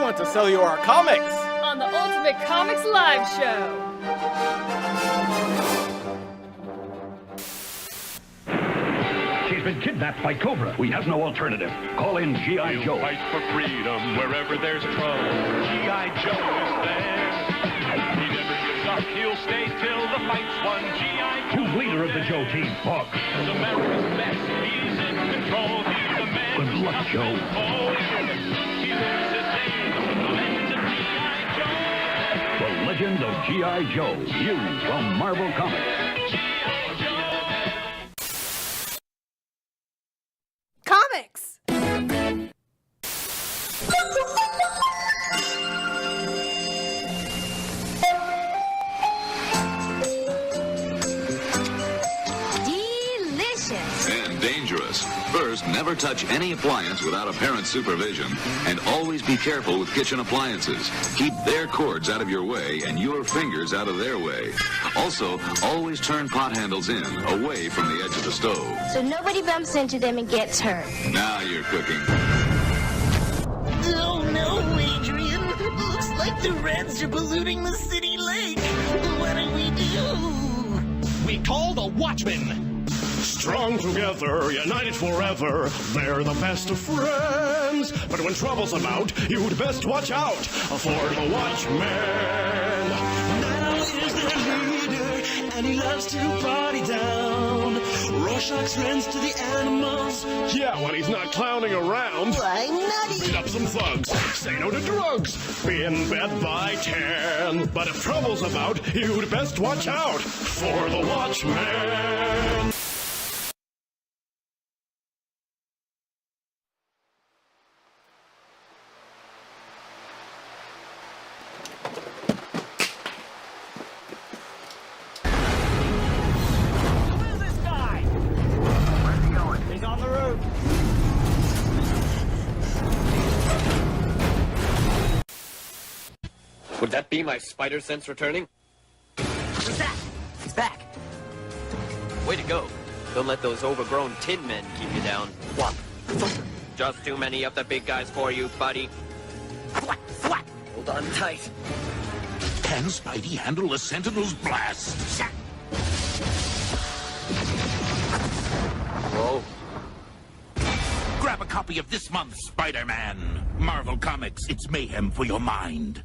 want to sell you our comics on the Ultimate Comics Live Show. She's been kidnapped by Cobra. We have no alternative. Call in G.I. Joe. Fight for freedom wherever there's trouble. G.I. Joe is there. He never gives up. He'll stay till the fight's won. G.I. Joe. Who's leader of the Joe team? Buck. He's America's best. He's in control. He's the man. Good luck, Joe. He lives his days on the legend of G.I. Joe. The Legend of G.I. Joe. New from Marvel Comics. Comics! Delicious! And dangerous. First, never touch any appliance without a parent's supervision, and always be careful with kitchen appliances. Keep their cords out of your way and your fingers out of their way. Also, always turn pot handles in, away from the edge of the stove. So nobody bumps into them and gets hurt. Now you're cooking. Oh no, Adrian. Looks like the Reds are polluting the city lake. What do we do? We call the Watchmen. Strong together, united forever, they're the best of friends. But when trouble's about, you'd best watch out for the Watchmen. Now is their leader, and he loves to party down. Rorschach's runs to the animals. Yeah, when he's not clowning around. Why nutty? Beat up some thugs, say no to drugs, be in bed by 10. But if trouble's about, you'd best watch out for the Watchmen. Would that be my spider sense returning? What's that? He's back. Way to go. Don't let those overgrown tin men keep you down. What? Just too many of the big guys for you, buddy. What? Hold on tight. Can Spidey handle a Sentinel's blast? Whoa. Grab a copy of this month's Spider-Man. Marvel Comics, it's mayhem for your mind.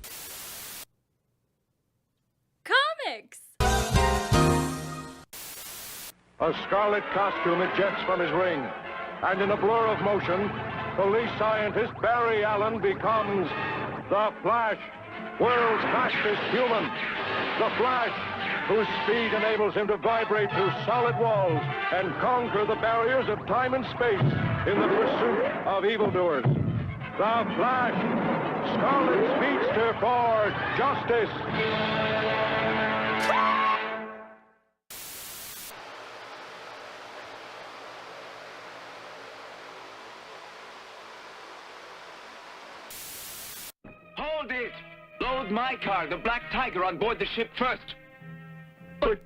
Comics! A scarlet costume ejects from his ring, and in a blur of motion, police scientist Barry Allen becomes the Flash, world's fastest human. The Flash, whose speed enables him to vibrate through solid walls and conquer the barriers of time and space in the pursuit of evildoers. The Flash, Scarlet Speedster for justice. Hold it! Load my car, the Black Tiger, on board the ship first. I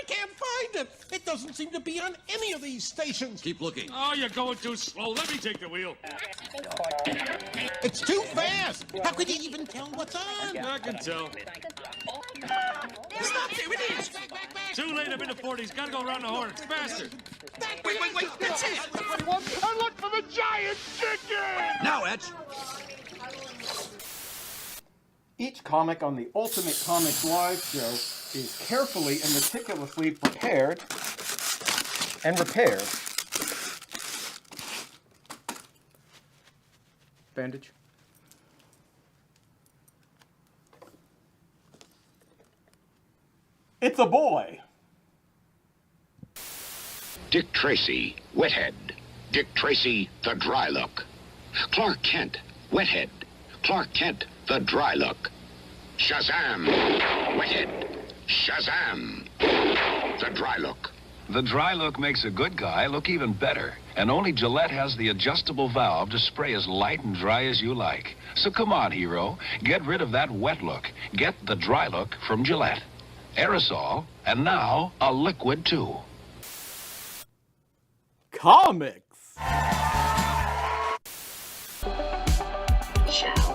can't find it. It doesn't seem to be on any of these stations. Keep looking. Oh, you're going too slow. Let me take the wheel. It's too fast. How could you even tell what's on? I can tell. Stop, there it is. Too late, I'm in the 40s. Gotta go around the horn. It's faster. Wait. That's it. And look for the giant chicken! Now, Etch. Each comic on the Ultimate Comics Live Show is carefully and meticulously prepared and repaired. Bandage. It's a boy. Dick Tracy, Wethead. Dick Tracy, the Dry Look. Clark Kent, Wethead. Clark Kent, the Dry Look. Shazam, Wethead. Shazam, the Dry Look. The Dry Look makes a good guy look even better. And only Gillette has the adjustable valve to spray as light and dry as you like. So come on, hero. Get rid of that wet look. Get the Dry Look from Gillette. Aerosol, and now a liquid too. Comics!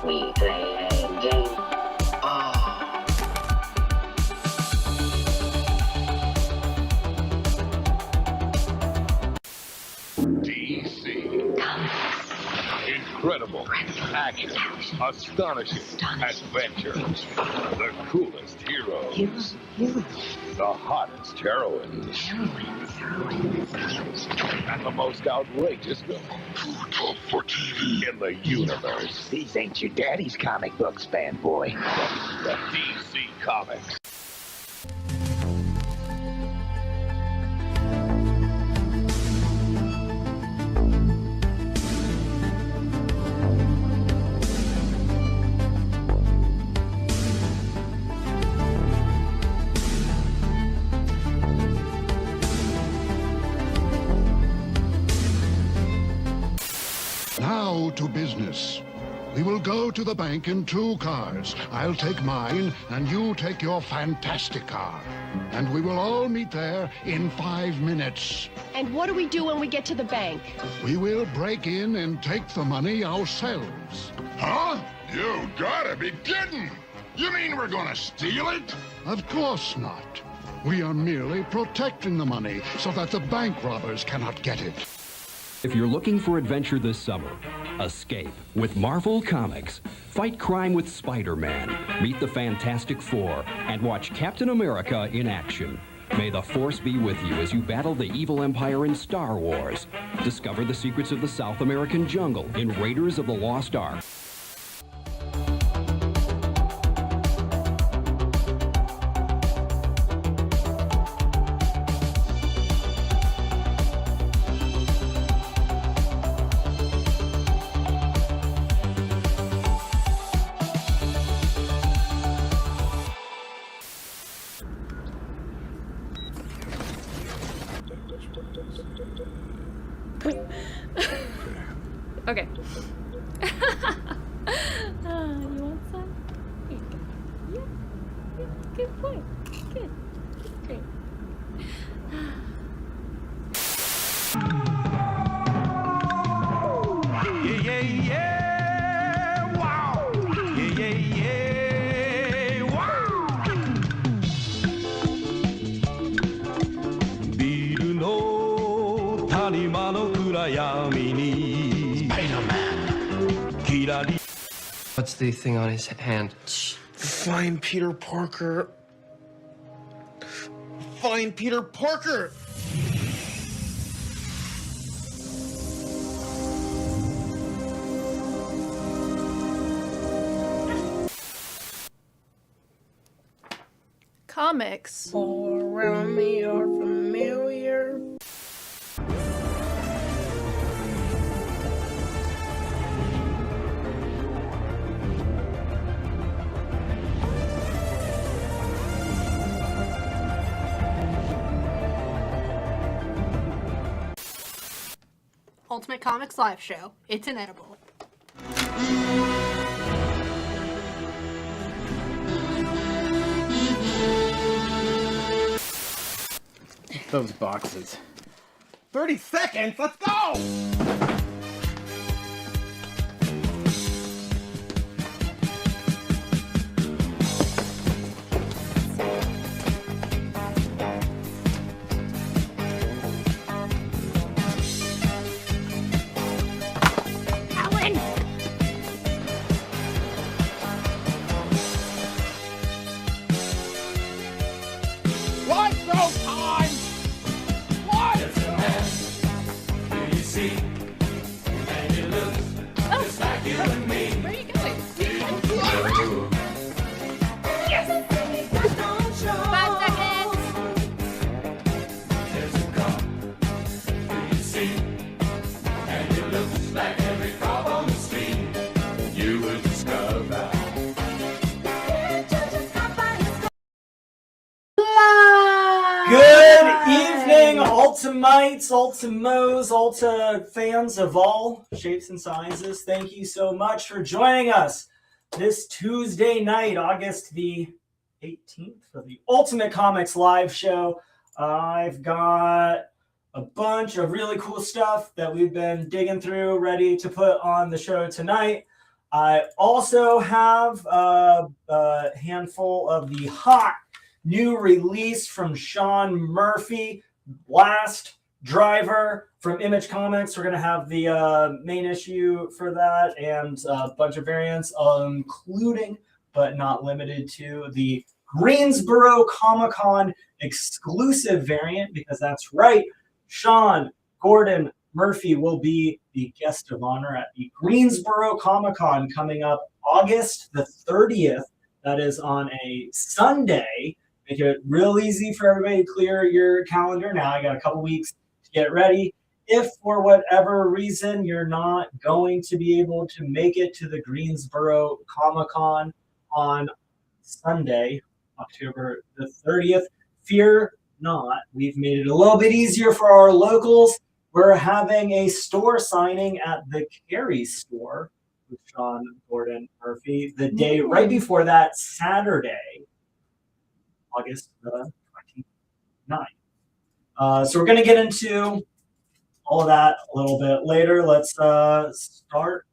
we play a game. DC. Incredible, action, astonishing, adventure, the coolest heroes, the hottest heroines, and the most outrageous villains. Too tough for TV in the universe. These ain't your daddy's comic books, fanboy. The DC Comics. Now to business. We will go to the bank in 2 cars. I'll take mine, and you take your fantastic car. And we will all meet there in 5 minutes. And what do we do when we get to the bank? We will break in and take the money ourselves. Huh? You gotta be kidding! You mean we're gonna steal it? Of course not. We are merely protecting the money so that the bank robbers cannot get it. If you're looking for adventure this summer, escape with Marvel Comics. Fight crime with Spider-Man, meet the Fantastic Four, and watch Captain America in action. May the Force be with you as you battle the evil empire in Star Wars. Discover the secrets of the South American jungle in Raiders of the Lost Ark. Okay. You want some? Here you go. Yeah. Good boy. Good. Great. Yeah, yeah, yeah. Wow. Yeah, yeah, yeah. Wow. ビルの谷間の暗闇に What's the thing on his hand? Find Peter Parker. Find Peter Parker! Comics. All around me are familiar. Ultimate Comics Live Show. It's inedible. Those boxes. 30 seconds, let's go! Ultimites, Ultimos, Ulta fans of all shapes and sizes, thank you so much for joining us this Tuesday night, August the 18th, for the Ultimate Comics Live Show. I've got a bunch of really cool stuff that we've been digging through, ready to put on the show tonight. I also have a handful of the hot new release from Sean Murphy, Blast Driver from Image Comics. We're going to have the main issue for that and a bunch of variants, including but not limited to the Greensboro Comic-Con exclusive variant, because that's right, Sean Gordon Murphy will be the guest of honor at the Greensboro Comic-Con coming up August the 30th. That is on a Sunday. Make it real easy for everybody to clear your calendar now. I got a couple weeks to get ready. If for whatever reason you're not going to be able to make it to the Greensboro Comic-Con on Sunday, October the 30th, fear not. We've made it a little bit easier for our locals. We're having a store signing at the Cary store with Sean Gordon Murphy the day right before that, Saturday, August the 29th. So we're going to get into all of that a little bit later. Let's start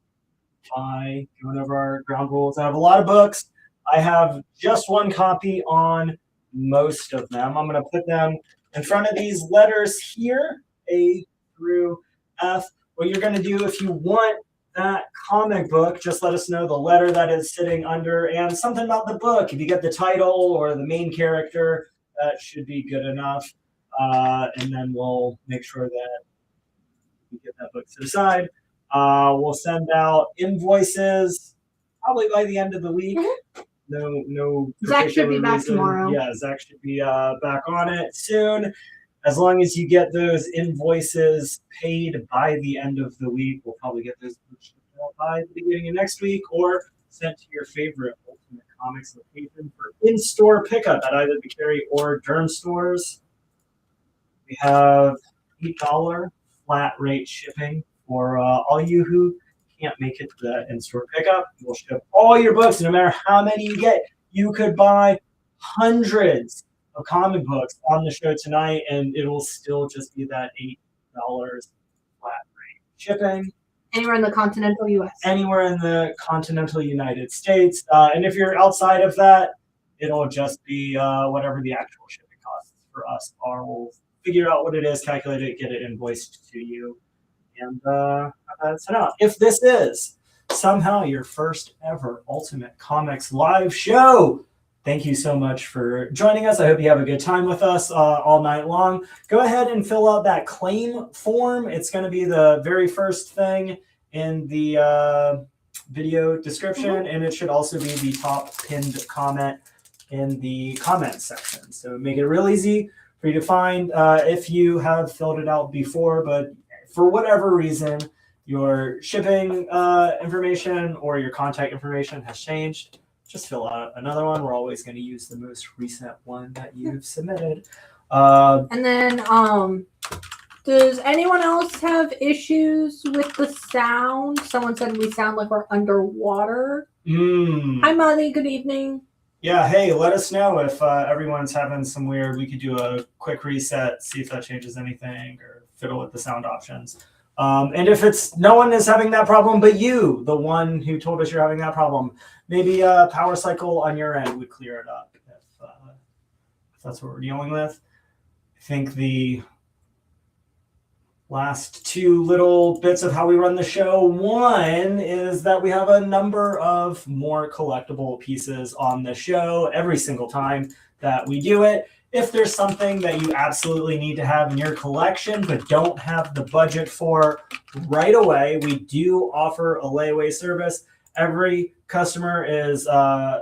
by going over our ground rules. I have a lot of books. I have just one copy on most of them. I'm going to put them in front of these letters here, A through F. What you're going to do, if you want that comic book, just let us know the letter that is sitting under and something about the book. If you get the title or the main character, that should be good enough. And then we'll make sure that we get that book to the side. We'll send out invoices probably by the end of the week. No. Zach should be back tomorrow. Yeah, Zach should be back on it soon. As long as you get those invoices paid by the end of the week, we'll probably get those by the beginning of next week or sent to your favorite Ultimate Comics location for in-store pickup at either the Cary or Durham stores. We have $8 flat rate shipping for all you who can't make it to the in-store pickup. We'll ship all your books, no matter how many you get. You could buy hundreds of comic books on the show tonight, and it will still just be that $8 flat rate shipping. Anywhere in the continental U.S. Anywhere in the continental United States. And if you're outside of that, it'll just be whatever the actual shipping costs for us are. We'll figure out what it is, calculate it, get it invoiced to you, and have that sent out. If this is somehow your first ever Ultimate Comics live show, thank you so much for joining us. I hope you have a good time with us all night long. Go ahead and fill out that claim form. It's going to be the very first thing in the video description, and it should also be the top pinned comment in the comments section. So make it real easy for you to find if you have filled it out before, but for whatever reason, your shipping information or your contact information has changed, just fill out another one. We're always going to use the most recent one that you've submitted. And then, does anyone else have issues with the sound? Someone said we sound like we're underwater. Hi, Molly. Good evening. Yeah, hey, let us know if everyone's having some weird. We could do a quick reset, see if that changes anything, or fiddle with the sound options. And if it's no one is having that problem but you, the one who told us you're having that problem, maybe a power cycle on your end would clear it up if that's what we're dealing with. I think the last two little bits of how we run the show. One is that we have a number of more collectible pieces on the show every single time that we do it. If there's something that you absolutely need to have in your collection but don't have the budget for right away, we do offer a layaway service. Every customer is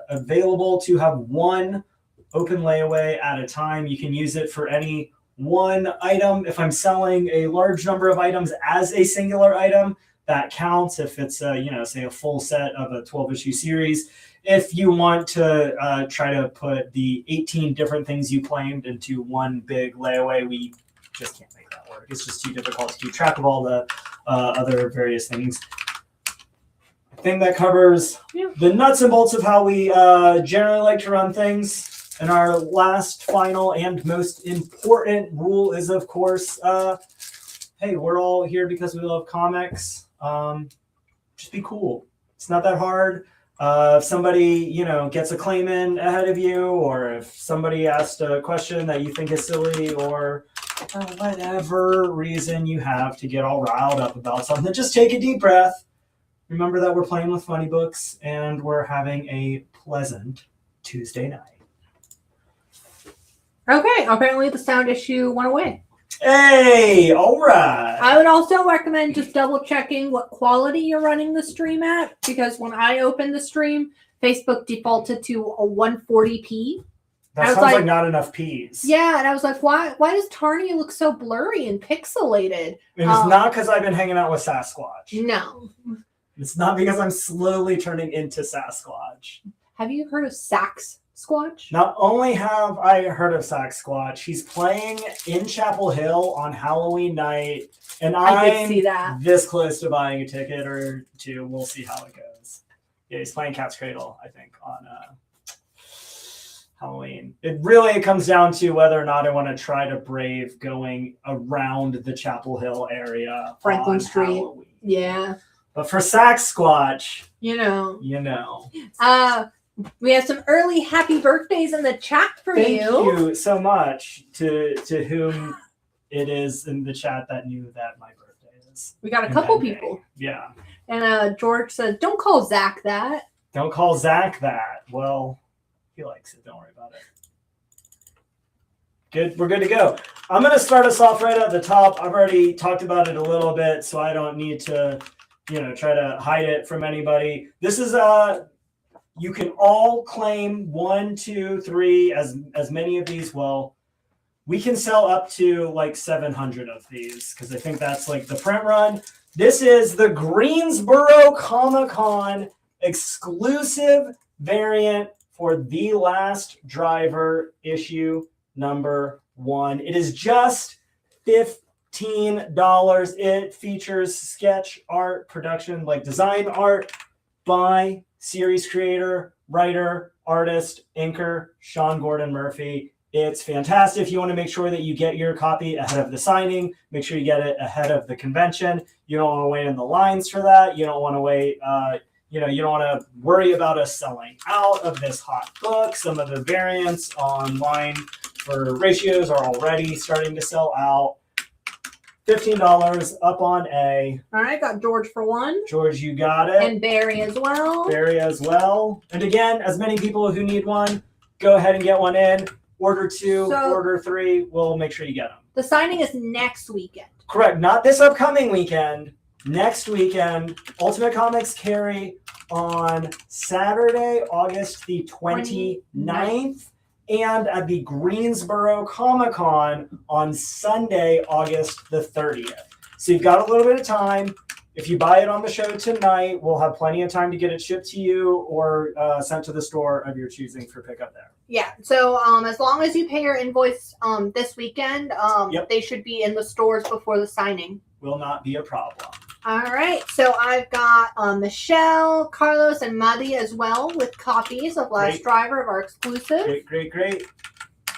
available to have one open layaway at a time. You can use it for any one item. If I'm selling a large number of items as a singular item, that counts. If it's say a full set of a 12-issue series. If you want to try to put the 18 different things you claimed into one big layaway, we just can't make that work. It's just too difficult to keep track of all the other various things. I think that covers the nuts and bolts of how we generally like to run things. And our last, final, and most important rule is, of course, hey, we're all here because we love comics. Just be cool. It's not that hard. If somebody, gets a claim in ahead of you, or if somebody asked a question that you think is silly, or for whatever reason you have to get all riled up about something, just take a deep breath. Remember that we're playing with funny books and we're having a pleasant Tuesday night. Okay, apparently the sound issue went away. Hey, all right. I would also recommend just double checking what quality you're running the stream at, because when I opened the stream, Facebook defaulted to a 140p. That sounds like not enough P's. Yeah, and I was like, why does Tarny look so blurry and pixelated? It is not because I've been hanging out with Sasquatch. No. It's not because I'm slowly turning into Sasquatch. Have you heard of Sasquatch? Not only have I heard of Sasquatch, he's playing in Chapel Hill on Halloween night, and I did I'm see that. this close to buying a ticket or two. We'll see how it goes. Yeah, he's playing Cat's Cradle, I think, on Halloween. It comes down to whether or not I want to try to brave going around the Chapel Hill area. Franklin on Street. Halloween. Yeah. But for Sasquatch, You know. We have some early happy birthdays in the chat for Thank you so much to whom it is in the chat that knew that my birthday is. We got a couple people. Yeah. And George said, don't call Zach that. Don't call Zach that. Well, he likes it. Don't worry about it. Good. We're good to go. I'm going to start us off right at the top. I've already talked about it a little bit, so I don't need to, try to hide it from anybody. This is you can all claim 1, 2, 3, as many of these. Well, we can sell up to like 700 of these because I think that's like the print run. This is the Greensboro Comic-Con exclusive variant for The Last Driver issue number 1. It is just $15. It features sketch art production, like design art by series creator, writer, artist, inker Sean Gordon Murphy. It's fantastic. If you want to make sure that you get your copy ahead of the signing, make sure you get it ahead of the convention. You don't want to wait in the lines for that. You don't want to wait, you don't want to worry about us selling out of this hot book. Some of the variants online for ratios are already starting to sell out. $15 up on A. All right, got George for 1. George, you got it. And Barry as well. Barry as well. And again, as many people who need one, go ahead and get one in. Order 2, order 3. We'll make sure you get them. The signing is next weekend. Correct. Not this upcoming weekend. Next weekend. Ultimate Comics carry on Saturday, August the 29th. And at the Greensboro Comic-Con on Sunday, August the 30th. So you've got a little bit of time. If you buy it on the show tonight, we'll have plenty of time to get it shipped to you or sent to the store of your choosing for pickup there. Yeah, so as long as you pay your invoice this weekend, they should be in the stores before the signing. Will not be a problem. All right, so I've got Michelle, Carlos, and Madi as well with copies of Last Driver of our exclusive. Great.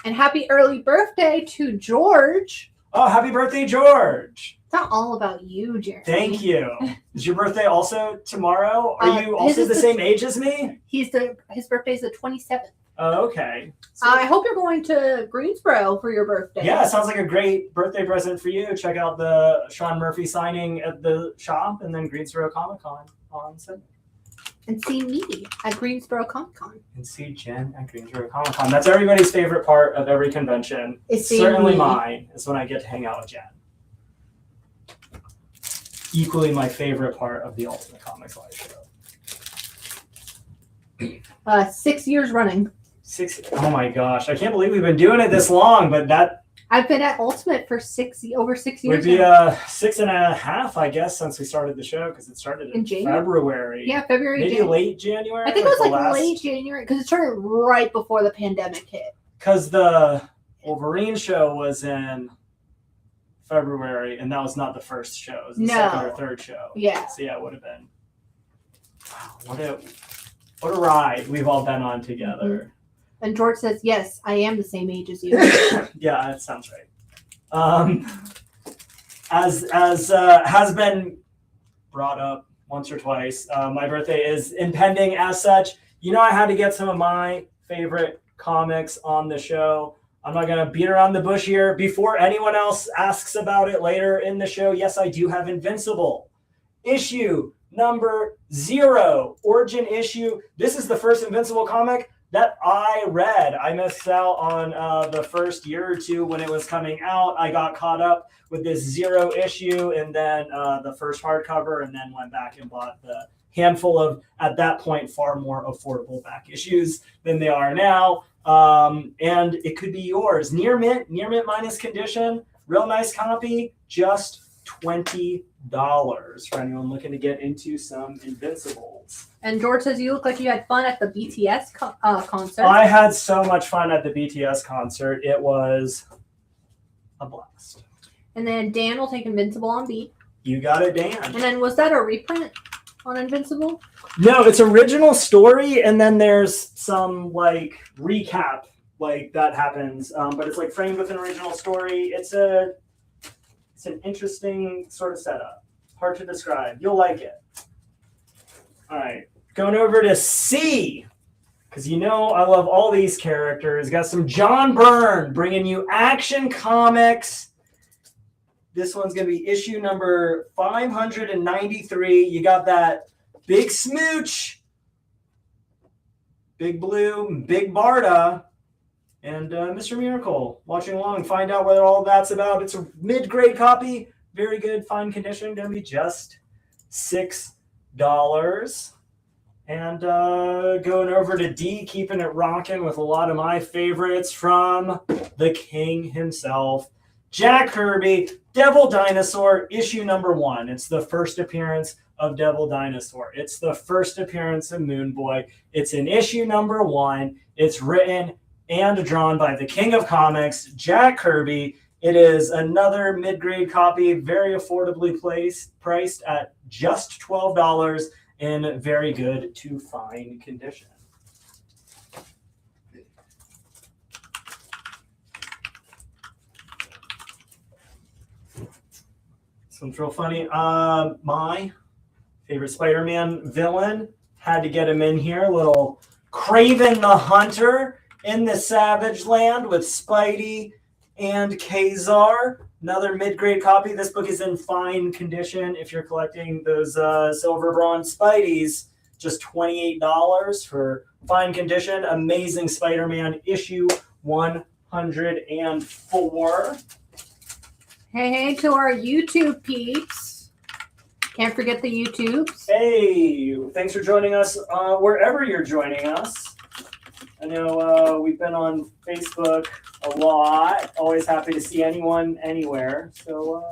And happy early birthday to George. Oh, happy birthday, George. It's not all about you, Jeremy. Thank you. Is your birthday also tomorrow? Are you also the same age as me? His birthday's the 27th. Oh, okay. So, I hope you're going to Greensboro for your birthday. Yeah, it sounds like a great birthday present for you. Check out the Sean Murphy signing at the shop and then Greensboro Comic-Con on Sunday. And see me at Greensboro Comic-Con. And see Jen at Greensboro Comic-Con. That's everybody's favorite part of every convention. It's certainly mine is when I get to hang out with Jen. Equally my favorite part of the Ultimate Comics Live show. 6 years running. 6. Oh my gosh. I can't believe we've been doing it this long, but I've been at Ultimate for over 6 years. Would be 6.5, I guess, since we started the show, because it started in February. Yeah, February. Maybe late January. I think it was late January, because it started right before the pandemic hit. Because the Wolverine show was in February, and that was not the first show. It was the second or third show. Yeah. So yeah, it would have been. Wow, what a ride we've all been on together. Mm-hmm. And George says, yes, I am the same age as you. Yeah, that sounds right. As has been brought up once or twice. My birthday is impending as such. You know, I had to get some of my favorite comics on the show. I'm not going to beat around the bush here. Before anyone else asks about it later in the show, yes, I do have Invincible. Issue number 0, origin issue. This is the first Invincible comic that I read. I missed out on the first year or two when it was coming out. I got caught up with this 0 issue and then the first hardcover, and then went back and bought the handful of, at that point, far more affordable back issues than they are now. And it could be yours. Near mint minus condition, real nice copy, just $20 for anyone looking to get into some Invincibles. And George says you look like you had fun at the BTS concert. I had so much fun at the BTS concert. It was a blast. And then Dan will take Invincible on beat. You got it, Dan. And then was that a reprint on Invincible? No, it's original story, and then there's some like recap like that happens. But it's like framed with an original story. It's an interesting sort of setup. Hard to describe. You'll like it. All right, going over to C, because you know I love all these characters. Got some John Byrne bringing you Action Comics. This one's going to be issue number 593. You got that Big Smooch, Big Blue, Big Barda, and Mr. Miracle watching along. Find out what all that's about. It's a mid-grade copy. Very good, fine condition. Going to be just $6. And going over to D, keeping it rocking with a lot of my favorites from the king himself, Jack Kirby, Devil Dinosaur, issue number 1. It's the first appearance of Devil Dinosaur. It's the first appearance of Moon Boy. It's in issue number 1. It's written and drawn by the king of comics, Jack Kirby. It is another mid-grade copy, very affordably priced at just $12 in very good to fine condition. This one's real funny. My favorite Spider-Man villain, had to get him in here. Little Kraven the Hunter in the Savage Land with Spidey and Kazar. Another mid-grade copy. This book is in fine condition. If you're collecting those silver bronze Spideys, just $28 for fine condition. Amazing Spider-Man issue 104. Hey, to our YouTube peeps. Can't forget the YouTubes. Hey, thanks for joining us wherever you're joining us. I know we've been on Facebook a lot. Always happy to see anyone, anywhere. So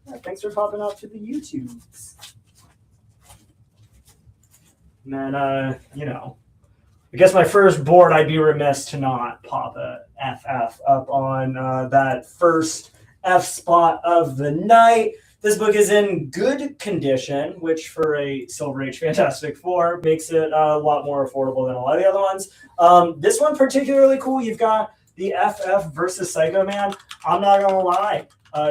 yeah, thanks for popping up to the YouTubes. And then, you know, I guess my first board, I'd be remiss to not pop a FF up on that first F spot of the night. This book is in good condition, which for a Silver Age Fantastic Four makes it a lot more affordable than a lot of the other ones. This one particularly cool. You've got the FF versus Psycho Man. I'm not going to lie.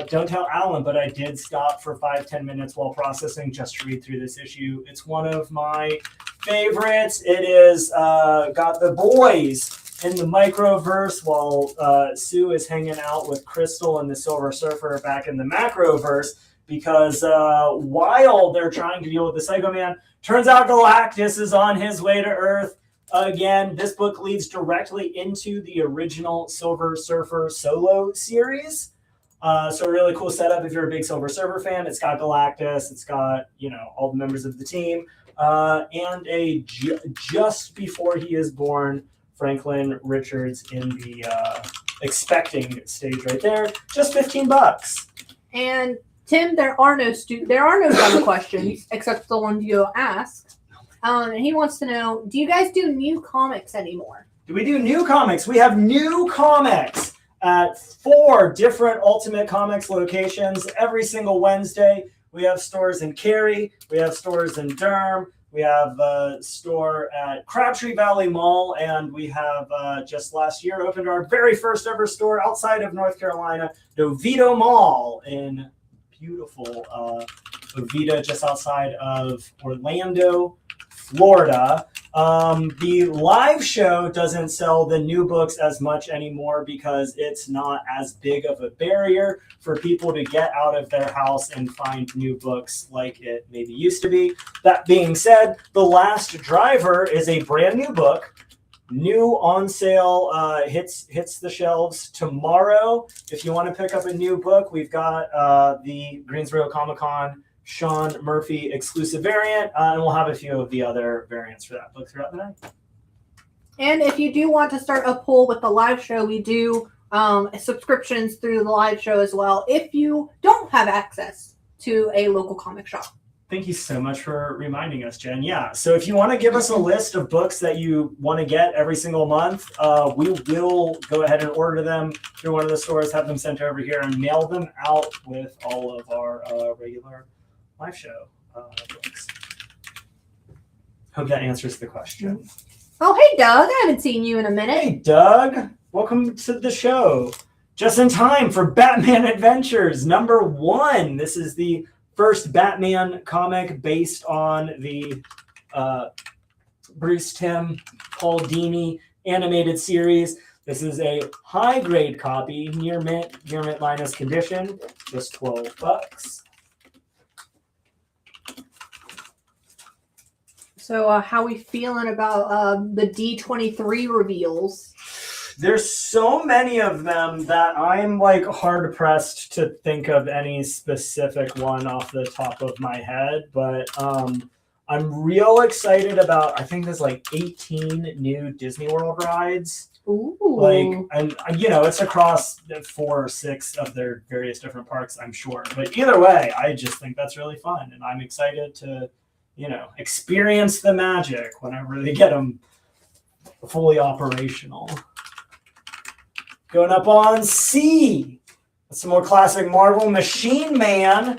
Don't tell Alan, but I did stop for 5-10 minutes while processing just to read through this issue. It's one of my favorites. It is got the boys in the microverse while Sue is hanging out with Crystal and the Silver Surfer back in the macroverse, because while they're trying to deal with the Psycho Man, turns out Galactus is on his way to Earth. Again, this book leads directly into the original Silver Surfer solo series. So a really cool setup if you're a big Silver Surfer fan. It's got Galactus. It's got, you know, all the members of the team. And just before he is born, Franklin Richards in the expecting stage right there. Just $15. And Tim, there are no dumb questions except the ones you ask. And he wants to know, do you guys do new comics anymore? Do we do new comics? We have new comics at 4 different Ultimate Comics locations every single Wednesday. We have stores in Cary. We have stores in Durham. We have a store at Crabtree Valley Mall. And we have just last year opened our very first ever store outside of North Carolina, Dovito Mall in beautiful Oviedo, just outside of Orlando, Florida. The live show doesn't sell the new books as much anymore because it's not as big of a barrier for people to get out of their house and find new books like it maybe used to be. That being said, The Last Driver is a brand new book. New on sale, hits the shelves tomorrow. If you want to pick up a new book, we've got the Greensboro Comic-Con Sean Murphy exclusive variant, and we'll have a few of the other variants for that book throughout the night. And if you do want to start a pool with the live show, we do subscriptions through the live show as well if you don't have access to a local comic shop. Thank you so much for reminding us, Jen. Yeah, so if you want to give us a list of books that you want to get every single month, we will go ahead and order them through one of the stores, have them sent over here, and mail them out with all of our regular live show books. Hope that answers the question. Oh, hey, Doug. I haven't seen you in a minute. Hey, Doug. Welcome to the show. Just in time for Batman Adventures #1. This is the first Batman comic based on the Bruce Timm, Paul Dini animated series. This is a high-grade copy, near mint minus condition, just $12. So how we feeling about the D23 reveals? There's so many of them that I'm like hard pressed to think of any specific one off the top of my head, but I'm real excited about, I think there's like 18 new Disney World rides. Ooh. Like, and you know, it's across 4 or 6 of their various different parks, I'm sure. But either way, I just think that's really fun, and I'm excited to, you know, experience the magic whenever they get them fully operational. Going up on C. Some more classic Marvel. Machine Man,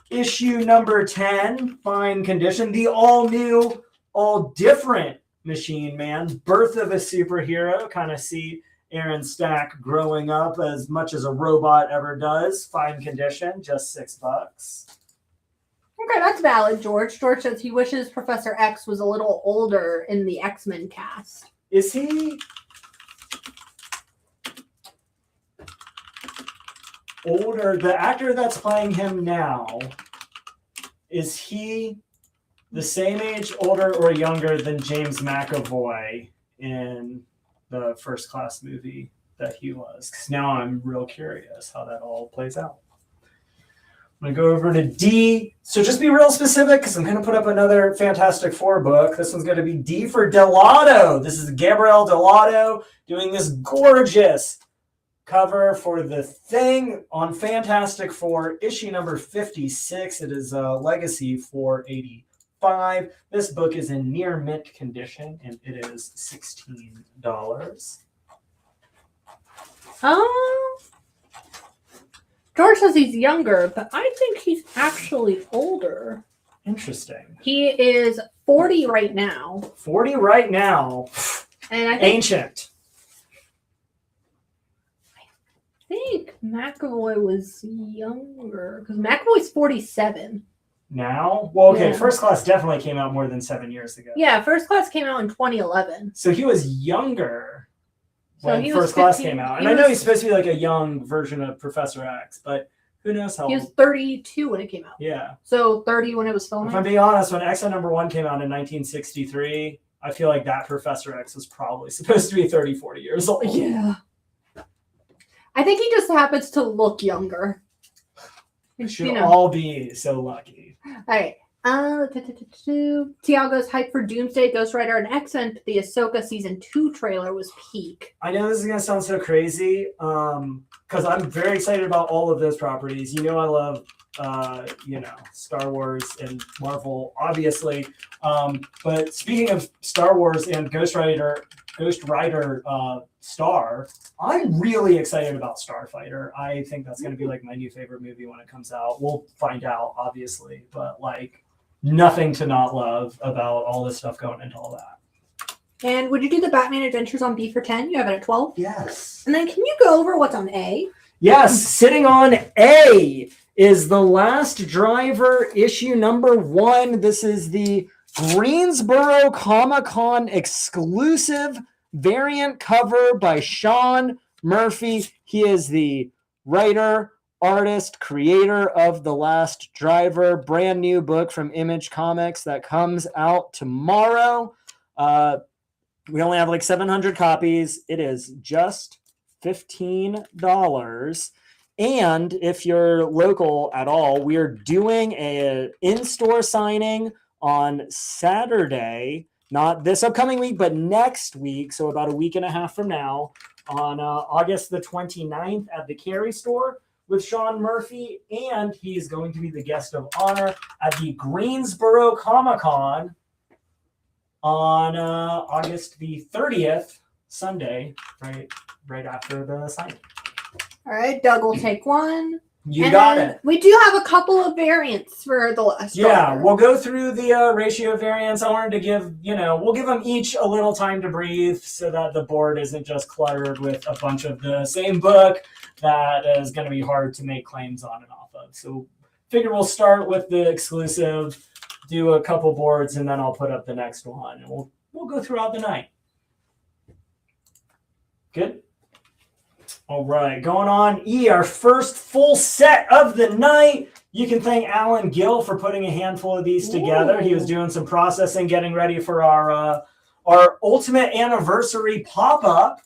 issue number 10, fine condition. The all-new, all-different Machine Man, birth of a superhero. Kind of see Aaron Stack growing up as much as a robot ever does. Fine condition, just $6. Okay, that's valid, George. George says he wishes Professor X was a little older in the X-Men cast. Is he older? The actor that's playing him now, is he the same age, older, or younger than James McAvoy in the First Class movie that he was? Because now I'm real curious how that all plays out. I'm going to go over to D. So just be real specific because I'm going to put up another Fantastic Four book. This one's going to be D for Delato. This is Gabriel Delato doing this gorgeous cover for The Thing on Fantastic Four, issue number 56. It is Legacy 485. This book is in near mint condition, and it is $16. George says he's younger, but I think he's actually older. Interesting. He is 40 right now. 40 right now. And I think, Ancient. I think McAvoy was younger because McAvoy's 47. Now? Well, okay, Yeah. First Class definitely came out more than 7 years ago. Yeah, First Class came out in 2011. So he was younger when he was First Class 15 came out. And he I know was- he's supposed to be like a young version of Professor X, but who knows how He was old. 32 when it came out. Yeah. So 30 when it was If I'm filming. being honest, when X-Men #1 came out in 1963, I feel like that Professor X was probably supposed to be 30, 40 years old. Yeah. I think he just happens to look younger. We should You know. all be so lucky. All right. Tiago's hype for Doomsday, Ghost Rider, and X-Men. The Ahsoka Season 2 trailer was peak. I know this is going to sound so crazy because I'm very excited about all of those properties. You know I love, Star Wars and Marvel, obviously. But speaking of Star Wars and Ghost Rider Star, I'm really excited about Starfighter. I think that's going to be like my new favorite movie when it comes out. We'll find out, obviously, but like nothing to not love about all this stuff going into all that. And would you do the Batman Adventures on B for 10? You have it at 12? Yes. And then can you go over what's on A? Yes, sitting on A is The Last Driver, issue number 1. This is the Greensboro Comic-Con exclusive variant cover by Sean Murphy. He is the writer, artist, creator of The Last Driver, brand new book from Image Comics that comes out tomorrow. We only have like 700 copies. It is just $15. And if you're local at all, we are doing a in-store signing on Saturday, not this upcoming week, but next week. So about a week and a half from now, on August the 29th at the Cary store with Sean Murphy. And he's going to be the guest of honor at the Greensboro Comic-Con on August the 30th, Sunday, right after the signing. All right, Doug will take one. You got it. We do have a couple of variants for The Last Driver. Yeah, we'll go through the ratio variants. I wanted to give, we'll give them each a little time to breathe so that the board isn't just cluttered with a bunch of the same book that is going to be hard to make claims on and off of. So figure we'll start with the exclusive, do a couple boards, and then I'll put up the next one. And we'll go throughout the night. Good? All right, going on E, our first full set of the night. You can thank Alan Gill for putting a handful of these together. He was doing some processing, getting ready for our Ultimate Anniversary pop-up,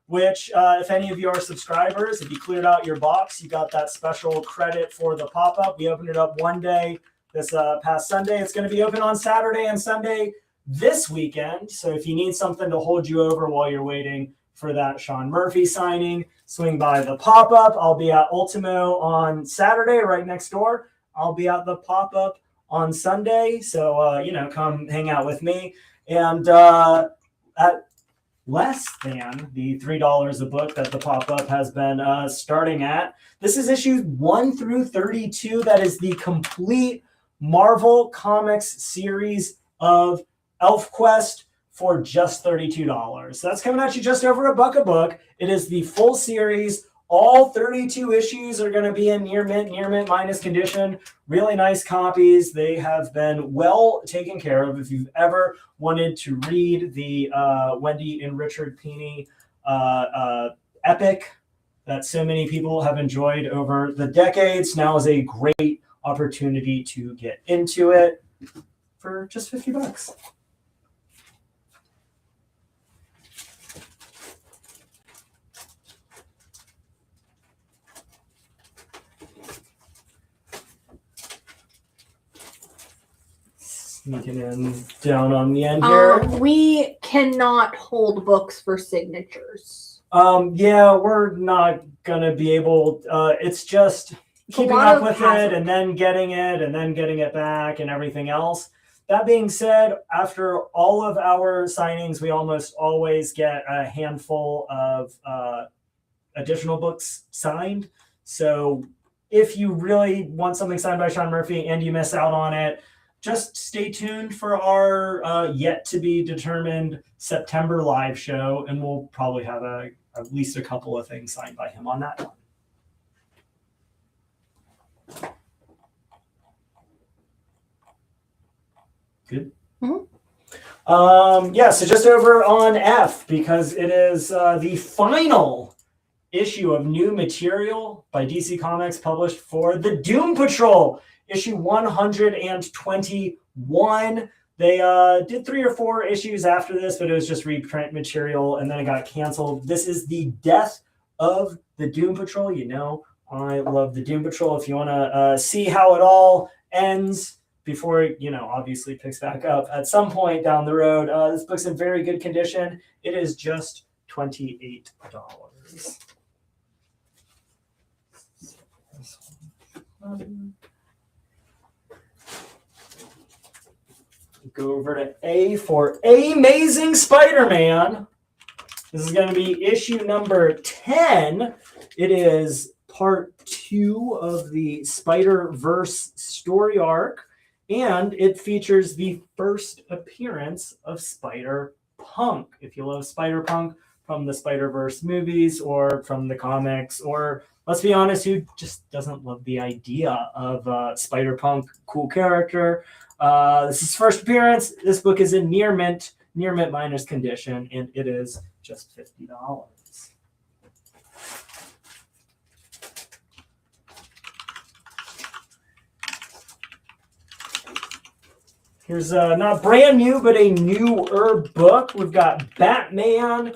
which if any of you are subscribers, if you cleared out your box, you got that special credit for the pop-up. We opened it up one day this past Sunday. It's going to be open on Saturday and Sunday this weekend. So if you need something to hold you over while you're waiting for that Sean Murphy signing, swing by the pop-up. I'll be at Ultimo on Saturday right next door. I'll be at the pop-up on Sunday. So, come hang out with me. And at less than the $3 a book that the pop-up has been starting at, this is issues 1 through 32. That is the complete Marvel Comics series of ElfQuest for just $32. So that's coming at you just over $1 a book. It is the full series. All 32 issues are going to be in near mint minus condition. Really nice copies. They have been well taken care of. If you've ever wanted to read the Wendy and Richard Pini epic that so many people have enjoyed over the decades, now is a great opportunity to get into it for just $50. Sneaking in down on the end here. We cannot hold books for signatures. Yeah, we're not gonna be able. It's just keeping up with it and then getting it back and everything else. That being said, after all of our signings, we almost always get a handful of additional books signed. So if you really want something signed by Sean Murphy and you miss out on it, just stay tuned for our yet to be determined September live show, and we'll probably have at least a couple of things signed by him on that one. Good. Mm-hmm. So just over on F, because it is the final issue of new material by DC Comics published for the Doom Patrol. Issue 121. They did 3 or 4 issues after this, but it was just reprint material, and then it got canceled. This is the death of the Doom Patrol. I love the Doom Patrol. If you want to see how it all ends before it, obviously picks back up at some point down the road, this book's in very good condition. It is just $28. Go over to A for Amazing Spider-Man. This is going to be issue number 10. It is part 2 of the Spider-Verse story arc, and it features the first appearance of Spider-Punk. If you love Spider-Punk from the Spider-Verse movies or from the comics or let's be honest, who just doesn't love the idea of Spider-Punk, cool character. This is his first appearance. This book is in near mint minus condition, and it is just $50. Here's not brand new, but a newer book. We've got Batman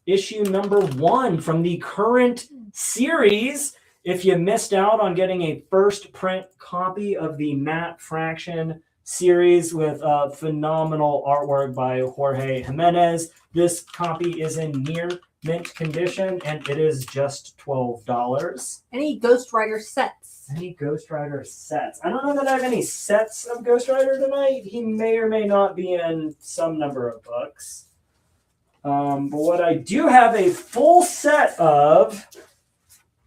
issue number 1 from the current series. If you missed out on getting a first print copy of the Matt Fraction series with phenomenal artwork by Jorge Jimenez, this copy is in near mint condition, and it is just $12. Any Ghost Rider sets? Any Ghost Rider sets? I don't know that I have any sets of Ghost Rider tonight. He may or may not be in some number of books. But what I do have a full set of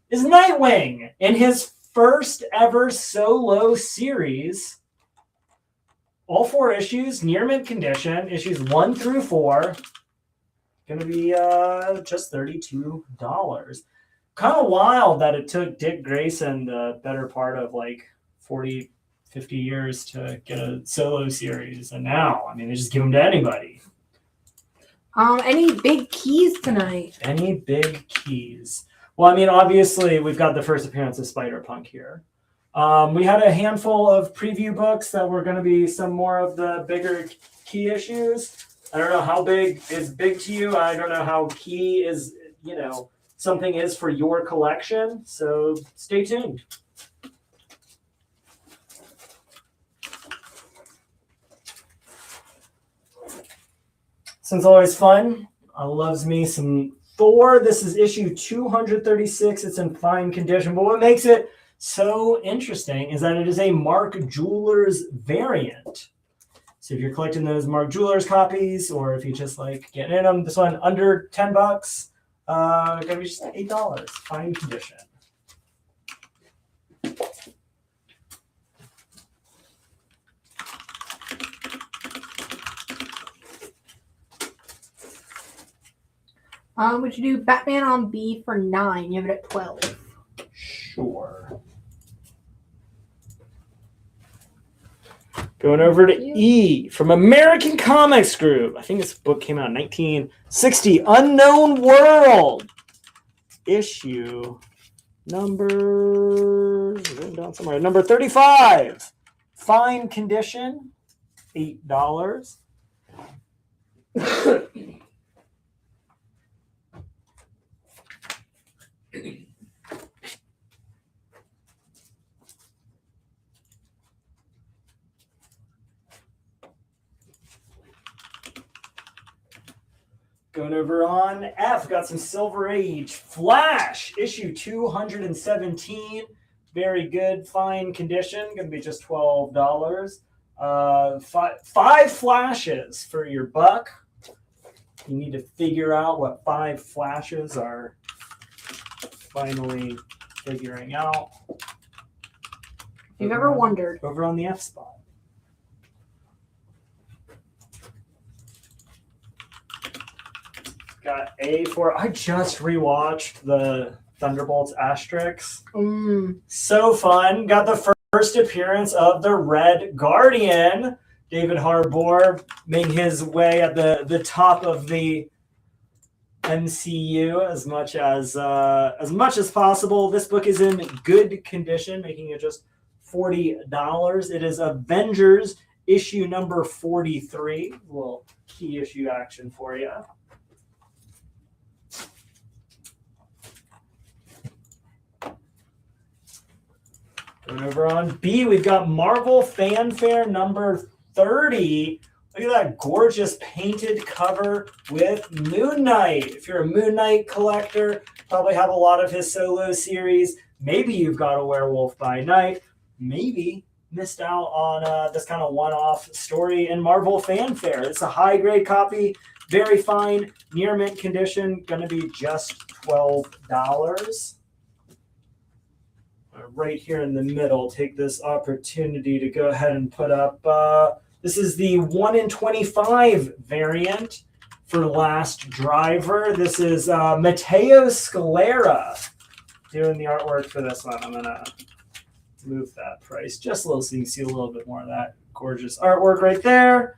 is Nightwing in his first ever solo series. All 4 issues, near mint condition, issues 1 through 4. Going to be just $32. Kind of wild that it took Dick Grayson the better part of like 40, 50 years to get a solo series. And now, I mean, they just give them to anybody. Any big keys tonight? Any big keys? Well, I mean, obviously, we've got the first appearance of Spider-Punk here. We had a handful of preview books that were going to be some more of the bigger key issues. I don't know how big is big to you. I don't know how key is, you know, something is for your collection. So stay tuned. Since always fun, loves me some Thor. This is issue 236. It's in fine condition. But what makes it so interesting is that it is a Mark Jewelers variant. So if you're collecting those Mark Jewelers copies, or if you just like getting in them, this one under $10, gonna be just $8. Fine condition. Would you do Batman on B for 9? You have it at 12. Sure. Going over to E from American Comics Group. I think this book came out in 1960. Unknown World. Issue number written down somewhere. Number 35. Fine condition. $8. Going over on F, got some Silver Age. Flash, issue 217. Very good, fine condition. Going to be just $12. Five flashes for your buck. You need to figure out what 5 flashes are finally figuring out. If you've ever wondered. Over on the F spot. Got A for, I just rewatched the Thunderbolts Asterix. So fun. Got the first appearance of the Red Guardian. David Harbour making his way at the top of the MCU as much as possible. This book is in good condition, making it just $40. It is Avengers issue number 43. A little key issue action for you. Going over on B, we've got Marvel Fanfare number 30. Look at that gorgeous painted cover with Moon Knight. If you're a Moon Knight collector, probably have a lot of his solo series. Maybe you've got a Werewolf by Night. Maybe missed out on this kind of one-off story in Marvel Fanfare. It's a high-grade copy, very fine, near mint condition, going to be just $12. Right here in the middle, take this opportunity to go ahead and put up, this is the 1 in 25 variant for Last Driver. This is Matteo Scalera doing the artwork for this one. I'm gonna move that price just a little so you can see a little bit more of that gorgeous artwork right there.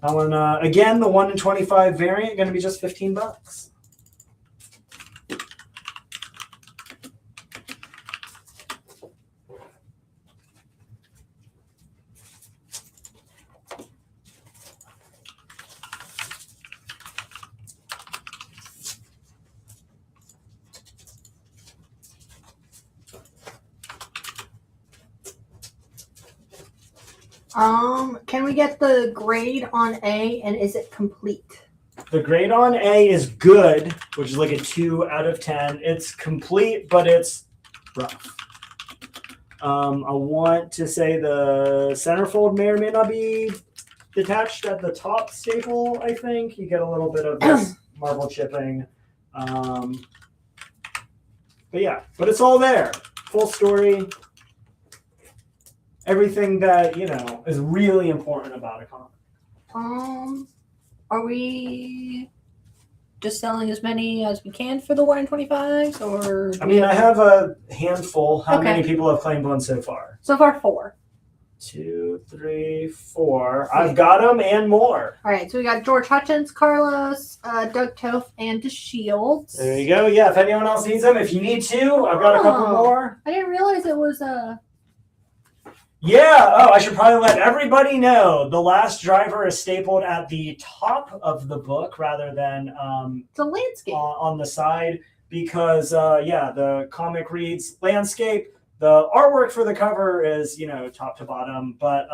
I want again the 1 in 25 variant going to be just $15. Can we get the grade on A, and is it complete? The grade on A is good, which is like a 2 out of 10. It's complete, but it's rough. I want to say the centerfold may or may not be detached at the top staple, I think. You get a little bit of this marble chipping. But yeah, but it's all there. Full story. Everything that, you know, is really important about a comic. Are we just selling as many as we can for the 1 in 25s, or? I mean, I have a handful. How Okay. many people have claimed one so far? So far, 4. 2, 3, 4. I've got them and more. All right, so we got George Hutchins, Carlos, Doug Toth, and DeShields. There you go. Yeah, if anyone else needs them, if you need to, I've got a couple more. I didn't realize it was Yeah. Oh, I should probably let everybody know the last driver is stapled at the top of the book rather than it's a landscape on the side because yeah, the comic reads landscape. The artwork for the cover is, you know, top to bottom, but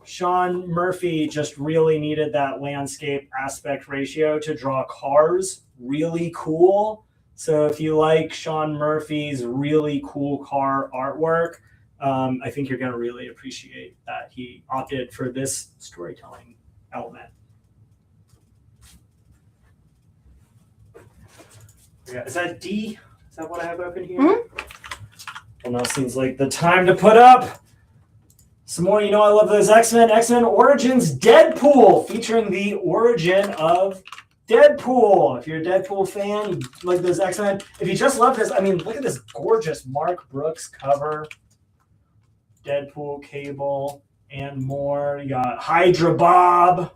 Sean Murphy just really needed that landscape aspect ratio to draw cars really cool. So if you like Sean Murphy's really cool car artwork, I think you're going to really appreciate that he opted for this storytelling element. Yeah, is that D? Is that what I have open here? Mm-hmm. Well, now seems like the time to put up some more. You know, I love those X-Men. X-Men Origins Deadpool, featuring the origin of Deadpool. If you're a Deadpool fan, you like those X-Men. If you just love this, I mean, look at this gorgeous Mark Brooks cover. Deadpool, Cable, and more. You got Hydra Bob.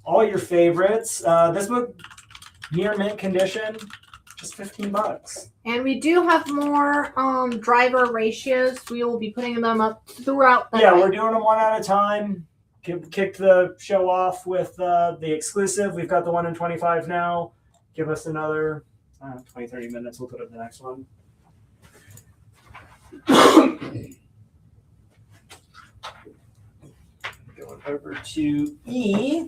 All your favorites. This book, near mint condition, just $15. And we do have more driver ratios. We will be putting them up throughout the night. We're doing them one at a time. Kick the show off with the exclusive. We've got the 1 in 25 now. Give us another 20, 30 minutes. We'll put up the next one. Going over to E.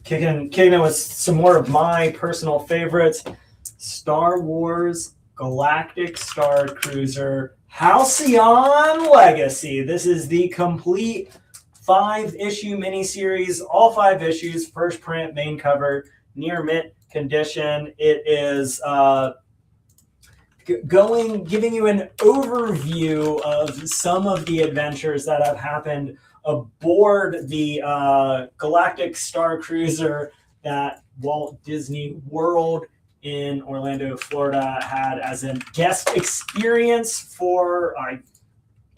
Kicking it with some more of my personal favorites. Star Wars Galactic Star Cruiser Halcyon Legacy. This is the complete 5-issue miniseries, all 5 issues, first print, main cover, near mint condition. It is giving you an overview of some of the adventures that have happened aboard the Galactic Star Cruiser that Walt Disney World in Orlando, Florida had as a guest experience for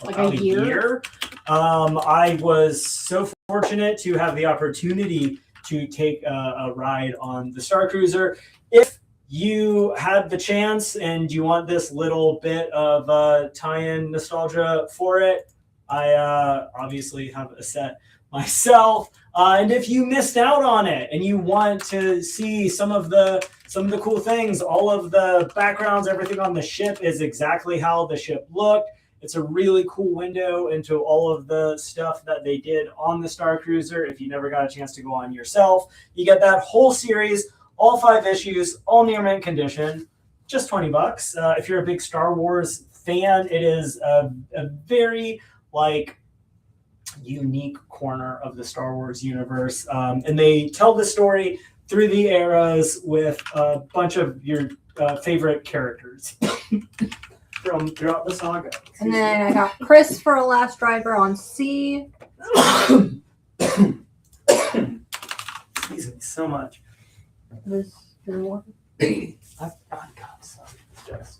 about a year. I was so fortunate to have the opportunity to take a ride on the Star Cruiser. If you had the chance and you want this little bit of tie-in nostalgia for it, I obviously have a set myself. And if you missed out on it and you want to see some of the cool things, all of the backgrounds, everything on the ship is exactly how the ship looked. It's a really cool window into all of the stuff that they did on the Star Cruiser. If you never got a chance to go on yourself, you get that whole series, all 5 issues, all near mint condition, just $20. If you're a big Star Wars fan, it is a very unique corner of the Star Wars universe. And they tell the story through the eras with a bunch of your favorite characters from throughout the saga. And then I got Chris for a last driver on C. Excuse me so much. This your one? I've got some. Just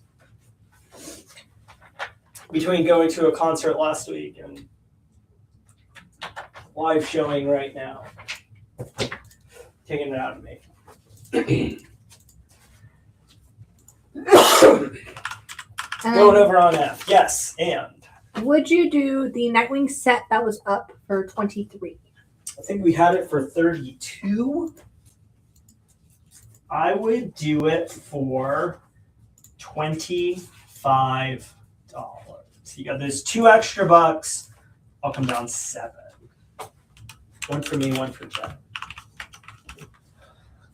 between going to a concert last week and live showing right now, taking it out of me. Going over on F. Yes, and would you do the Nightwing set that was up for 23? I think we had it for 32. I would do it for $25. So you got those 2 extra bucks. I'll come down 7. One for me, one for Jen.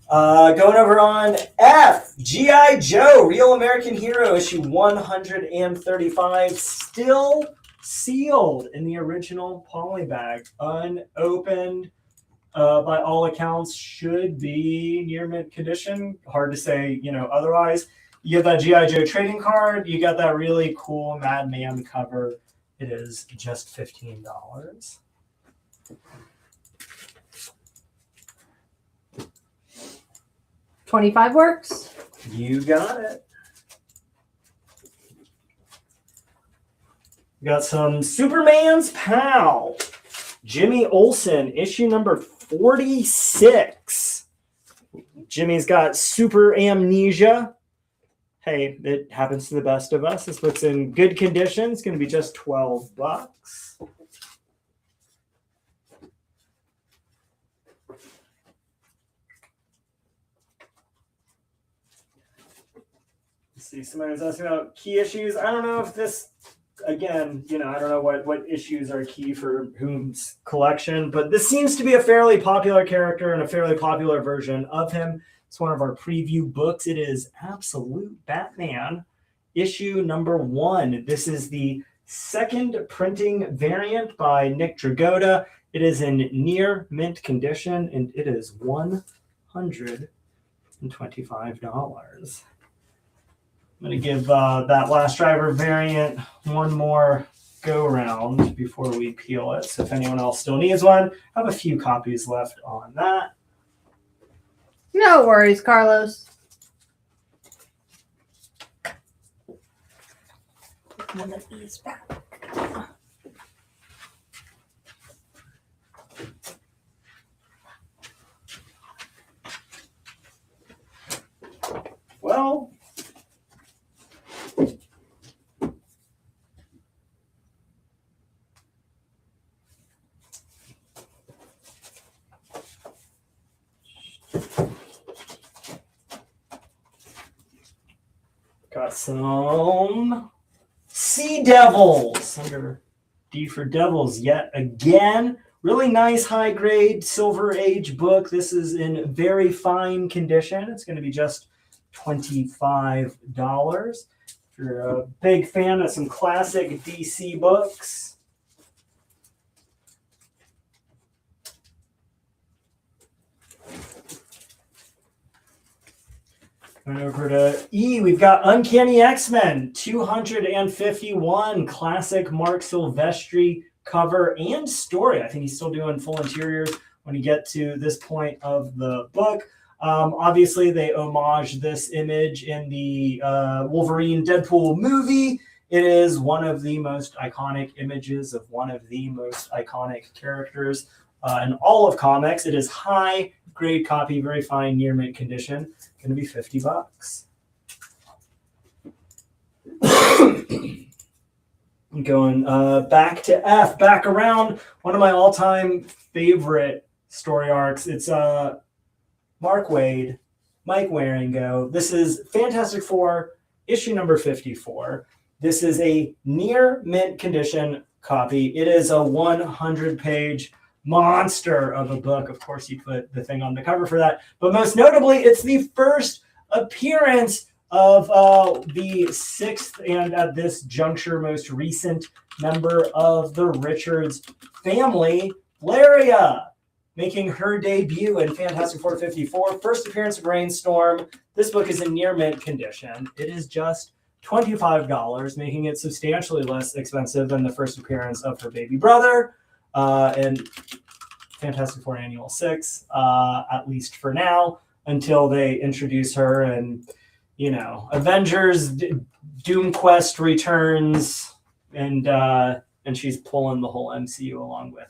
Going over on F, G.I. Joe, Real American Hero, issue 135, still sealed in the original poly bag, unopened. By all accounts, should be near mint condition. Hard to say, otherwise. You get that G.I. Joe trading card. You got that really cool Madman cover. It is just $15. 25 works. You got it. We got some Superman's Pal. Jimmy Olsen, issue number 46. Jimmy's got super amnesia. Hey, it happens to the best of us. This book's in good condition. It's going to be just $12. Let's see, somebody was asking about key issues. I don't know if this, again, I don't know what issues are key for whom's collection, but this seems to be a fairly popular character and a fairly popular version of him. It's one of our preview books. It is Absolute Batman, issue number 1. This is the second printing variant by Nick Dragotta. It is in near mint condition, and it is $125. I'm going to give that Last Driver variant one more go-round before we peel it. So if anyone else still needs one, I have a few copies left on that. No worries, Carlos. One of these back. Well, got some Sea Devils under D for Devils yet again. Really nice high grade Silver Age book. This is in very fine condition. It's going to be just $25. If you're a big fan of some classic DC books. Going over to E, we've got Uncanny X-Men 251, classic Mark Silvestri cover and story. I think he's still doing full interiors when you get to this point of the book. Obviously, they homage this image in the Wolverine Deadpool movie. It is one of the most iconic images of one of the most iconic characters in all of comics. It is high grade copy, very fine near mint condition. Going to be $50. Going back to F, back around one of my all-time favorite story arcs. It's Mike Waringo. This is Fantastic Four, issue number 54. This is a near mint condition copy. It is a 100-page monster of a book. Of course, you put the thing on the cover for that. But most notably, it's the first appearance of the 6th and at this juncture most recent member of the Richards family, Valeria, making her debut in Fantastic Four 54. First appearance of Rainstorm. This book is in near mint condition. It is just $25, making it substantially less expensive than the first appearance of her baby brother. And Fantastic Four Annual 6, at least for now. until they introduce her, and Avengers, Doom Quest returns, and she's pulling the whole MCU along with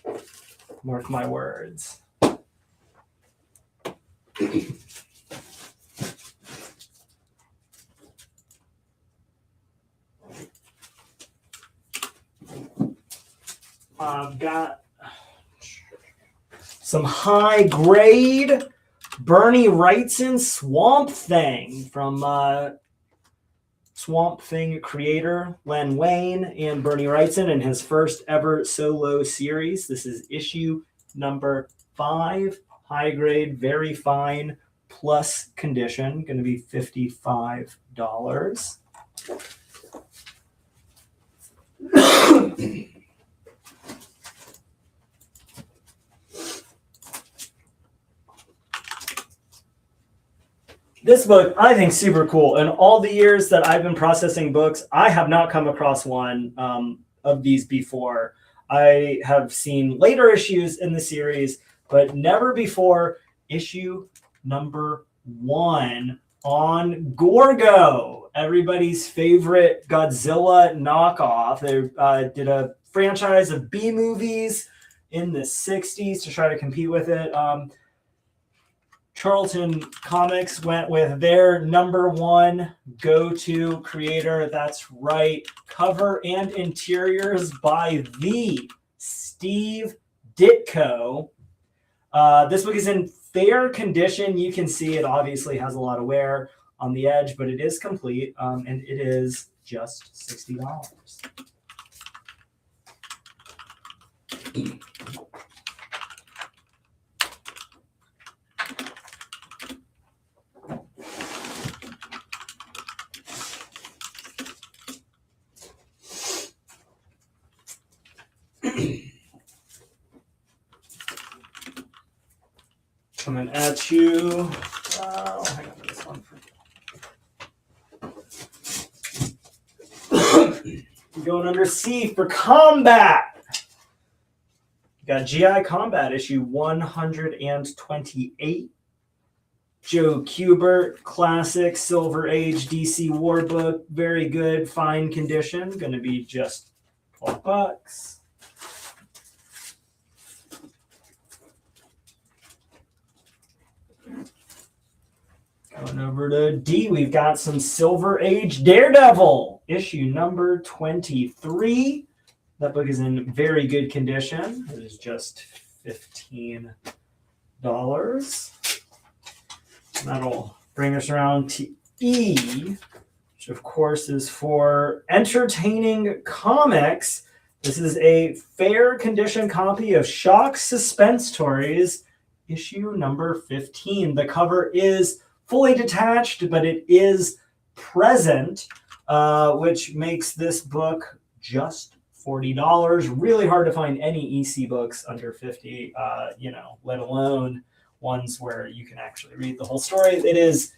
her. Mark my words. I've got some high grade Bernie Wrightson Swamp Thing from Swamp Thing creator Len Wein and Bernie Wrightson in his first ever solo series. This is issue number 5, high grade, very fine, plus condition, going to be $55. This book, I think, super cool. In all the years that I've been processing books, I have not come across one of these before. I have seen later issues in the series, but never before issue number 1 on Gorgo, everybody's favorite Godzilla knockoff. They did a franchise of B movies in the 60s to try to compete with it. Charlton Comics went with their number 1 go-to creator. That's right. Cover and interiors by the Steve Ditko. This book is in fair condition. You can see it obviously has a lot of wear on the edge, but it is complete, and it is just $60. Coming at you. Hang on for this one. Going under C for combat. You got GI Combat issue 128. Joe Kubert, classic Silver Age DC War book. Very good, fine condition. Going to be just $12. Going over to D, we've got some Silver Age Daredevil, issue number 23. That book is in very good condition. It is just $15. That'll bring us around to E, which of course is for entertaining comics. This is a fair condition copy of Shock Suspense Stories, issue number 15. The cover is fully detached, but it is present, which makes this book just $40. Really hard to find any EC books under $50, let alone ones where you can actually read the whole story. It is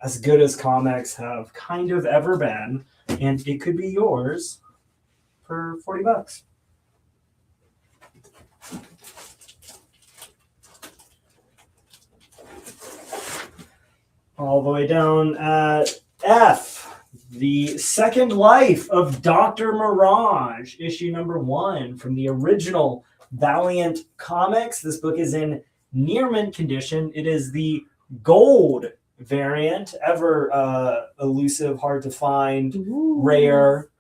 as good as comics have kind of ever been, and it could be yours for $40. All the way down at F, The Second Life of Dr. Mirage, issue number 1 from the original Valiant Comics. This book is in near mint condition. It is the gold variant, ever elusive, hard to find, rare.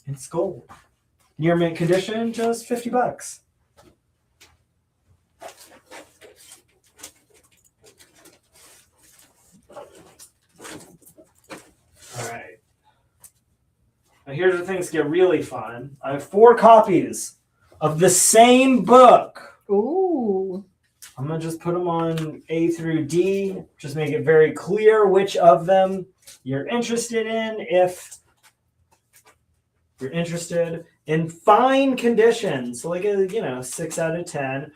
It's gold. Near mint condition, just $50. All right. Now here's where things get really fun. I have 4 copies of the same book. Ooh. I'm going to just put them on A through D. Just make it very clear which of them you're interested in. If you're interested in fine condition, so like a 6 out of 10. We've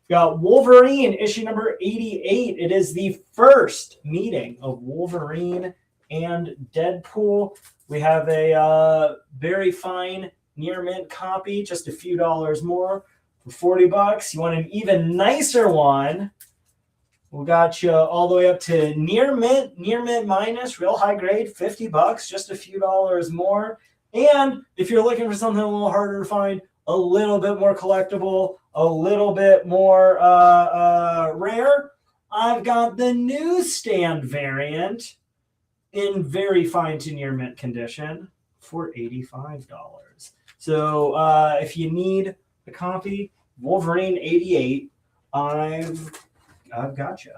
got Wolverine, issue number 88. It is the first meeting of Wolverine and Deadpool. We have a very fine near mint copy, just a few dollars more for $40. You want an even nicer one? We got you all the way up to near mint minus, real high grade, $50, just a few dollars more. And if you're looking for something a little harder to find, a little bit more collectible, a little bit more rare, I've got the newsstand variant in very fine to near mint condition for $85. So if you need a copy, Wolverine 88, I've got you.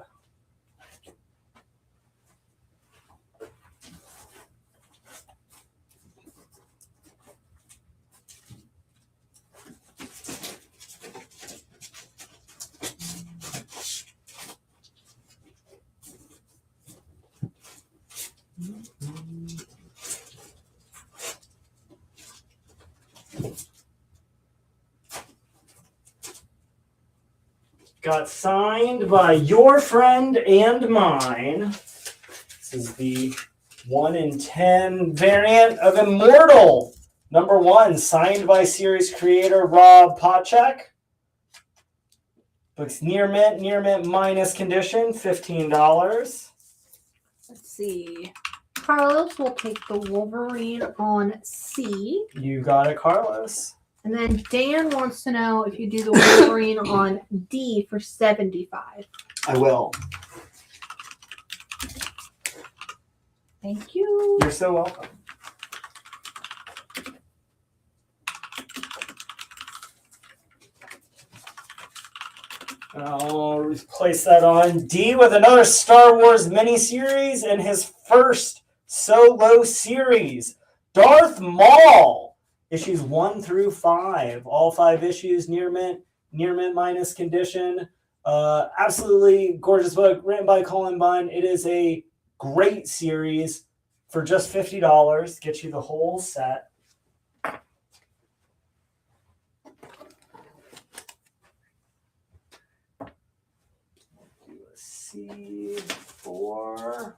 Got signed by your friend and mine. This is the 1 in 10 variant of Immortal #1, signed by series creator Rob Potchak. Looks near mint minus condition, $15. Let's see. Carlos will take the Wolverine on C. You got it, Carlos. And then Dan wants to know if you do the Wolverine on D for $75. I will. Thank you. You're so welcome. I'll replace that on D with another Star Wars miniseries and his first solo series, Darth Maul, issues 1 through 5. All 5 issues near mint minus condition. Absolutely gorgeous book written by Colin Bunn. It is a great series for just $50. Get you the whole set. C4,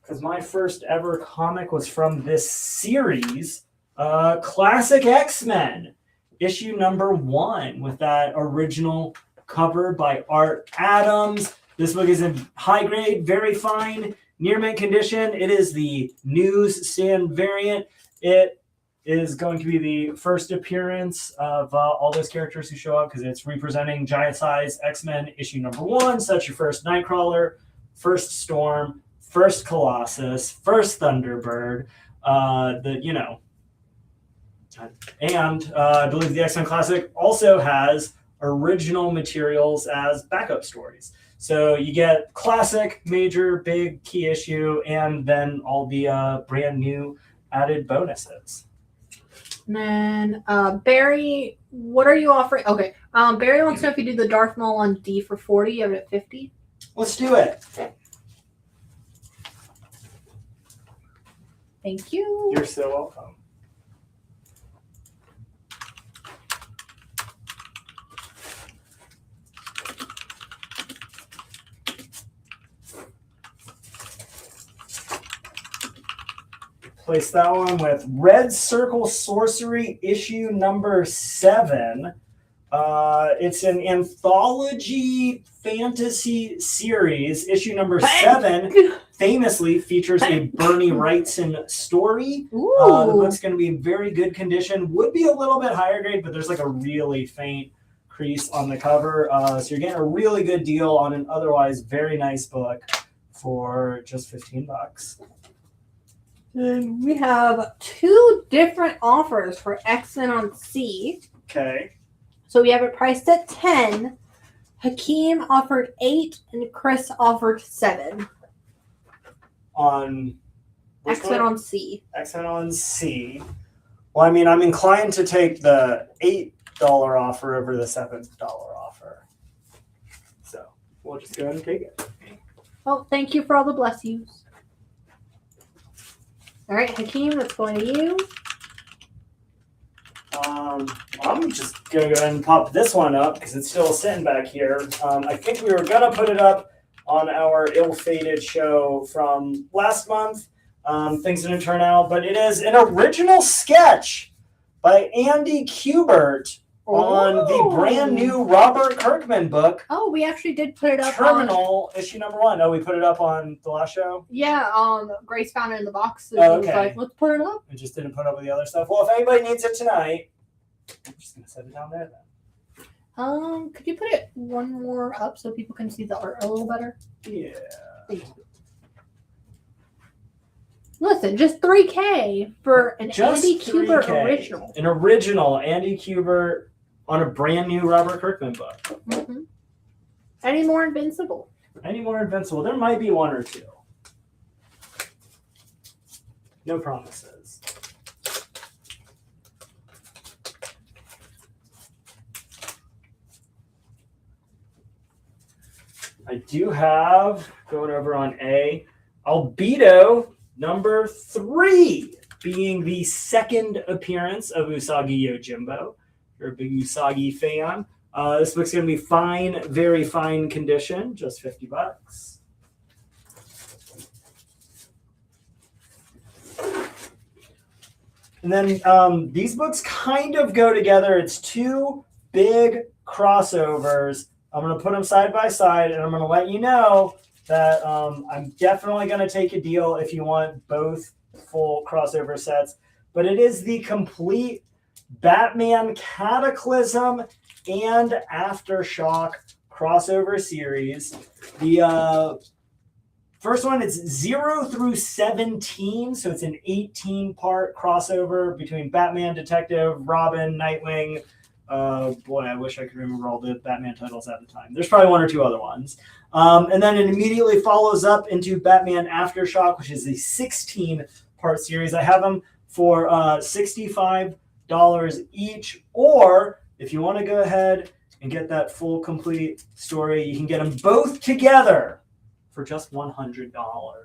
because my first ever comic was from this series, Classic X-Men, issue #1, with that original cover by Art Adams. This book is in high grade, very fine, near mint condition. It is the newsstand variant. It is going to be the first appearance of all those characters who show up, because it's representing giant size X-Men issue #1. So that's your first Nightcrawler, first Storm, first Colossus, first Thunderbird, and I believe the X-Men Classic also has original materials as backup stories. So you get classic, major, big, key issue, and then all the brand new added bonuses. And then Barry, what are you offering? Okay, Barry wants to know if you do the Darth Maul on D for $40. You have it at $50. Let's do it. Thank you. You're so welcome. Place that one with Red Circle Sorcery, issue #7. It's an anthology fantasy series. Issue #7 famously features a Bernie Wrightson story. The book's going to be in very good condition. Would be a little bit higher grade, but there's like a really faint crease on the cover. So you're getting a really good deal on an otherwise very nice book for just $15. And we have 2 different offers for X-Men on C. Okay. So we have it priced at $10. Hakeem offered $8, and Chris offered $7. On X-Men on C. X-Men on C. Well, I mean, I'm inclined to take the $8 offer over the $7 offer. So we'll just go ahead and take it. Well, thank you for all the bless yous. All right, Hakeem, that's going to you. I'm just going to go ahead and pop this one up because it's still sitting back here. I think we were going to put it up on our ill-fated show from last month. Things didn't turn out, but it is an original sketch by Andy Kubert on the brand new Robert Kirkman book. Oh, we actually did put it up. Terminal issue number 1. Oh, we put it up on the last show? Yeah, Grace found it in the box. So Oh, she was okay. like, let's put it up. We just didn't put up with the other stuff. Well, if anybody needs it tonight, I'm just going to set it down there then. Could you put it one more up so people can see the art a little better? Yeah. Thank you. Listen, just $3K for an Just Andy Kubert $3K. original. An original Andy Kubert on a brand new Robert Kirkman book. Mm-hmm. Any more Invincible? Any more Invincible? There might be one or two. No promises. I do have, going over on A, Albedo number 3, being the second appearance of Usagi Yojimbo. If you're a big Usagi fan, this book's going to be fine, very fine condition, just $50. And then these books kind of go together. It's 2 big crossovers. I'm going to put them side by side, and I'm going to let you know that I'm definitely going to take a deal if you want both full crossover sets. But it is the complete Batman Cataclysm and Aftershock crossover series. The first one is 0 through 17, so it's an 18-part crossover between Batman, Detective, Robin, Nightwing. Boy, I wish I could remember all the Batman titles at the time. There's probably 1 or 2 other ones. And then it immediately follows up into Batman Aftershock, which is a 16-part series. I have them for $65 each. Or if you want to go ahead and get that full, complete story, you can get them both together for just $100.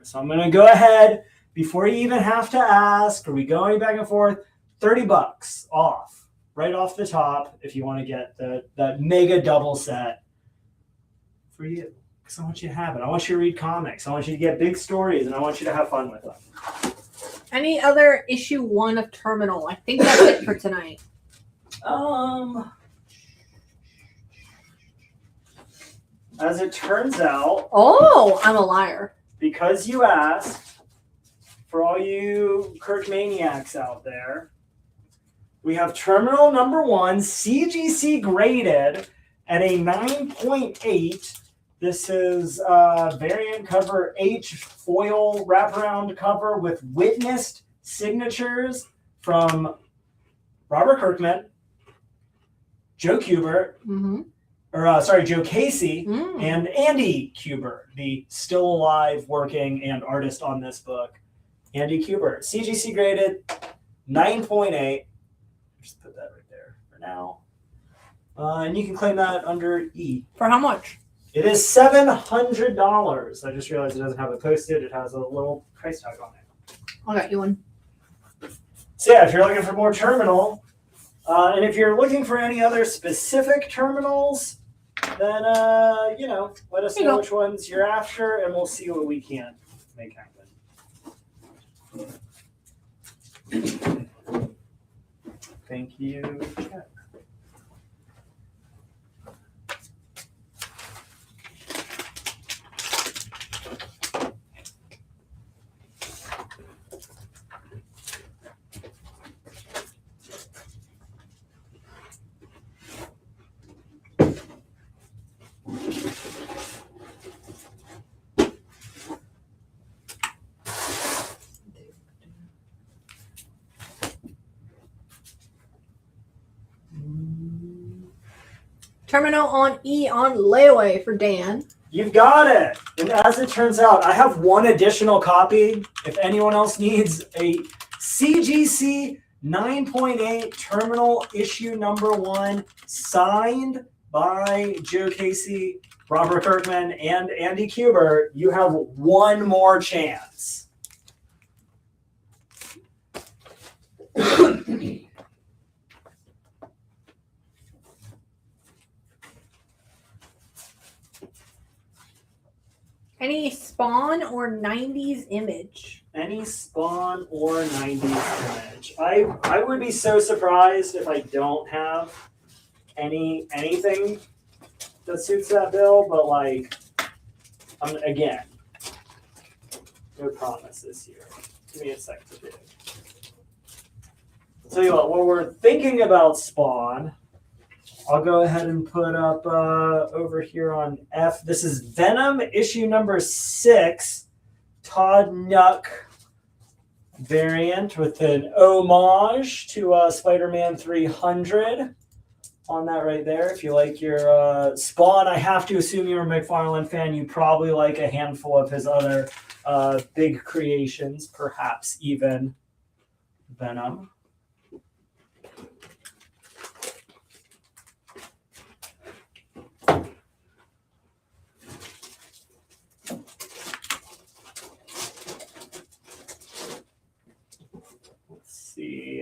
So I'm going to go ahead, before you even have to ask, are we going back and forth, $30 off. Right off the top, if you want to get that mega double set for you. Because I want you to have it. I want you to read comics. I want you to get big stories, and I want you to have fun with them. Any other issue 1 of Terminal? I think that's it for tonight. As it turns out... Oh, I'm a liar. Because you asked, for all you Kirk maniacs out there, we have Terminal number 1, CGC graded at a 9.8. This is variant cover H foil wraparound cover with witnessed signatures from Robert Kirkman, Joe Kubert, Joe Casey, and Andy Kubert, the still alive, working, and artist on this book. Andy Kubert. CGC graded 9.8. Just put that right there for now. And you can claim that under E. For how much? It is $700. I just realized it doesn't have it posted. It has a little price tag on it. I'll get you one. So yeah, if you're looking for more Terminal, and if you're looking for any other specific terminals, then, let us know which ones you're after, and we'll see what we can make happen. Thank you, chat. Terminal on E on layaway for Dan. You've got it. And as it turns out, I have one additional copy. If anyone else needs a CGC 9.8 Terminal issue number 1, signed by Joe Casey, Robert Kirkman, and Andy Kubert, you have one more chance. Any Spawn or 90s Image? Any Spawn or 90s Image. I would be so surprised if I don't have anything that suits that bill, but like, again, no promises here. Give me a sec to do. I'll tell you what we're thinking about Spawn, I'll go ahead and put up over here on F. This is Venom issue number 6, Todd Nuck variant with an homage to Spider-Man 300 on that right there. If you like your Spawn, I have to assume you're a McFarlane fan. You probably like a handful of his other big creations, perhaps even Venom.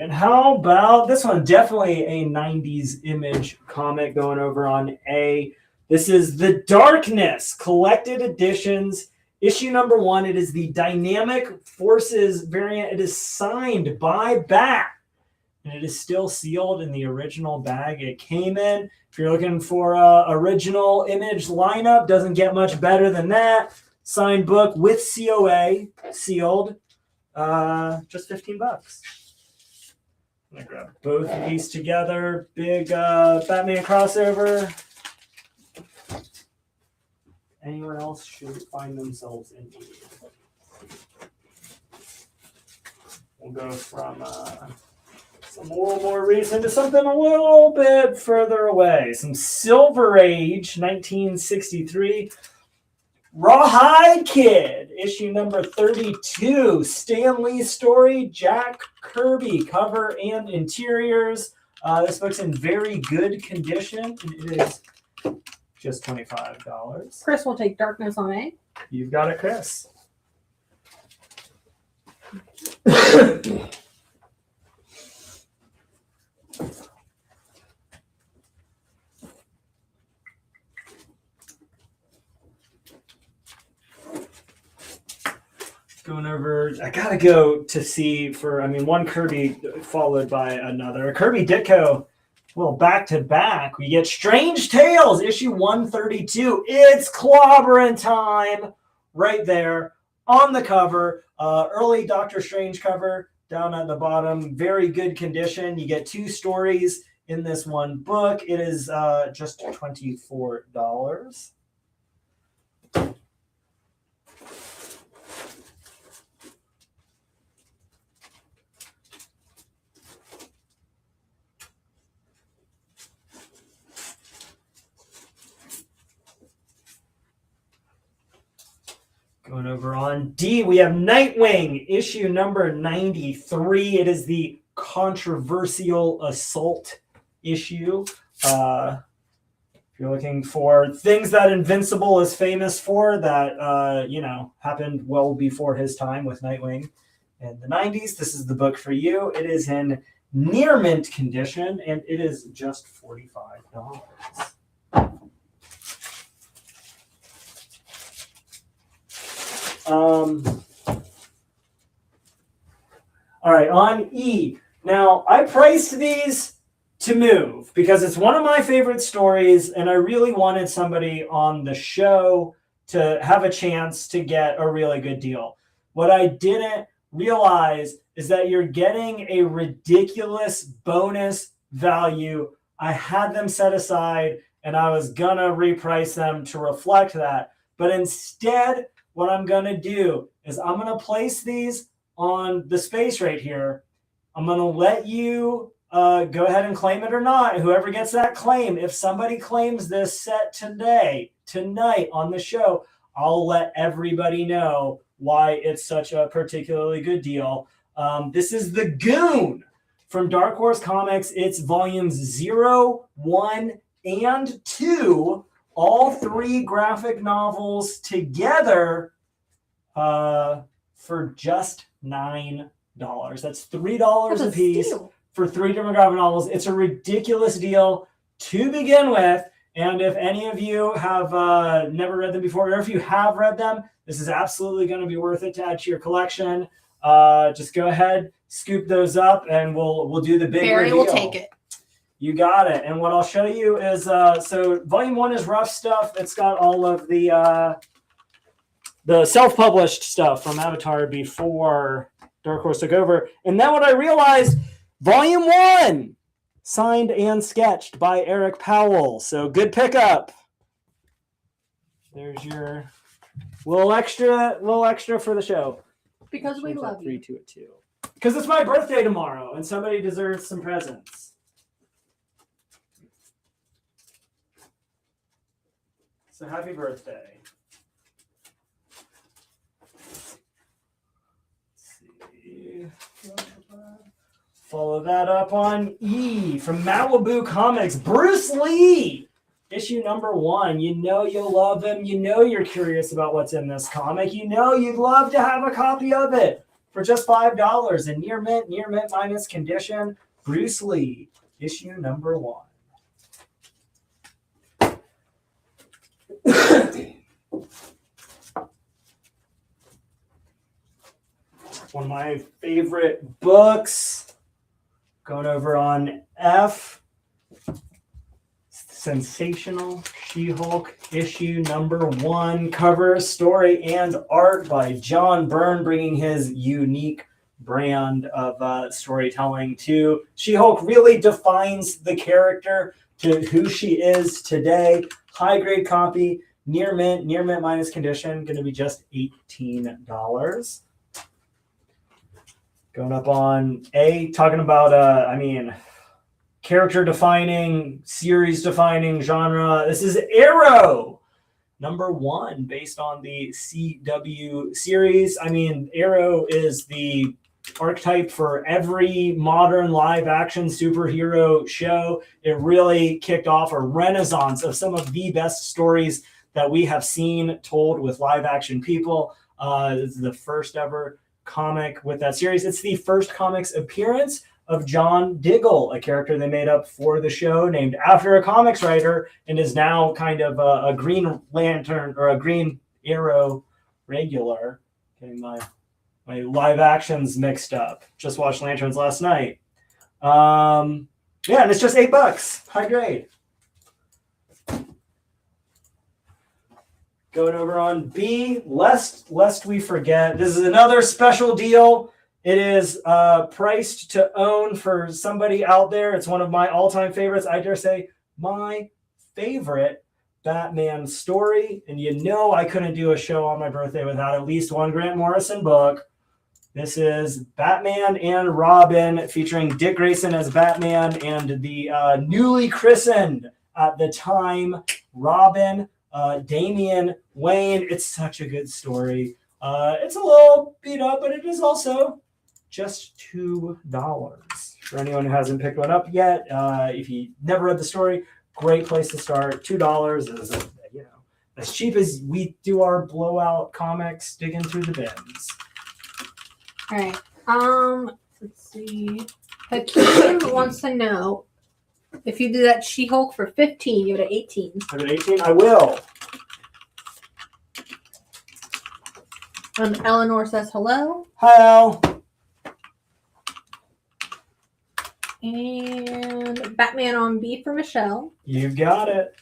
And how about this one? Definitely a 90s Image comic going over on A. This is The Darkness Collected Editions, issue number 1. It is the Dynamic Forces variant. It is signed by Bat, and it is still sealed in the original bag it came in. If you're looking for original Image lineup, doesn't get much better than that. Signed book with COA, sealed, just $15. I'm going to grab both of these together. Big Batman crossover. Anyone else should find themselves in need. We'll go from some a little more recent to something a little bit further away. Some Silver Age, 1963. Rawhide Kid, issue number 32. Stan Lee story, Jack Kirby, cover and interiors. This book's in very good condition, and it is just $25. Chris will take Darkness on A. You've got it, Chris. Going over, I gotta go to see for, one Kirby followed by another. Kirby Ditko, well, back to back. We get Strange Tales, issue 132. It's clobbering time right there on the cover. Early Doctor Strange cover down at the bottom. Very good condition. You get 2 stories in this one book. It is just $24. Going over on D, we have Nightwing, issue number 93. It is the controversial assault issue. If you're looking for things that Invincible is famous for, that, happened well before his time with Nightwing in the 90s, this is the book for you. It is in near mint condition, and it is just $45. All right, on E. Now, I priced these to move because it's one of my favorite stories, and I really wanted somebody on the show to have a chance to get a really good deal. What I didn't realize is that you're getting a ridiculous bonus value. I had them set aside, and I was going to reprice them to reflect that. But instead, what I'm going to do is I'm going to place these on the space right here. I'm going to let you go ahead and claim it or not. Whoever gets that claim, if somebody claims this set tonight on the show, I'll let everybody know why it's such a particularly good deal. This is The Goon from Dark Horse Comics. It's volumes 0, 1, and 2. All 3 graphic novels together for just $9. That's $3 a piece for 3 different graphic novels. It's a ridiculous deal to begin with. And if any of you have never read them before, or if you have read them, this is absolutely going to be worth it to add to your collection. Just go ahead, scoop those up, and we'll do the big Barry reveal. will take it. You got it. And what I'll show you is, so volume 1 is rough stuff. It's got all of the self-published stuff from Avatar before Dark Horse took over. And then what I realized, volume 1, signed and sketched by Eric Powell. So good pickup. There's your little extra for the show. Because we love you. 3, 2, 2. Because it's my birthday tomorrow, and somebody deserves some presents. So happy birthday. Let's see. Follow that up on E from Malibu Comics. Bruce Lee, issue number 1. You know you'll love him. You know you're curious about what's in this comic. You know you'd love to have a copy of it for just $5 in near mint minus condition. Bruce Lee, issue number 1. One of my favorite books. Going over on F. Sensational She-Hulk, issue number 1. Cover, story, and art by John Byrne, bringing his unique brand of storytelling to She-Hulk. Really defines the character to who she is today. High grade copy, near mint minus condition, going to be just $18. Going up on A, talking about character defining, series defining, genre. This is Arrow, number 1, based on the CW series. Arrow is the archetype for every modern live action superhero show. It really kicked off a renaissance of some of the best stories that we have seen told with live action people. This is the first ever comic with that series. It's the first comics appearance of John Diggle, a character they made up for the show, named after a comics writer, and is now kind of a Green Lantern or a Green Arrow regular. Getting my live actions mixed up. Just watched Lanterns last night. And it's just $8. High grade. Going over on B, lest we forget, this is another special deal. It is priced to own for somebody out there. It's one of my all-time favorites. I dare say my favorite Batman story. And you know I couldn't do a show on my birthday without at least one Grant Morrison book. This is Batman and Robin, featuring Dick Grayson as Batman and the newly christened at the time Robin, Damian Wayne. It's such a good story. It's a little beat up, but it is also just $2 for anyone who hasn't picked one up yet. If you never read the story, great place to start. $2 is as cheap as we do our blowout comics digging through the bins. All right. Let's see. Hakeem wants to know if you do that She-Hulk for 15, give it an 18. Give it 18. I will. Eleanor says hello. Hi, Elle. And Batman on B for Michelle. You got it.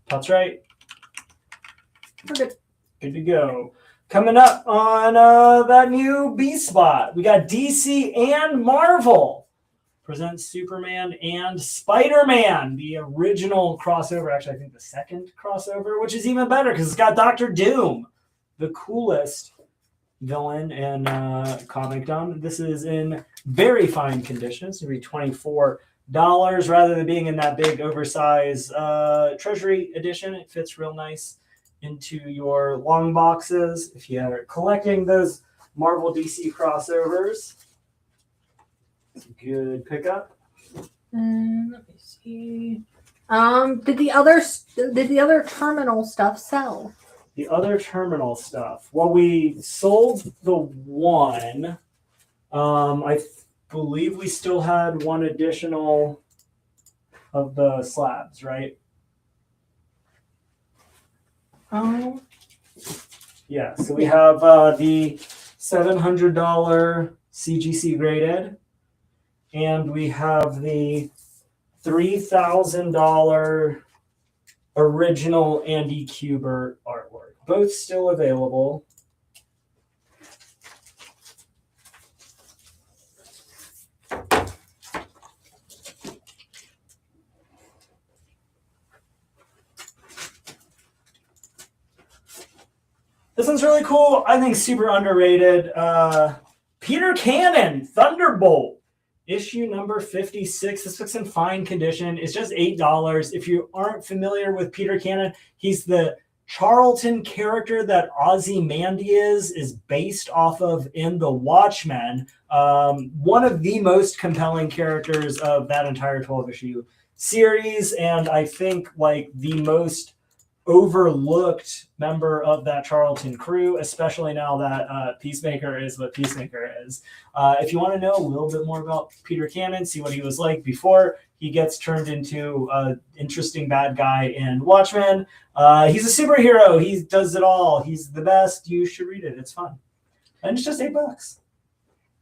That's right. We're good. Good to go. Coming up on that new B spot, we got DC and Marvel present Superman and Spider-Man, the original crossover. Actually, I think the second crossover, which is even better because it's got Dr. Doom, the coolest villain in comicdom. This is in very fine condition. It's going to be $24 rather than being in that big oversized Treasury edition. It fits real nice into your long boxes if you are collecting those Marvel DC crossovers. It's a good pickup. Let me see. Did the other terminal stuff sell? The other terminal stuff. Well, we sold the one. I believe we still had one additional of the slabs, right? Oh. Yeah, so we have the $700 CGC graded. And we have the $3,000 original Andy Kubert artwork. Both still available. This one's really cool. I think super underrated. Peter Cannon, Thunderbolt, issue number 56. This book's in fine condition. It's just $8. If you aren't familiar with Peter Cannon, he's the Charlton character that Ozymandias is based off of in The Watchmen. One of the most compelling characters of that entire 12-issue series, and I think like the most overlooked member of that Charlton crew, especially now that Peacemaker is what Peacemaker is. If you want to know a little bit more about Peter Cannon, see what he was like before he gets turned into an interesting bad guy in Watchmen. He's a superhero. He does it all. He's the best. You should read it. It's fun. And it's just $8.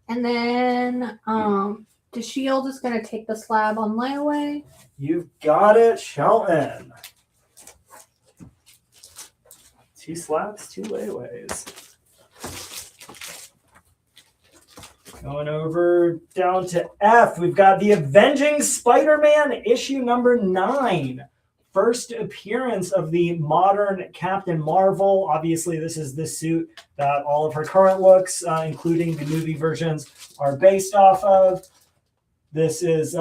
And then the Shield is going to take the slab on layaway. You've got it, Shelton. 2 slabs, 2 layaways. Going over down to F, we've got The Avenging Spider-Man, issue number 9. First appearance of the modern Captain Marvel. Obviously, this is the suit that all of her current looks, including the movie versions, are based off of. This is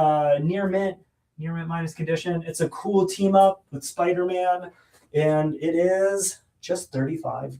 near mint minus condition. It's a cool team up with Spider-Man, and it is just $35.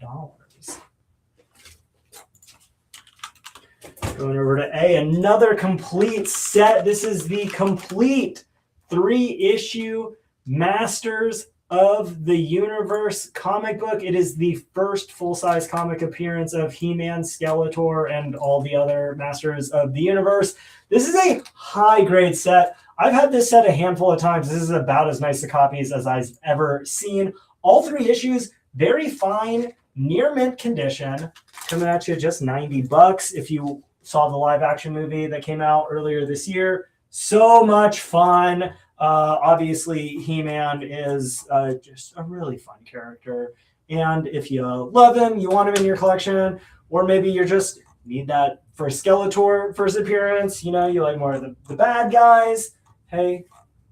Going over to A, another complete set. This is the complete 3-issue Masters of the Universe comic book. It is the first full-size comic appearance of He-Man, Skeletor, and all the other Masters of the Universe. This is a high-grade set. I've had this set a handful of times. This is about as nice a copies as I've ever seen. All 3 issues, very fine, near mint condition, coming at you just $90. If you saw the live action movie that came out earlier this year, so much fun. Obviously, He-Man is just a really fun character. And if you love him, you want him in your collection, or maybe you just need that for Skeletor first appearance, you know, you like more of the bad guys. Hey,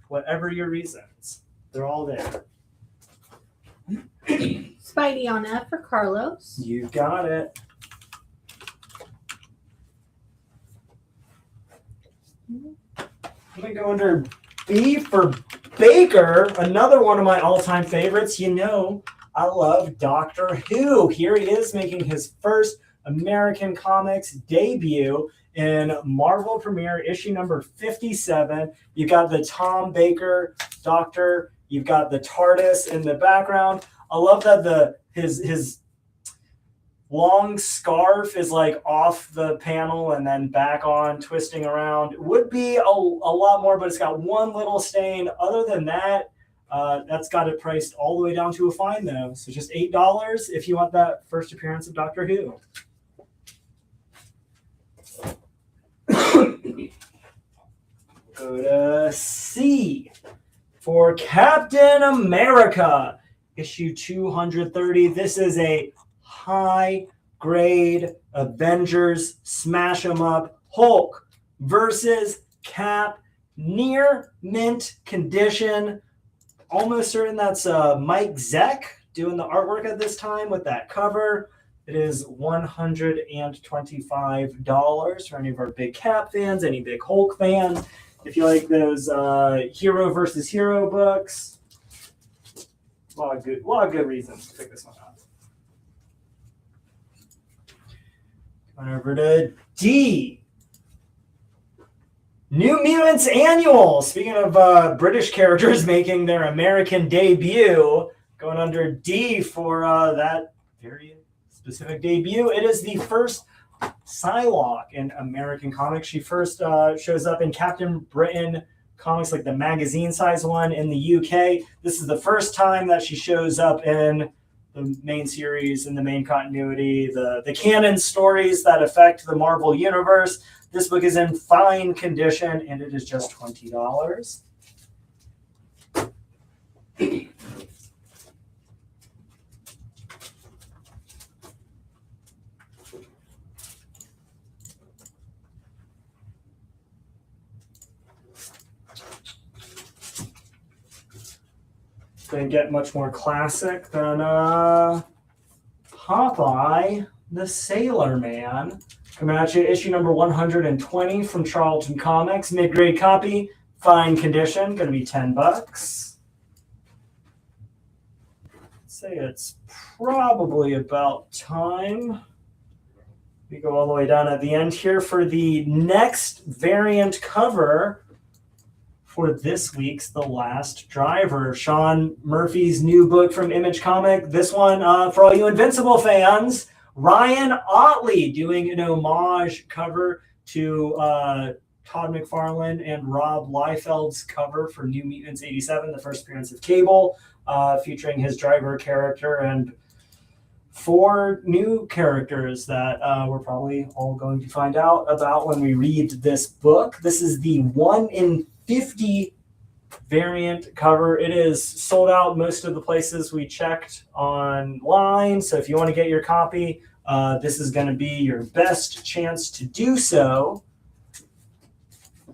whatever your reasons, they're all there. Spidey on F for Carlos. You got it. I'm going to go under B for Baker, another one of my all-time favorites. You know, I love Doctor Who. Here he is making his first American Comics debut in Marvel Premiere issue number 57. You've got the Tom Baker Doctor. You've got the TARDIS in the background. I love that his long scarf is like off the panel and then back on, twisting around. It would be a lot more, but it's got one little stain. Other than that, that's got it priced all the way down to a fine, though. So just $8 if you want that first appearance of Doctor Who. Go to C for Captain America, issue 230. This is a high-grade Avengers smash 'em up Hulk versus Cap, near mint condition. Almost certain that's Mike Zeck doing the artwork at this time with that cover. It is $125 for any of our big Cap fans, any big Hulk fans. If you like those hero versus hero books, a lot of good reasons to pick this one up. Going over to D. New Mutants Annual. Speaking of British characters making their American debut, going under D for that very specific debut. It is the first Psylocke in American comics. She first shows up in Captain Britain comics, like the magazine size one in the UK. This is the first time that she shows up in the main series and the main continuity, the canon stories that affect the Marvel Universe. This book is in fine condition, and it is just $20. Going to get much more classic than Popeye the Sailor Man. Coming at you, issue number 120 from Charlton Comics. Mid-grade copy, fine condition, going to be $10. I'd say it's probably about time. We go all the way down at the end here for the next variant cover for this week's The Last Driver. Sean Murphy's new book from Image Comic. This one, for all you Invincible fans, Ryan Otley doing an homage cover to Todd McFarlane and Rob Liefeld's cover for New Mutants 87, the first appearance of Cable, featuring his driver character and 4 new characters that we're probably all going to find out about when we read this book. This is the 1 in 50 variant cover. It is sold out most of the places we checked online, so if you want to get your copy, this is going to be your best chance to do so.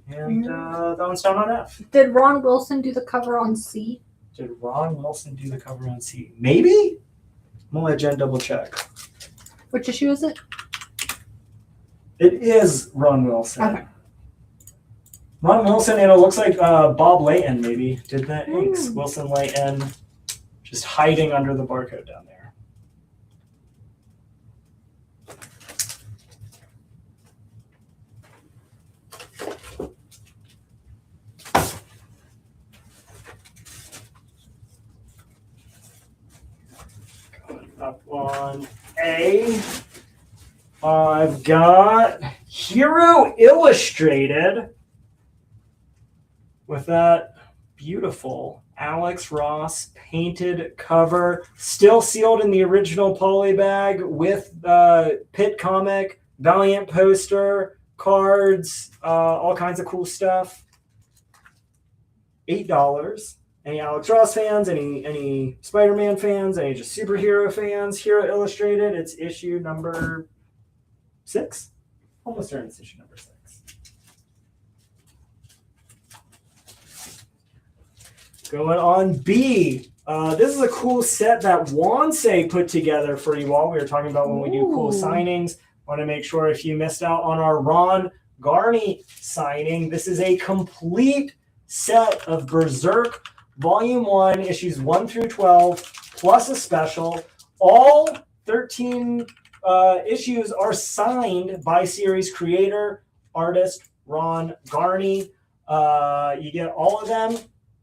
And that one's down on F. Did Ron Wilson do the cover on C? Did Ron Wilson do the cover on C? Maybe? I'm going to let Jen double check. Which issue is it? It is Ron Wilson. Okay. Ron Wilson, and it looks like Bob Layton maybe did the inks. Wilson Layton just hiding under the barcode down there. Going up on A, I've got Hero Illustrated with that beautiful Alex Ross painted cover, still sealed in the original poly bag with Pitt comic, Valiant poster, cards, all kinds of cool stuff. $8. Any Alex Ross fans, any Spider-Man fans, any just superhero fans, Hero Illustrated, it's issue number 6. Almost there, it's issue number 6. Going on B. This is a cool set that Wansei put together for you all. We were talking about when we do cool signings. Want to make sure if you missed out on our Ron Garney signing, this is a complete set of Berserk Volume 1, issues 1 through 12, plus a special. All 13 issues are signed by series creator, artist Ron Garney. You get all of them.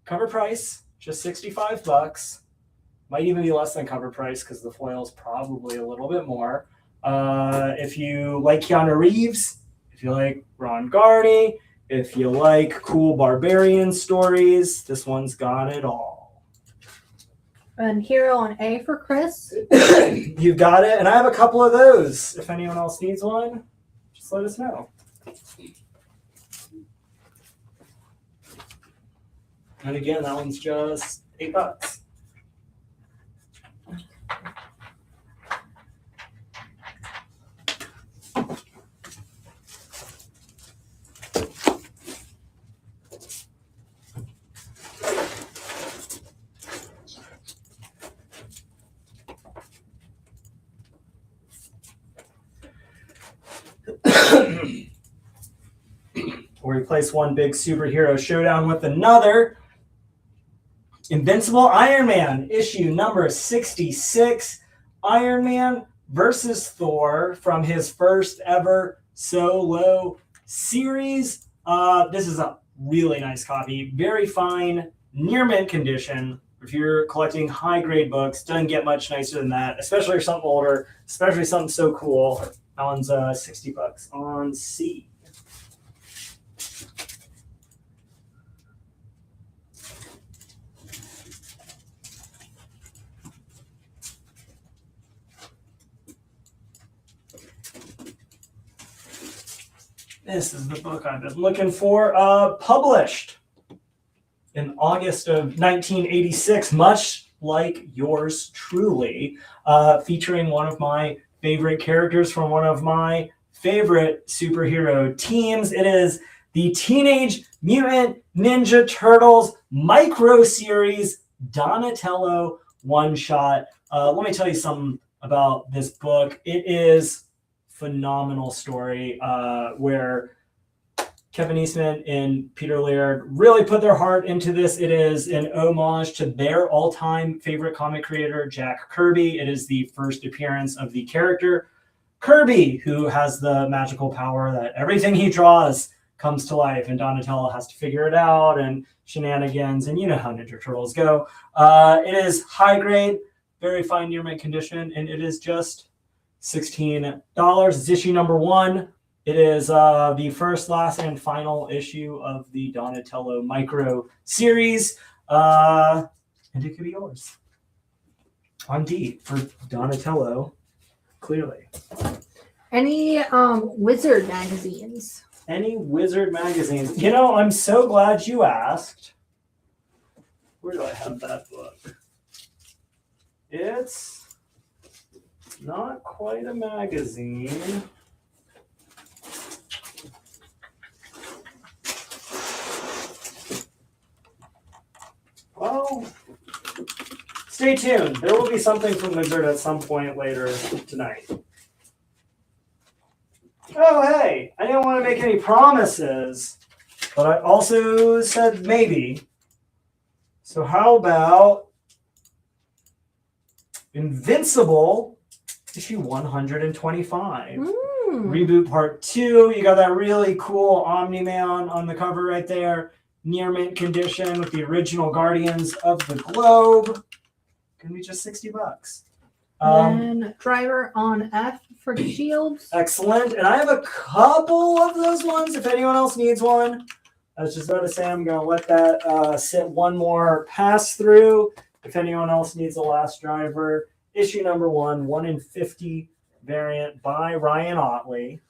Cover price, just $65. Might even be less than cover price because the foil is probably a little bit more. If you like Keanu Reeves, if you like Ron Garney, if you like cool barbarian stories, this one's got it all. And Hero on A for Chris. You've got it. And I have a couple of those. If anyone else needs one, just let us know. And again, that one's just $8. We'll replace one big superhero showdown with another. Invincible Iron Man, issue number 66. Iron Man versus Thor from his first ever solo series. This is a really nice copy. Very fine, near mint condition. If you're collecting high-grade books, doesn't get much nicer than that, especially if something older, especially something so cool. That one's $60 on C. This is the book I've been looking for. Published in August of 1986, much like yours truly, featuring one of my favorite characters from one of my favorite superhero teams. It is the Teenage Mutant Ninja Turtles micro series Donatello one-shot. Let me tell you something about this book. It is phenomenal story where Kevin Eastman and Peter Laird really put their heart into this. It is an homage to their all-time favorite comic creator, Jack Kirby. It is the first appearance of the character Kirby, who has the magical power that everything he draws comes to life, and Donatello has to figure it out, and shenanigans, and you know how Ninja Turtles go. It is high grade, very fine near mint condition, and it is just $16. It's issue number 1. It is the first, last, and final issue of the Donatello micro series, and it could be yours. On D for Donatello, clearly. Any Wizard magazines? Any Wizard magazines? You know, I'm so glad you asked. Where do I have that book? It's not quite a magazine. Well, stay tuned. There will be something from Wizard at some point later tonight. Oh, hey, I didn't want to make any promises, but I also said maybe. So how about Invincible, issue 125. Reboot part 2. You got that really cool Omni-Man on the cover right there. Near mint condition with the original Guardians of the Globe. Gonna be just $60. Then Driver on F for Shields. Excellent. And I have a couple of those ones if anyone else needs one. I was just about to say I'm going to let that sit one more pass through. If anyone else needs a Last Driver, issue number 1, 1 in 50 variant by Ryan Otley.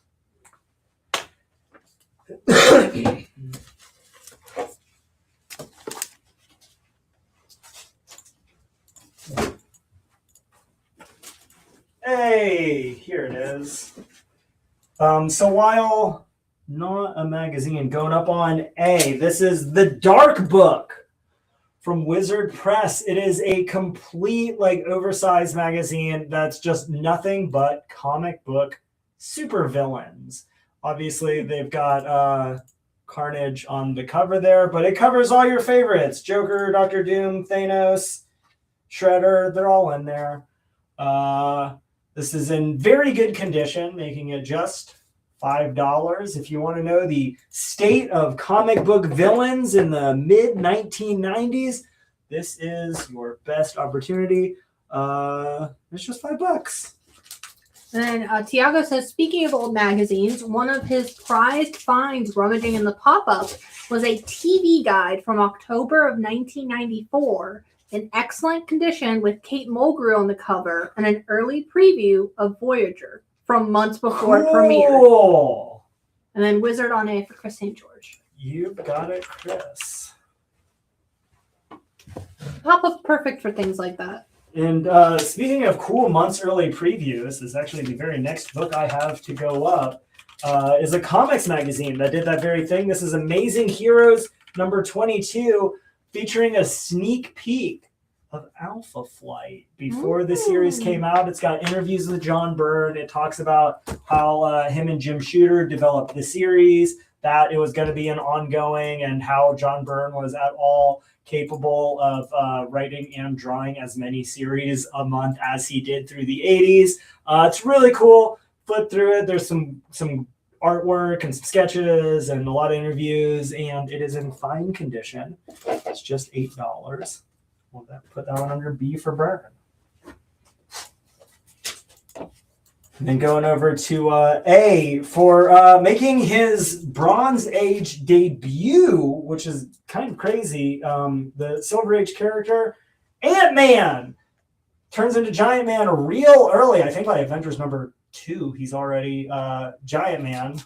Hey, here it is. So while not a magazine, going up on A, this is The Dark Book from Wizard Press. It is a complete, like, oversized magazine that's just nothing but comic book supervillains. Obviously, they've got Carnage on the cover there, but it covers all your favorites. Joker, Doctor Doom, Thanos, Shredder, they're all in there. This is in very good condition, making it just $5. If you want to know the state of comic book villains in the mid-1990s, this is your best opportunity. It's just $5. And then Tiago says, speaking of old magazines, one of his prized finds rummaging in the pop-up was a TV guide from October of 1994 in excellent condition with Kate Mulgrew on the cover and an early preview of Voyager from months before it premiered. And then Wizard on A for Chris St. George. You got it, Chris. Pop-up's perfect for things like that. And speaking of cool months early previews, this is actually the very next book I have to go up, is a comics magazine that did that very thing. This is Amazing Heroes number 22, featuring a sneak peek of Alpha Flight before the series came out. It's got interviews with John Byrne. It talks about how him and Jim Shooter developed the series, that it was going to be an ongoing, and how John Byrne was at all capable of writing and drawing as many series a month as he did through the 80s. It's really cool. Flip through it. There's some artwork and some sketches and a lot of interviews, and it is in fine condition. It's just $8. We'll put that one under B for Byrne. And then going over to A for making his Bronze Age debut, which is kind of crazy. The Silver Age character, Ant-Man, turns into Giant Man real early. I think by Avengers number 2, he's already Giant Man.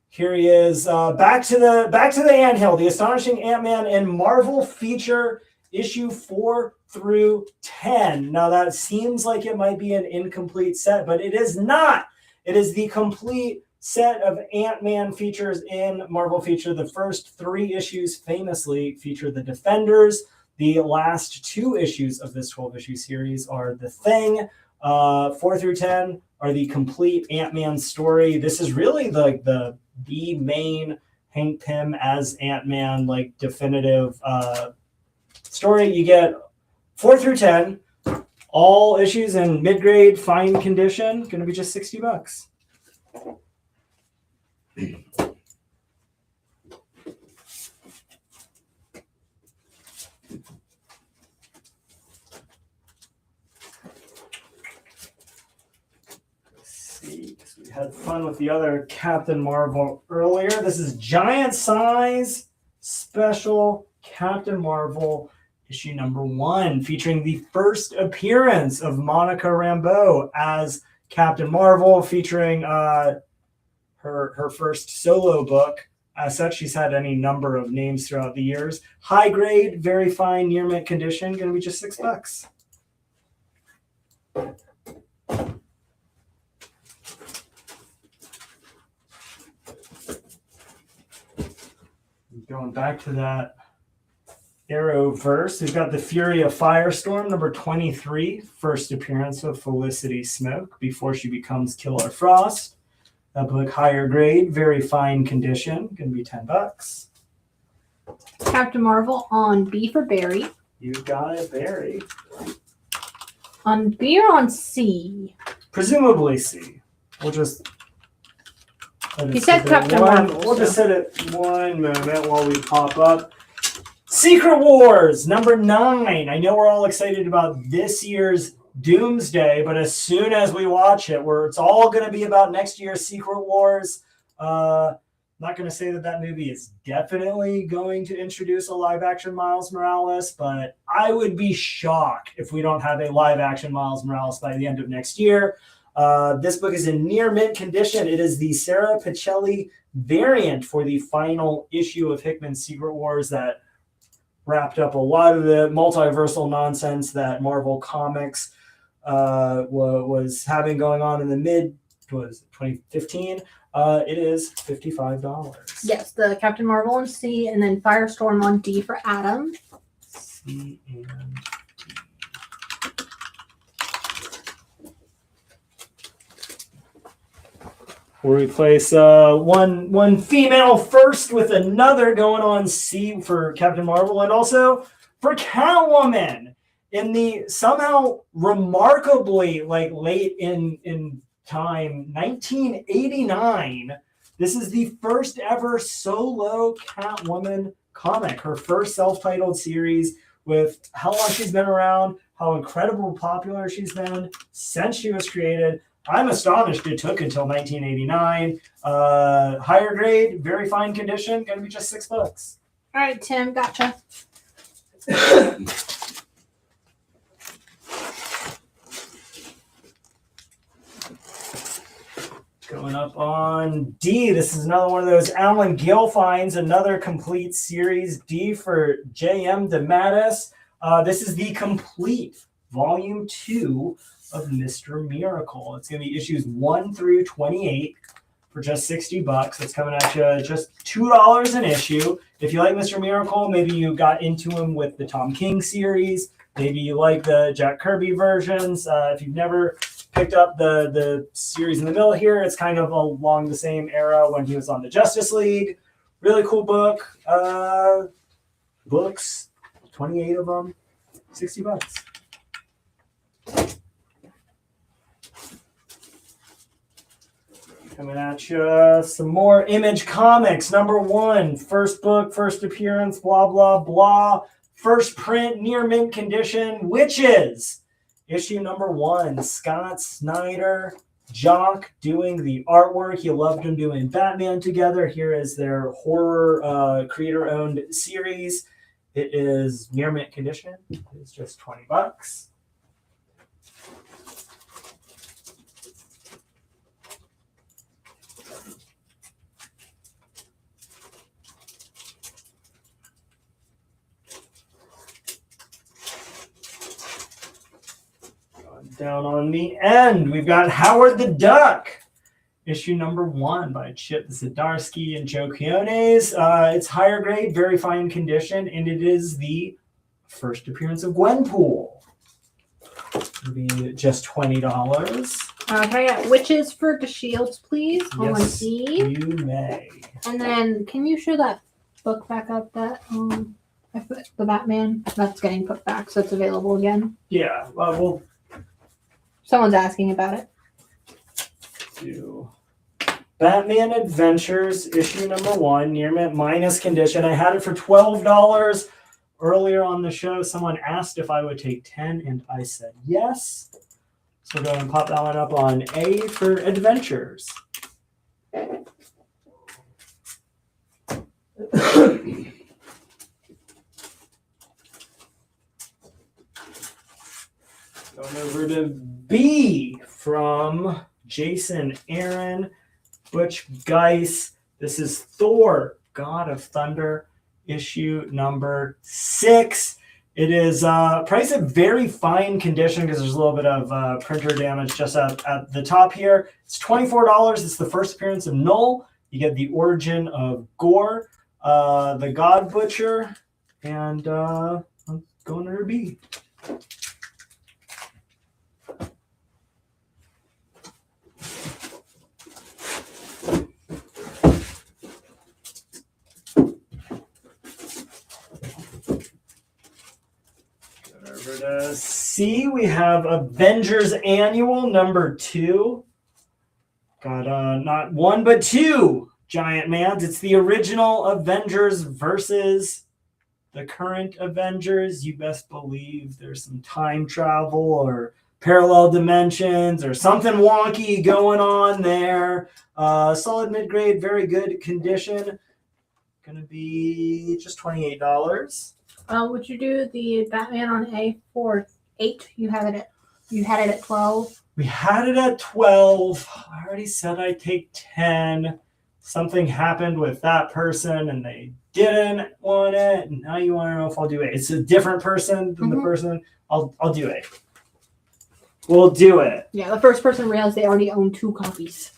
Here he is. Back to the anthill. The Astonishing Ant-Man and Marvel feature issue 4 through 10. Now that seems like it might be an incomplete set, but it is not. It is the complete set of Ant-Man features in Marvel feature. The first 3 issues famously feature the Defenders. The last 2 issues of this 12-issue series are The Thing. 4 through 10 are the complete Ant-Man story. This is really the main Hank Pym as Ant-Man definitive story. You get 4 through 10, all issues in mid-grade fine condition. Going to be just $60. We had fun with the other Captain Marvel earlier. This is giant size special Captain Marvel issue number 1, featuring the first appearance of Monica Rambeau as Captain Marvel, featuring her first solo book. As such, she's had any number of names throughout the years. High grade, very fine, near mint condition. Going to be just $6. Going back to that Arrowverse, we've got the Fury of Firestorm, number 23, first appearance of Felicity Smoke before she becomes Killer Frost. That book, higher grade, very fine condition, going to be $10. Captain Marvel on B for Barry. You got it, Barry. On B or on C? Presumably C. We'll just... You said Captain Marvel. We'll just set it one moment while we pop up. Secret Wars, number 9. I know we're all excited about this year's Doomsday, but as soon as we watch it, it's all going to be about next year's Secret Wars. Not going to say that movie is definitely going to introduce a live-action Miles Morales, but I would be shocked if we don't have a live-action Miles Morales by the end of next year. This book is in near mint condition. It is the Sarah Pichelli variant for the final issue of Hickman's Secret Wars that wrapped up a lot of the multiversal nonsense that Marvel Comics was having going on in the mid 2015. It is $55. Yes, the Captain Marvel on C, and then Firestorm on D for Adam. C and D. We'll replace one female first with another going on C for Captain Marvel, and also for Catwoman in the somehow remarkably late in time 1989. This is the first ever solo Catwoman comic, her first self-titled series, with how long she's been around, how incredibly popular she's been since she was created. I'm astonished it took until 1989. Higher grade, very fine condition, going to be just $6. All right, Tim, gotcha. Going up on D, this is another one of those Alan Gill finds, another complete series. D for J.M. DeMatteis. This is the complete volume 2 of Mr. Miracle. It's going to be issues 1 through 28 for just $60. It's coming at you just $2 an issue. If you like Mr. Miracle, maybe you got into him with the Tom King series. Maybe you like the Jack Kirby versions. If you've never picked up the series in the middle here, it's kind of along the same era when he was on the Justice League. Really cool book. Books, 28 of them, $60. Coming at you, some more Image Comics. Number 1, first book, first appearance, blah, blah, blah. First print, near mint condition, Witches. Issue number 1, Scott Snyder, Jock doing the artwork. You loved them doing Batman together. Here is their horror creator-owned series. It is near mint condition. It's just $20. Down on the end, we've got Howard the Duck, issue number 1 by Chip Zdarsky and Joe Quiones. It's higher grade, very fine condition, and it is the first appearance of Gwenpool. It'll be just $20. Okay, Witches for the Shields, please. Yes, on D. you may. And then, can you show that book back up? That I put the Batman that's getting put back, so it's available again. Yeah, well, Someone's asking about it. do Batman Adventures issue number 1, near mint minus condition. I had it for $12 earlier on the show. Someone asked if I would take 10, and I said yes. So go ahead and pop that one up on A for Adventures. Going over to B from Jason Aaron, Butch Geis. This is Thor, God of Thunder, issue number 6. It is priced in very fine condition because there's a little bit of printer damage just at the top here. It's $24. It's the first appearance of Null. You get the origin of Gore, the God Butcher, and I'm going to B. Over to C, we have Avengers Annual number 2. Got not 1 but 2 giant mans. It's the original Avengers versus the current Avengers. You best believe there's some time travel or parallel dimensions or something wonky going on there. Solid mid-grade, very good condition. Gonna be just $28. Would you do the Batman on A for 8? You had it at 12. We had it at 12. I already said I'd take 10. Something happened with that person and they didn't want it. And now you want to know if I'll do it. It's a different person than the person. I'll do it. We'll do it. Yeah, the first person realized they already own 2 copies.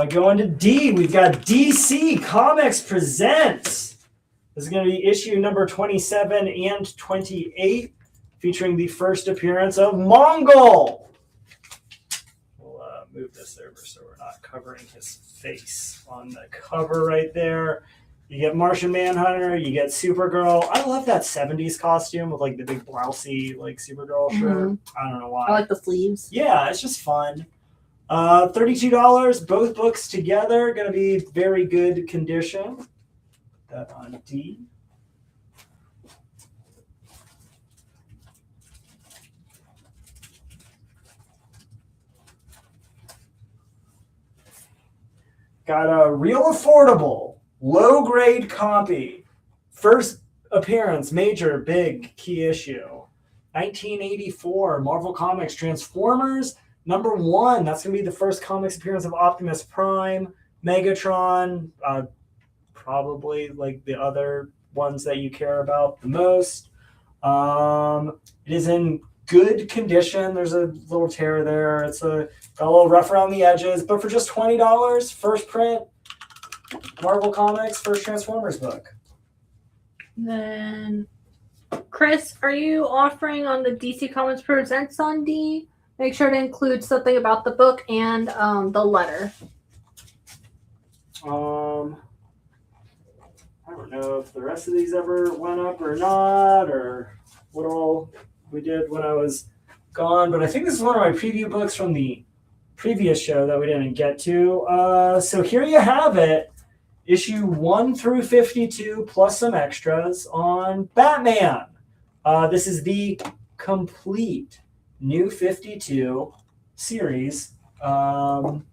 Going to D, we've got DC Comics Presents. This is going to be issue number 27 and 28, featuring the first appearance of Mongol. We'll move this over so we're not covering his face on the cover right there. You get Martian Manhunter, you get Supergirl. I love that 70s costume with like the big blousey like Supergirl shirt. I don't know why. I like the sleeves. Yeah, it's just fun. $32, both books together, going to be very good condition. Put that on D. Got a real affordable, low-grade copy. First appearance, major, big, key issue. 1984, Marvel Comics Transformers. Number 1, that's going to be the first comics appearance of Optimus Prime, Megatron, probably like the other ones that you care about the most. It is in good condition. There's a little tear there. It's got a little rough around the edges, but for just $20, first print, Marvel Comics, first Transformers book. Then, Chris, are you offering on the DC Comics Presents on D? Make sure to include something about the book and the letter. I don't know if the rest of these ever went up or not, or what all we did when I was gone, but I think this is one of my preview books from the previous show that we didn't get to. So here you have it, issue 1 through 52 plus some extras on Batman. This is the complete New 52 series. Batman.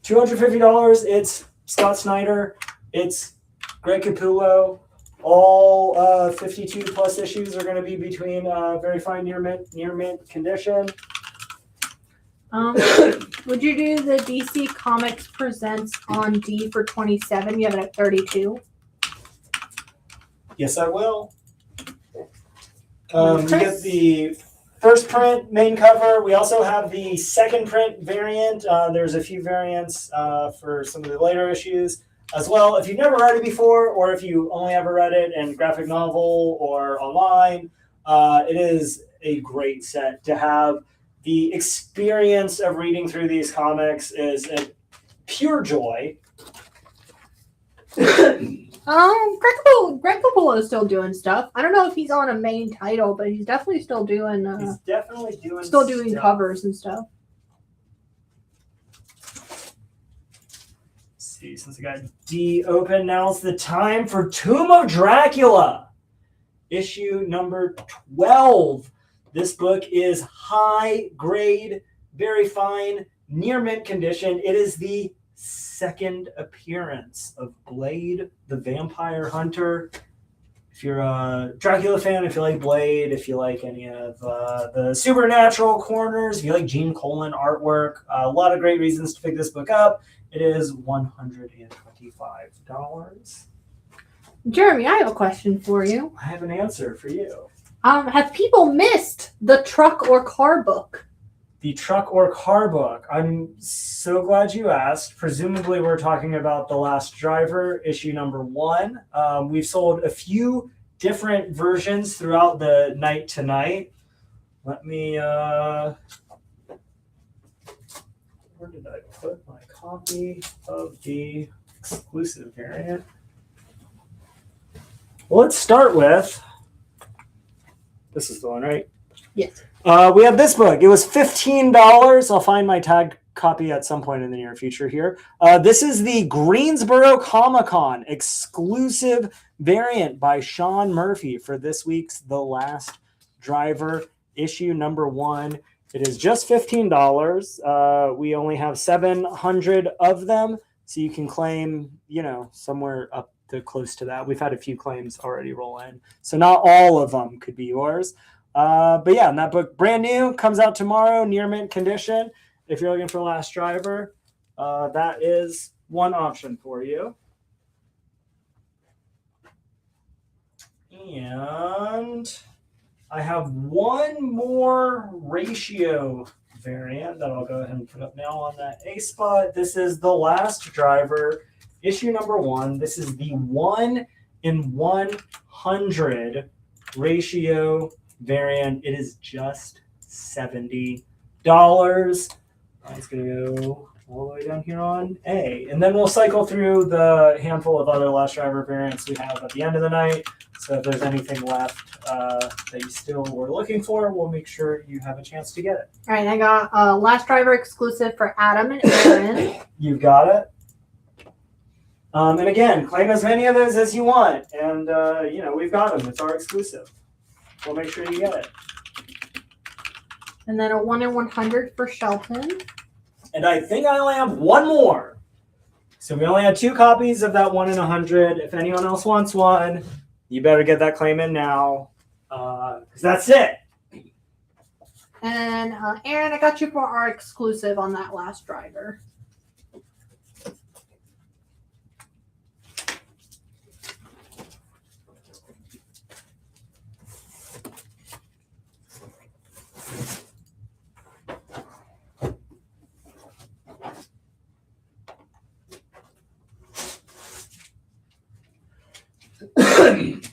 $250. It's Scott Snyder. It's Greg Capullo. All 52 plus issues are going to be between very fine near mint condition. Would you do the DC Comics Presents on D for 27? You have it at 32. Yes, I will. You get the first print main cover. We also have the second print variant. There's a few variants for some of the later issues as well. If you've never read it before, or if you only ever read it in graphic novel or online, it is a great set to have. The experience of reading through these comics is a pure joy. Greg Capullo is still doing stuff. I don't know if he's on a main title, but he's definitely still doing. He's definitely doing. Still doing covers and stuff. Let's see, since I got D open, now's the time for Tomb of Dracula, issue number 12. This book is high grade, very fine, near mint condition. It is the second appearance of Blade, the Vampire Hunter. If you're a Dracula fan, if you like Blade, if you like any of the supernatural corners, if you like Gene Colan artwork, a lot of great reasons to pick this book up. It is $125. Jeremy, I have a question for you. I have an answer for you. Have people missed the truck or car book? The truck or car book. I'm so glad you asked. Presumably we're talking about The Last Driver, issue number 1. We've sold a few different versions throughout the night tonight. Let me, where did I put my copy of the exclusive variant? Well, let's start with, this is the one, right? Yes. We have this book. It was $15. I'll find my tag copy at some point in the near future here. This is the Greensboro Comic-Con exclusive variant by Sean Murphy for this week's The Last Driver, issue number 1. It is just $15. We only have 700 of them, so you can claim, somewhere up to close to that. We've had a few claims already roll in, so not all of them could be yours. But yeah, and that book, brand new, comes out tomorrow, near mint condition. If you're looking for Last Driver, that is one option for you. And I have one more ratio variant that I'll go ahead and put up now on that A spot. This is The Last Driver, issue number 1. This is the 1:100 ratio variant. It is just $70. It's going to go all the way down here on A. And then we'll cycle through the handful of other Last Driver variants we have at the end of the night. So if there's anything left that you still were looking for, we'll make sure you have a chance to get it. All right, I got Last Driver exclusive for Adam and Aaron. You've got it. And again, claim as many of those as you want. And, we've got them. It's our exclusive. We'll make sure you get it. And then a 1/100 for Shelton. And I think I only have one more. So we only had 2 copies of that 1/100. If anyone else wants one, you better get that claim in now. Because that's it. And Aaron, I got you for our exclusive on that Last Driver.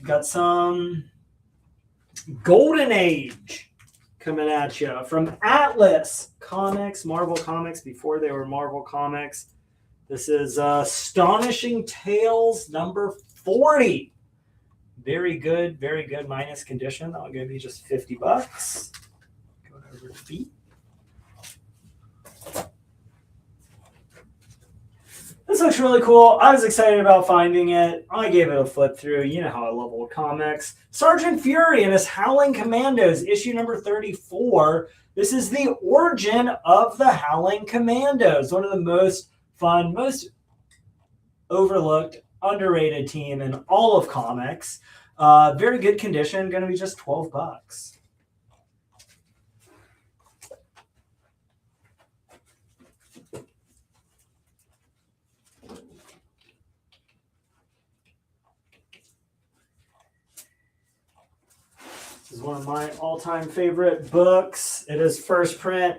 Got some Golden Age coming at you from Atlas Comics, Marvel Comics, before they were Marvel Comics. This is Astonishing Tales number 40. Very good, minus condition. That'll give you just $50. Go over to B. This looks really cool. I was excited about finding it. I gave it a flip through. You know how I love old comics. Sergeant Fury and his Howling Commandos, issue number 34. This is the origin of the Howling Commandos. One of the most fun, most overlooked, underrated team in all of comics. Very good condition. Going to be just $12. one of my all-time favorite books. It is first print,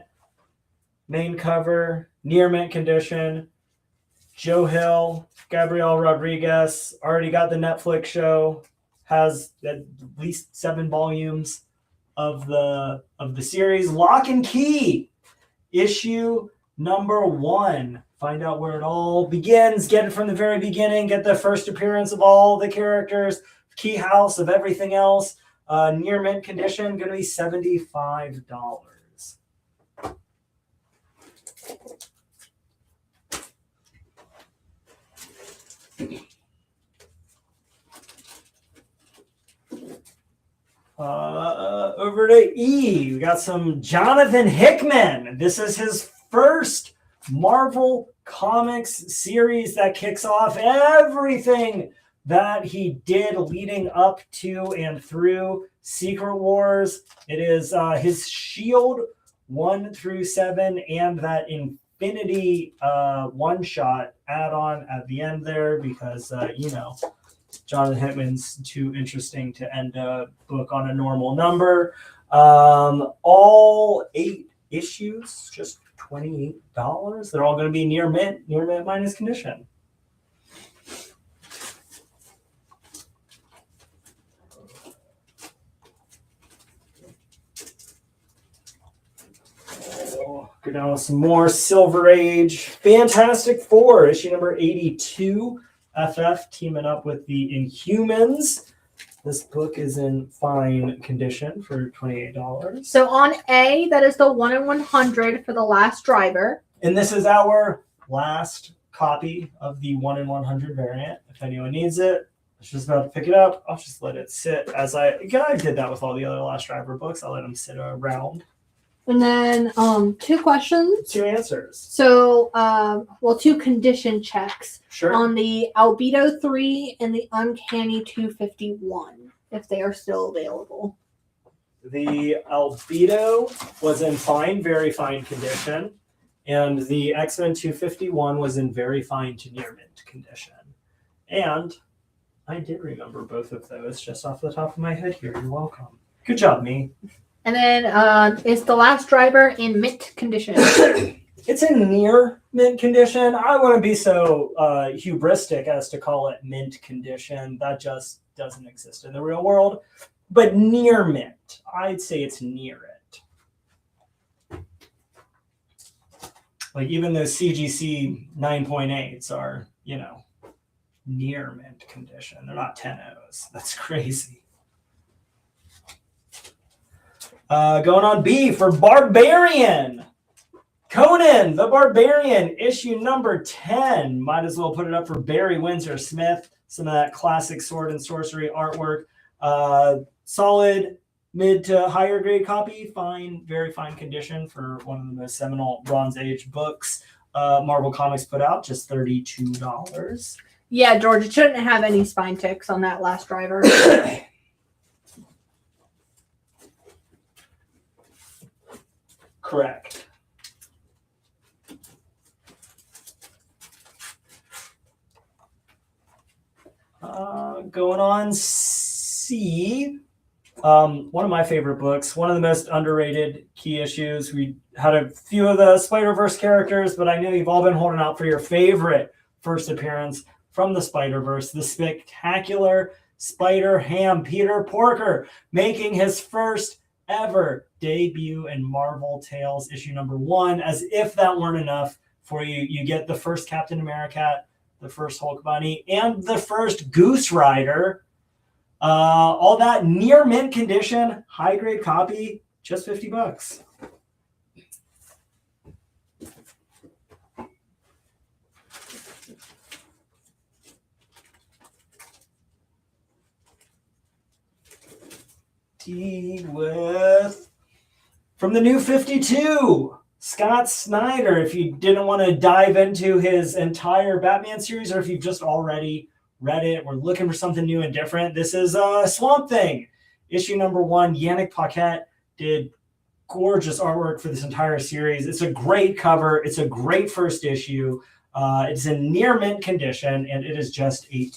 main cover, near mint condition. Joe Hill, Gabriel Rodriguez, already got the Netflix show, has at least 7 volumes of the series. Lock and Key, issue number 1. Find out where it all begins. Get it from the very beginning. Get the first appearance of all the characters. Key house of everything else. Near mint condition, going to be $75. Over to E. We got some Jonathan Hickman. This is his first Marvel Comics series that kicks off everything that he did leading up to and through Secret Wars. It is his Shield 1 through 7 and that Infinity one-shot add-on at the end there because, Jonathan Hickman's too interesting to end a book on a normal number. All 8 issues, just $28. They're all going to be near mint minus condition. Go down with some more Silver Age. Fantastic Four, issue number 82. FF teaming up with the Inhumans. This book is in fine condition for $28. So on A, that is the 1 in 100 for the last driver. And this is our last copy of the 1 in 100 variant. If anyone needs it, I was just about to pick it up. I'll just let it sit as I did that with all the other last driver books. I'll let them sit around. And then 2 questions. 2 answers. So, 2 condition checks. Sure. On the Albedo 3 and the Uncanny 251, if they are still available. The Albedo was in fine, very fine condition. And the X-Men 251 was in very fine to near mint condition. And I did remember both of those just off the top of my head here. You're welcome. Good job, me. And then is the last driver in mint condition? It's in near mint condition. I wouldn't be so hubristic as to call it mint condition. That just doesn't exist in the real world. But near mint, I'd say it's near it. Like even those CGC 9.8s are, near mint condition. They're not 10-0s. That's crazy. Going on B for Barbarian. Conan the Barbarian, issue number 10. Might as well put it up for Barry Windsor Smith. Some of that classic sword and sorcery artwork. Solid mid to higher grade copy. Fine, very fine condition for one of the most seminal Bronze Age books Marvel Comics put out. Just $32. Yeah, George, it shouldn't have any spine ticks on that last driver. Correct. Going on C. One of my favorite books, one of the most underrated key issues. We had a few of the Spider-Verse characters, but I know you've all been holding out for your favorite first appearance from the Spider-Verse, the spectacular Spider-Ham Peter Porker, making his first ever debut in Marvel Tales issue number 1. As if that weren't enough for you, you get the first Captain America, the first Hulk Bunny, and the first Goose Rider. All that near mint condition, high grade copy, just $50. With from the New 52, Scott Snyder. If you didn't want to dive into his entire Batman series, or if you've just already read it, we're looking for something new and different. This is Swamp Thing, issue number 1. Yannick Paquette did gorgeous artwork for this entire series. It's a great cover. It's a great first issue. It's in near mint condition, and it is just $8.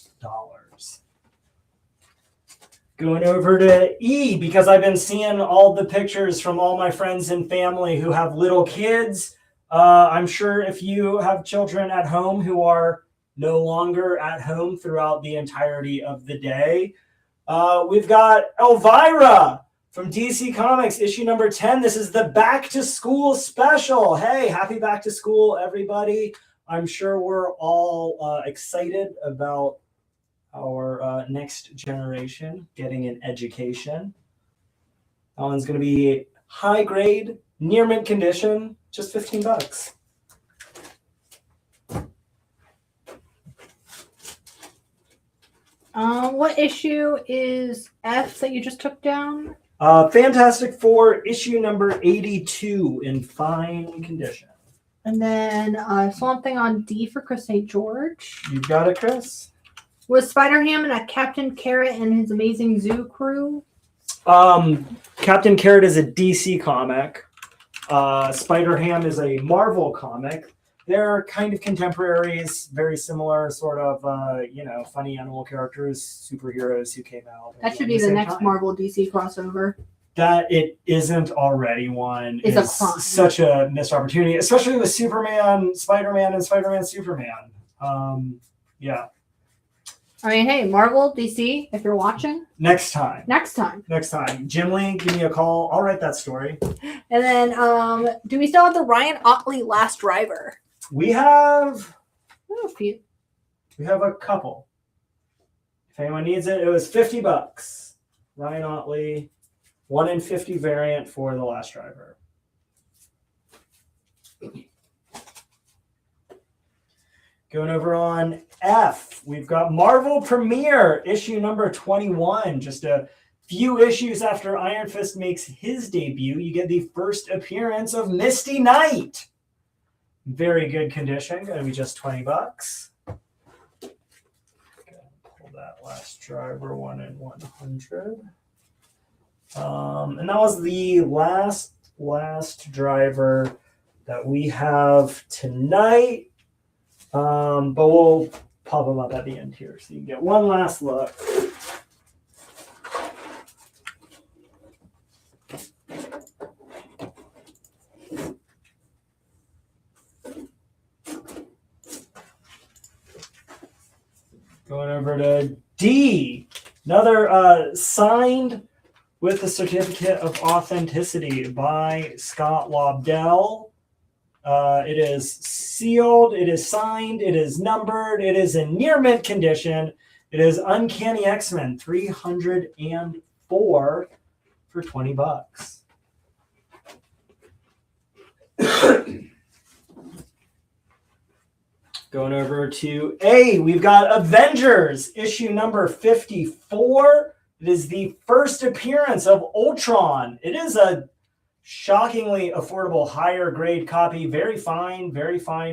Going over to E, because I've been seeing all the pictures from all my friends and family who have little kids. I'm sure if you have children at home who are no longer at home throughout the entirety of the day, we've got Elvira from DC Comics, issue number 10. This is the Back to School special. Hey, happy back to school, everybody. I'm sure we're all excited about our next generation getting an education. That one's going to be high grade, near mint condition, just $15. What issue is F that you just took down? Fantastic Four, issue number 82 in fine condition. And then Swamp Thing on D for Chris St. George. You got it, Chris? Was Spider-Ham and a Captain Carrot and his amazing zoo crew? Captain Carrot is a DC comic. Spider-Ham is a Marvel comic. They're kind of contemporaries, very similar, sort of, funny animal characters, superheroes who came out. That should be the next Marvel DC crossover. That it isn't already one is such a missed opportunity, especially with Superman, Spider-Man, and Spider-Man, Superman. Yeah. I mean, hey, Marvel, DC, if you're watching. Next time. Jim Lee, give me a call. I'll write that story. And then, do we still have the Ryan Otley Last Driver? We have... We have a couple. If anyone needs it, it was $50. Ryan Otley, 1 in 50 variant for the Last Driver. Going over on F, we've got Marvel Premiere, issue number 21. Just a few issues after Iron Fist makes his debut, you get the first appearance of Misty Knight. Very good condition, going to be just $20. Okay, pull that Last Driver, 1 in 100. And that was the last driver that we have tonight. But we'll pop them up at the end here so you can get one last look. Going over to D, another signed with a certificate of authenticity by Scott Lobdell. It is sealed, it is signed, it is numbered, it is in near mint condition. It is Uncanny X-Men 304 for $20. Going over to A, we've got Avengers, issue number 54. It is the first appearance of Ultron. It is a shockingly affordable, higher grade copy. Very fine,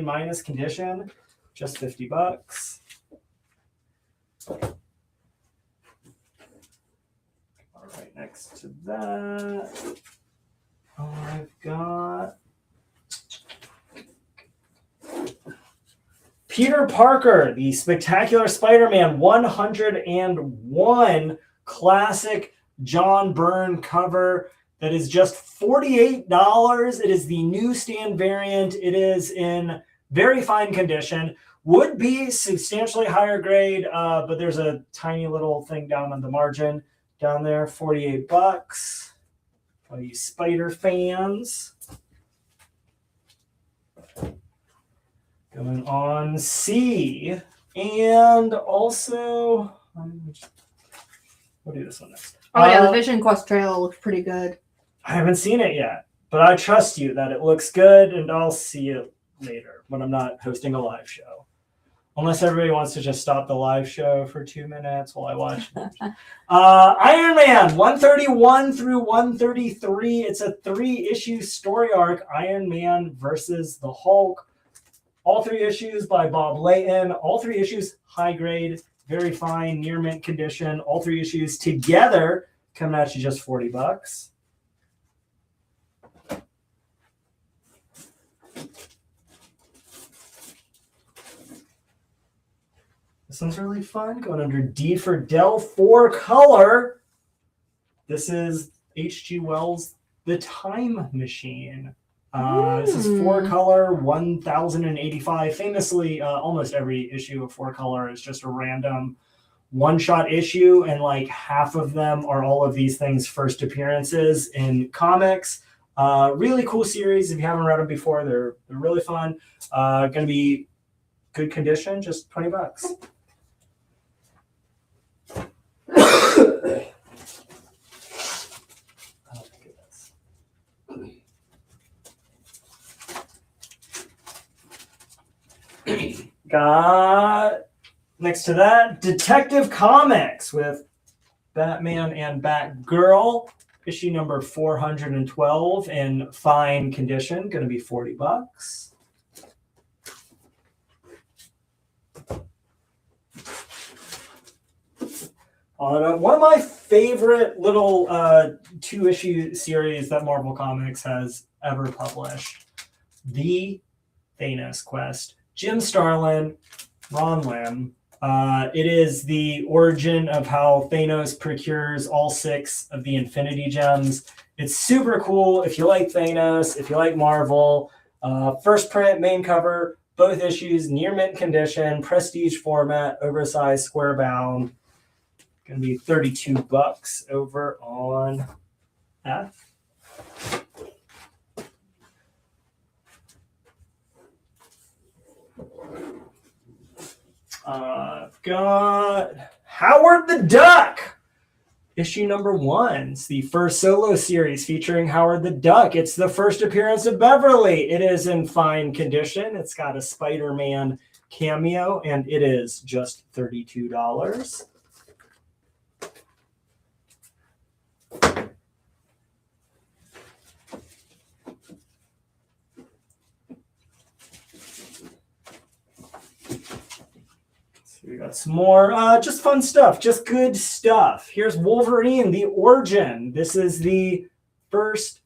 minus condition. Just $50. All right, next to that, I've got Peter Parker, the Spectacular Spider-Man 101 classic John Byrne cover. That is just $48. It is the newsstand variant. It is in very fine condition. Would be substantially higher grade, but there's a tiny little thing down on the margin down there. $48. All you Spider fans. Going on C. And also, we'll do this one next. Oh, yeah, the Vision Quest trailer looks pretty good. I haven't seen it yet, but I trust you that it looks good, and I'll see it later when I'm not hosting a live show. Unless everybody wants to just stop the live show for 2 minutes while I watch it. Iron Man 131 through 133. It's a 3-issue story arc, Iron Man versus the Hulk. All 3 issues by Bob Layton. All 3 issues high grade, very fine, near mint condition. All 3 issues together coming at you just $40. This one's really fun. Going under D for Del 4 color. This is H.G. Wells' The Time Machine. This is 4-color, 1085. Famously, almost every issue of 4-color is just a random one-shot issue, and like half of them are all of these things' first appearances in comics. Really cool series. If you haven't read them before, they're really fun. Going to be good condition, just $20. Got next to that Detective Comics with Batman and Batgirl, issue number 412 in fine condition, going to be $40. One of my favorite little 2-issue series that Marvel Comics has ever published, The Thanos Quest. Jim Starlin, Ron Lim. It is the origin of how Thanos procures all 6 of the Infinity Gems. It's super cool if you like Thanos, if you like Marvel. First print, main cover, both issues, near mint condition, prestige format, oversized, square bound. Going to be $32 over on F. I've got Howard the Duck, issue number 1. It's the first solo series featuring Howard the Duck. It's the first appearance of Beverly. It is in fine condition. It's got a Spider-Man cameo, and it is just $32. We got some more just fun stuff, just good stuff. Here's Wolverine, The Origin. This is the first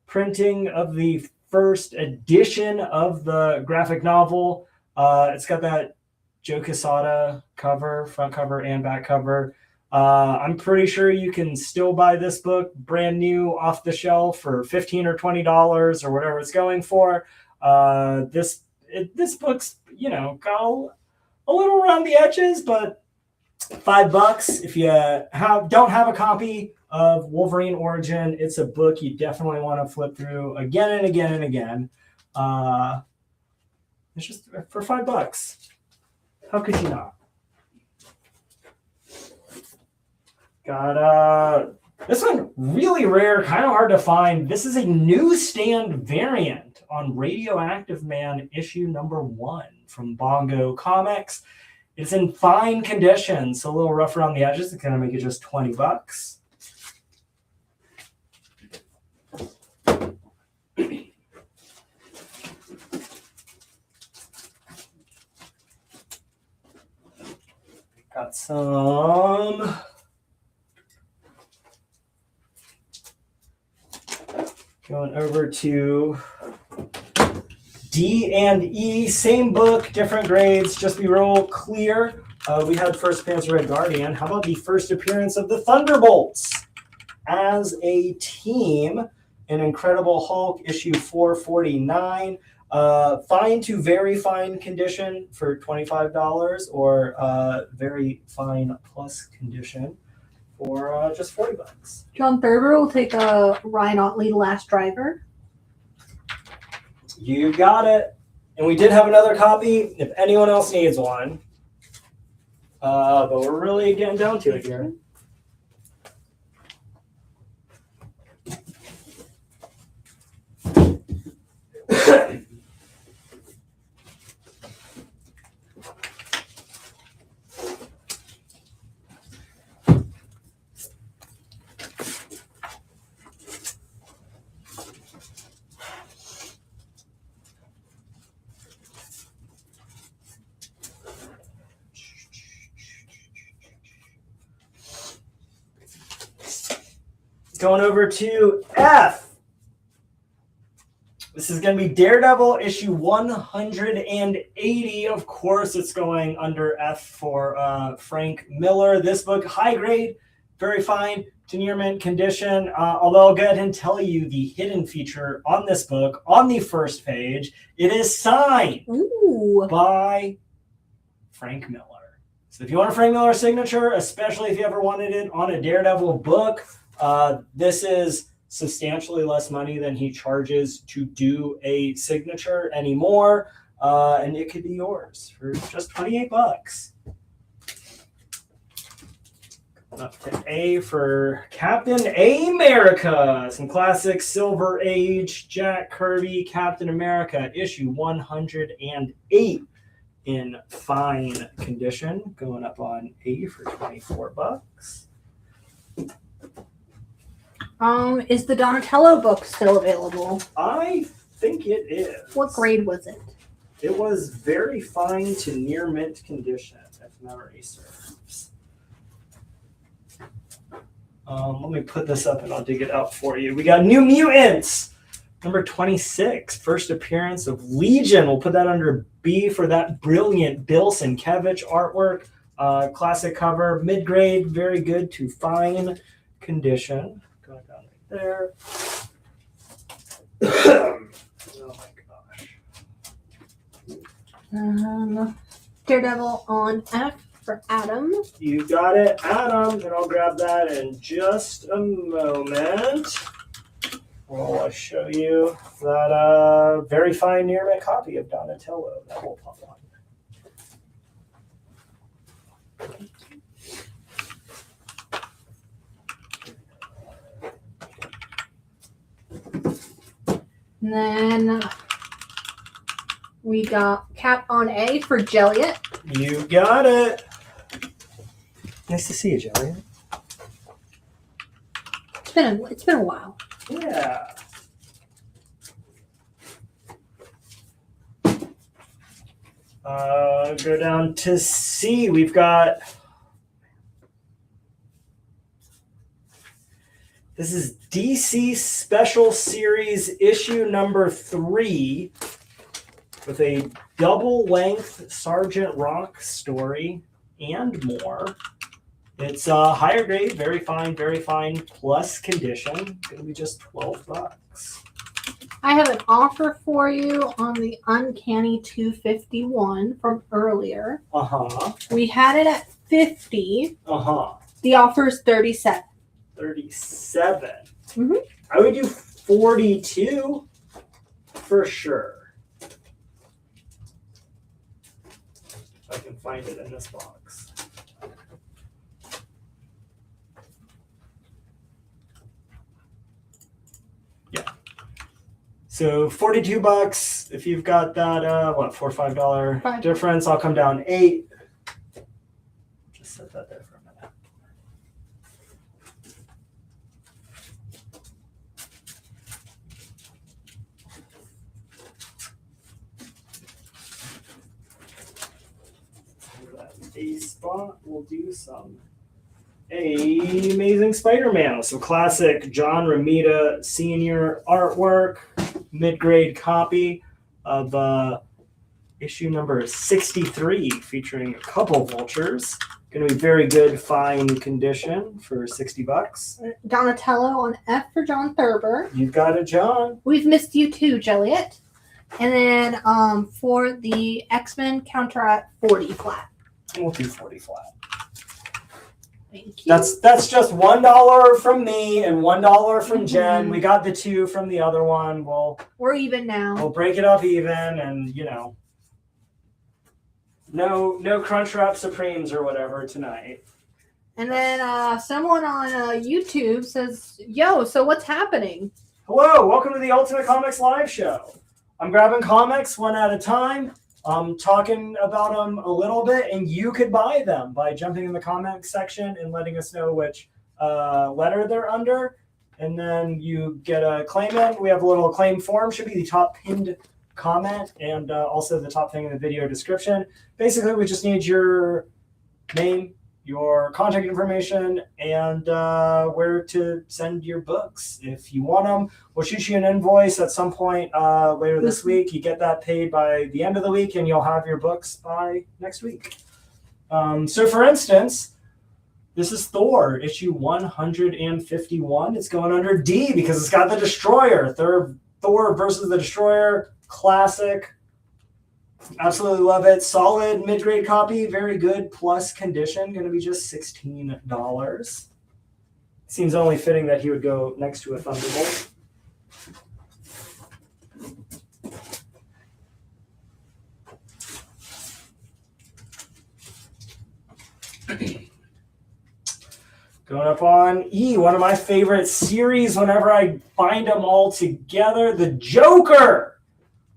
printing of the first edition of the graphic novel. It's got that Joe Quesada cover, front cover and back cover. I'm pretty sure you can still buy this book brand new off the shelf for $15 or $20 or whatever it's going for. This book's, got a little around the edges, but $5 if you don't have a copy of Wolverine Origin. It's a book you definitely want to flip through again and again and again. It's just for $5. How could you not? Got this one really rare, kind of hard to find. This is a newsstand variant on Radioactive Man issue number 1 from Bongo Comics. It's in fine condition, so a little rough around the edges. It's going to make it just $20. Got some going over to D and E, same book, different grades. Just be real clear. We had first appearance of Red Guardian. How about the first appearance of the Thunderbolts as a team? An Incredible Hulk, issue 449. Fine to very fine condition for $25, or very fine plus condition for just $40. John Thurber will take a Ryan Otley, The Last Driver. You got it. And we did have another copy if anyone else needs one. But we're really getting down to it here. Going over to F. This is going to be Daredevil issue 180. Of course, it's going under F for Frank Miller. This book, high grade, very fine to near mint condition. Although I'll go ahead and tell you the hidden feature on this book on the first page. It is signed by Frank Miller. So if you want a Frank Miller signature, especially if you ever wanted it on a Daredevil book, this is substantially less money than he charges to do a signature anymore. And it could be yours for just $28. Up to A for Captain America. Some classic Silver Age Jack Kirby Captain America issue 108 in fine condition. Going up on A for $24. Is the Donatello book still available? I think it is. What grade was it? It was very fine to near mint condition, if memory serves. Let me put this up and I'll dig it out for you. We got New Mutants, number 26, first appearance of Legion. We'll put that under B for that brilliant Bill Sienkiewicz artwork. Classic cover, mid-grade, very good to fine condition. Going down right there. Oh my gosh. Daredevil on F for Adam. You got it, Adam, and I'll grab that in just a moment. I'll show you that very fine near mint copy of Donatello that will pop on. And then we got Cap on A for Jelliet. You got it. Nice to see you, Jelliet. It's been a while. Yeah. Go down to C. We've got. This is DC Special Series issue number 3 with a double-length Sergeant Rock story and more. It's a higher grade, very fine, plus condition. Going to be just $12. I have an offer for you on the Uncanny 251 from earlier. We had it at 50. The offer is 37. 37. Mm-hmm. I would do 42 for sure. If I can find it in this box. Yeah. So $42 if you've got that $4 or $5 difference. I'll come down 8. Just set that there for a minute. A spot, we'll do some Amazing Spider-Man, some classic John Romita Sr. artwork, mid-grade copy of issue number 63, featuring a couple vultures. Going to be very good, fine condition for $60. Donatello on F for John Thurber. You've got it, John. We've missed you too, Jelliet. And then for the X-Men counter at 40 flat. We'll do 40 flat. Thank you. That's just $1 from me and $1 from Jen. We got the 2 from the other one. We're even now. We'll break it up even, and no Crunchwrap Supremes or whatever tonight. And then someone on YouTube says, "Yo, so what's happening?" Hello, welcome to the Ultimate Comics Live Show. I'm grabbing comics one at a time. I'm talking about them a little bit, and you could buy them by jumping in the comments section and letting us know which letter they're under. And then you get a claim in. We have a little claim form, should be the top pinned comment, and also the top thing in the video description. Basically, we just need your name, your contact information, and where to send your books. If you want them, we'll shoot you an invoice at some point later this week. You get that paid by the end of the week, and you'll have your books by next week. So for instance, This is Thor, issue 151. It's going under D because it's got the Destroyer. Thor versus the Destroyer, classic. Absolutely love it. Solid mid-grade copy, very good, plus condition. Going to be just $16. Seems only fitting that he would go next to a Thunderbolt. Going up on E, one of my favorite series whenever I find them all together, The Joker.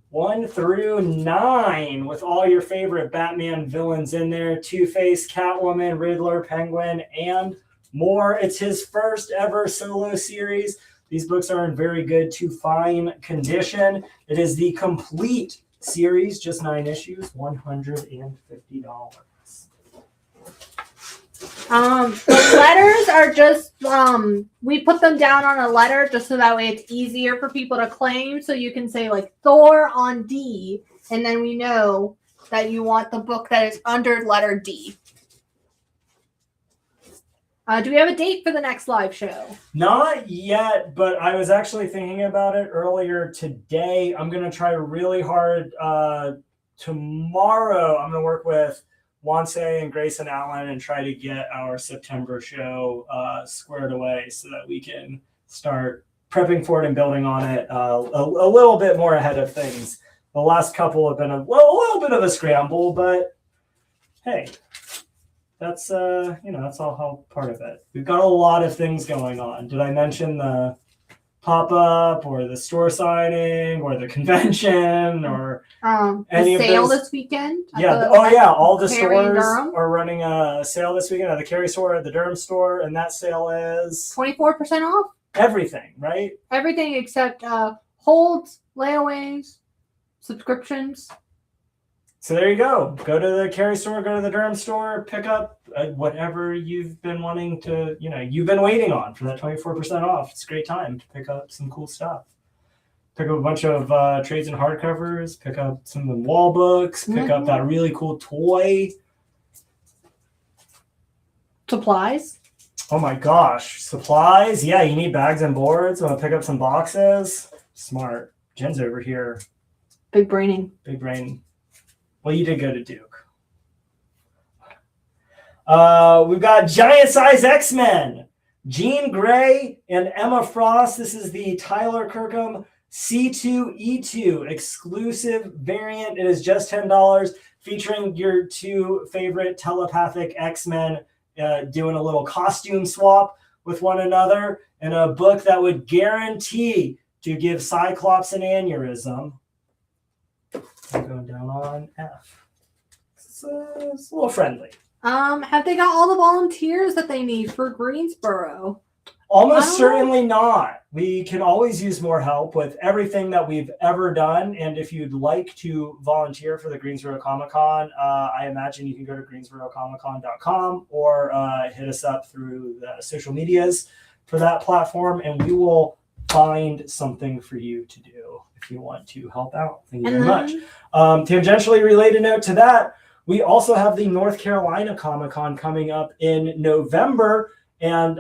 1 through 9 with all your favorite Batman villains in there. Two-Face, Catwoman, Riddler, Penguin, and more. It's his first ever solo series. These books are in very good to fine condition. It is the complete series, just 9 issues, $150. The letters are just we put them down on a letter just so that way it's easier for people to claim. So you can say like Thor on D, and then we know that you want the book that is under letter D. Do we have a date for the next live show? Not yet, but I was actually thinking about it earlier today. I'm going to try really hard tomorrow. I'm going to work with Wanse and Grayson Allen and try to get our September show squared away so that we can start prepping for it and building on it a little bit more ahead of things. The last couple have been a little bit of a scramble, but hey, that's that's all part of it. We've got a lot of things going on. Did I mention the pop-up or the store signing or the convention or any the sale of those? this weekend? Yeah. All the stores are running a sale this weekend at the Cary store, at the Durham store, and that sale is 24% off. Everything, right? Everything except holds, layaways, subscriptions. So there you go. Go to the Cary store, go to the Durham store, pick up whatever you've been wanting to, you've been waiting on for that 24% off. It's a great time to pick up some cool stuff. Pick up a bunch of trades and hardcovers, pick up some of the wall books, pick up that really cool toy. Supplies. Oh my gosh. Supplies. Yeah, you need bags and boards. Want to pick up some boxes? Smart. Jen's over here. Big braining. Big brain. Well, you did go to Duke. We've got Giant Size X-Men. Jean Grey and Emma Frost. This is the Tyler Kirkham C2E2 exclusive variant. It is just $10, featuring your two favorite telepathic X-Men doing a little costume swap with one another in a book that would guarantee to give Cyclops an aneurysm. I'm going down on F. It's a little friendly. Have they got all the volunteers that they need for Greensboro? Almost certainly not. We can always use more help with everything that we've ever done. And if you'd like to volunteer for the Greensboro Comic Con, I imagine you can go to greensborocomiccon.com or hit us up through the social medias for that platform, and we will find something for you to do if you want to help out. Thank you very much. Tangentially related note to that, we also have the North Carolina Comic Con coming up in November, and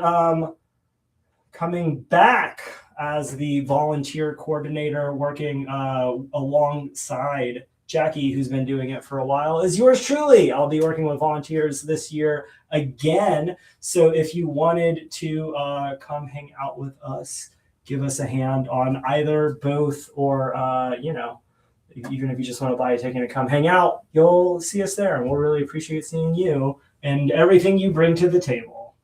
coming back as the volunteer coordinator working alongside Jackie, who's been doing it for a while, is yours truly. I'll be working with volunteers this year again. So if you wanted to come hang out with us, give us a hand on either, both, or, even if you just want to buy a ticket and come hang out, you'll see us there. And we'll really appreciate seeing you and everything you bring to the table.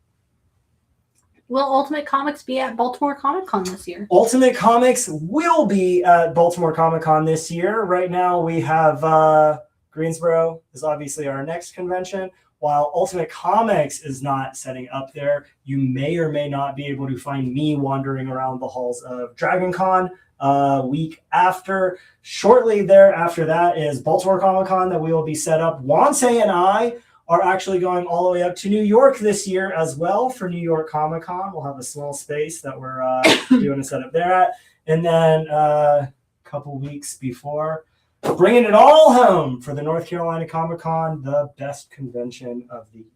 Will Ultimate Comics be at Baltimore Comic Con this year? Ultimate Comics will be at Baltimore Comic Con this year. Right now we have Greensboro is obviously our next convention. While Ultimate Comics is not setting up there, you may or may not be able to find me wandering around the halls of Dragon Con week after. Shortly thereafter that is Baltimore Comic Con that we will be set up. Wanse and I are actually going all the way up to New York this year as well for New York Comic Con. We'll have a small space that we're doing a setup there at. And then a couple weeks before, bringing it all home for the North Carolina Comic Con, the best convention of the year.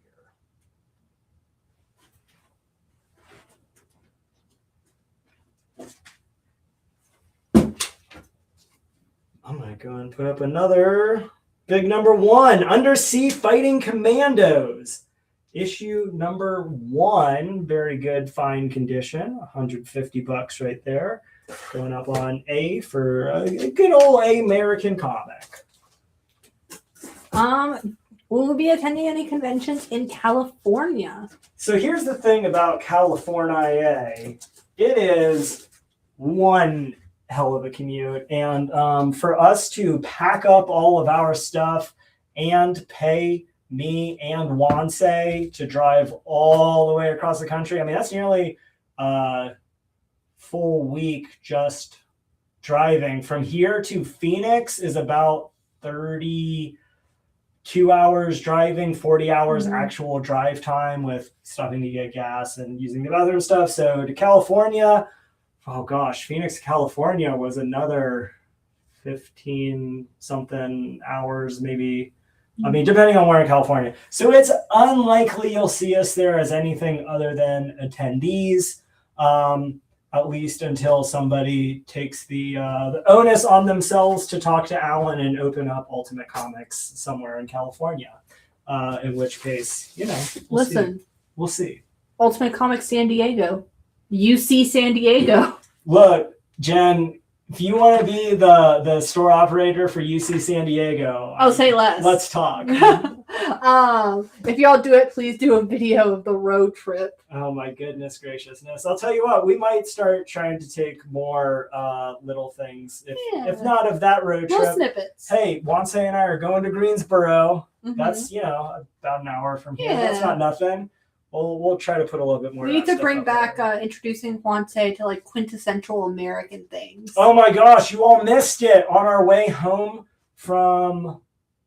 I'm going to go and put up another big number 1. Undersea Fighting Commandos. Issue number 1. Very good, fine condition. $150 right there. Going up on A for a good old American comic. Will we be attending any conventions in California? So here's the thing about California. It is one hell of a commute. And for us to pack up all of our stuff and pay me and Wanse to drive all the way across the country, I mean, that's nearly a full week just driving. From here to Phoenix is about 32 hours driving, 40 hours actual drive time with stopping to get gas and using the bathroom stuff. So to California, oh gosh, Phoenix, California was another 15 something hours, maybe. I mean, depending on where in California. So it's unlikely you'll see us there as anything other than attendees, at least until somebody takes the onus on themselves to talk to Alan and open up Ultimate Comics somewhere in California. In which case, we'll see. Ultimate Comics San Diego. UC San Diego. Look, Jen, if you want to be the store operator for UC San Diego, Say less. Let's talk. If y'all do it, please do a video of the road trip. Oh my goodness graciousness. I'll tell you what, we might start trying to take more little things. If not of that road trip. Little snippets. Hey, Wanse and I are going to Greensboro. That's, about an hour from here. That's not nothing. We'll try to put a little bit more. We need to bring back introducing Wanse to like quintessential American things. Oh my gosh, you all missed it on our way home from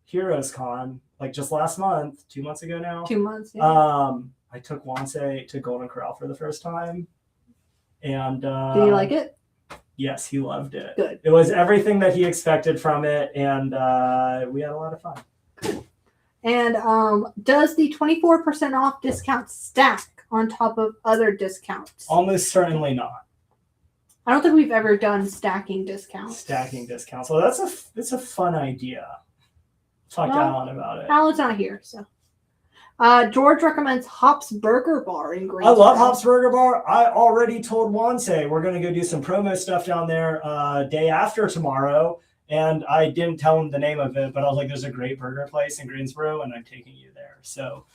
Heroes Con, like just last month, 2 months ago now. 2 months. Yeah. I took Wanse to Golden Corral for the first time, and did you like it? Yes, he loved it. Good. It was everything that he expected from it, and we had a lot of fun. And does the 24% off discount stack on top of other discounts? Almost certainly not. I don't think we've ever done stacking discounts. Stacking discounts. Well, it's a fun idea. Talk to Alan about it. Alan's not here, so. George recommends Hop's Burger Bar in Greensboro. I love Hop's Burger Bar. I already told Wanse we're going to go do some promo stuff down there day after tomorrow. And I didn't tell him the name of it, but I was like, there's a great burger place in Greensboro, and I'm taking you there. So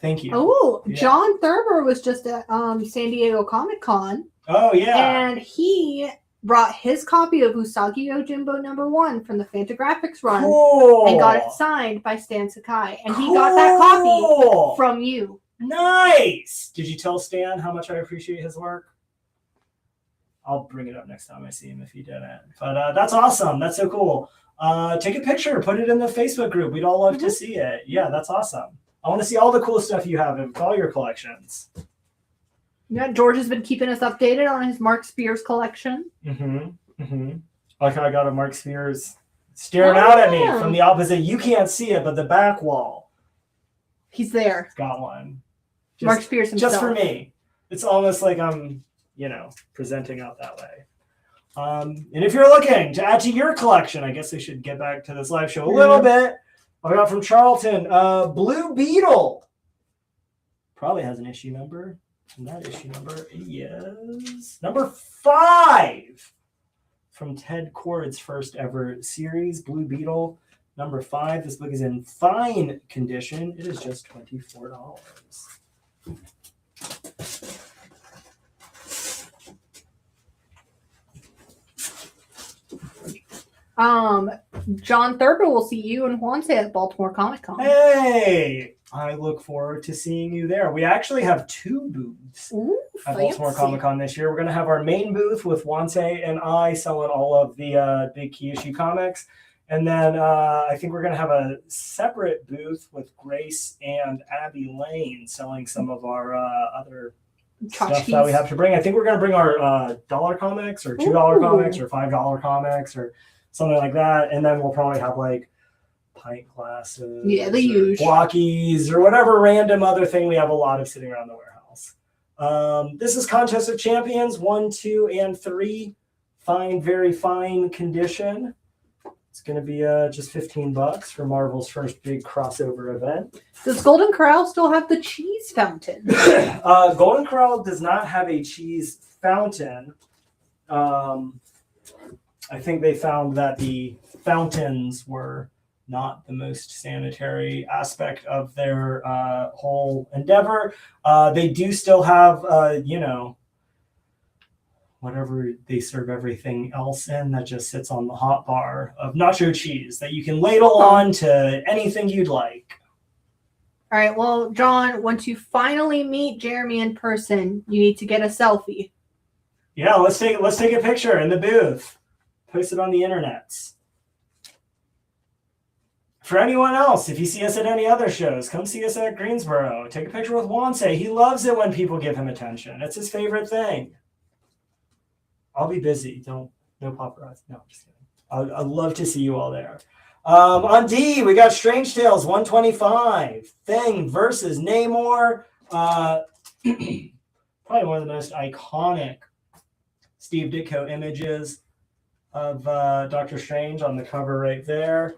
thank you. Oh, yeah. John Thurber was just at San Diego Comic Con. Oh, yeah. And he brought his copy of Usagi Yojimbo #1 from the Fantagraphics run. Cool. And got it signed by Stan Sakai. And he got that copy from you. Nice. Did you tell Stan how much I appreciate his work? I'll bring it up next time I see him if he didn't. But that's awesome. That's so cool. Take a picture. Put it in the Facebook group. We'd all love to see it. Yeah, that's awesome. I want to see all the cool stuff you have in all your collections. Yeah, George has been keeping us updated on his Mark Spears collection. Like how I got a Mark Spears staring out at me from the opposite. You can't see it, but the back wall. He's there. Got one. Mark Spears himself. Just for me. It's almost like I'm presenting out that way. And if you're looking to add to your collection, I guess I should get back to this live show a little bit. I got from Charlton, Blue Beetle. Probably has an issue number. And that issue number is number 5 from Ted Kord's first ever series, Blue Beetle, number 5. This book is in fine condition. It is just $24. John Thurber will see you and Juanse at Baltimore Comic Con. Hey, I look forward to seeing you there. We actually have 2 booths at Baltimore Comic Con this year. We're going to have our main booth with Juanse and I selling all of the big key issue comics. And then I think we're going to have a separate booth with Grace and Abby Lane selling some of our other stuff that we have to bring. I think we're going to bring our dollar comics or $2 comics or $5 comics or something like that. And then we'll probably have like pint glasses, the usual blockies, or whatever random other thing we have a lot of sitting around the warehouse. This is Contest of Champions 1, 2, and 3. Fine, very fine condition. It's going to be just $15 for Marvel's first big crossover event. Does Golden Corral still have the cheese fountain? Golden Corral does not have a cheese fountain. I think they found that the fountains were not the most sanitary aspect of their whole endeavor. They do still have, whatever they serve everything else in that just sits on the hot bar of nacho cheese that you can ladle on to anything you'd like. All right, well, John, once you finally meet Jeremy in person, you need to get a selfie. Yeah, let's take a picture in the booth. Post it on the internets. For anyone else, if you see us at any other shows, come see us at Greensboro. Take a picture with Wanse. He loves it when people give him attention. It's his favorite thing. I'll be busy. No paparazzi. No, just kidding. I'd love to see you all there. On D, we got Strange Tales 125. Thing versus Namor. Probably one of the most iconic Steve Ditko images of Doctor Strange on the cover right there.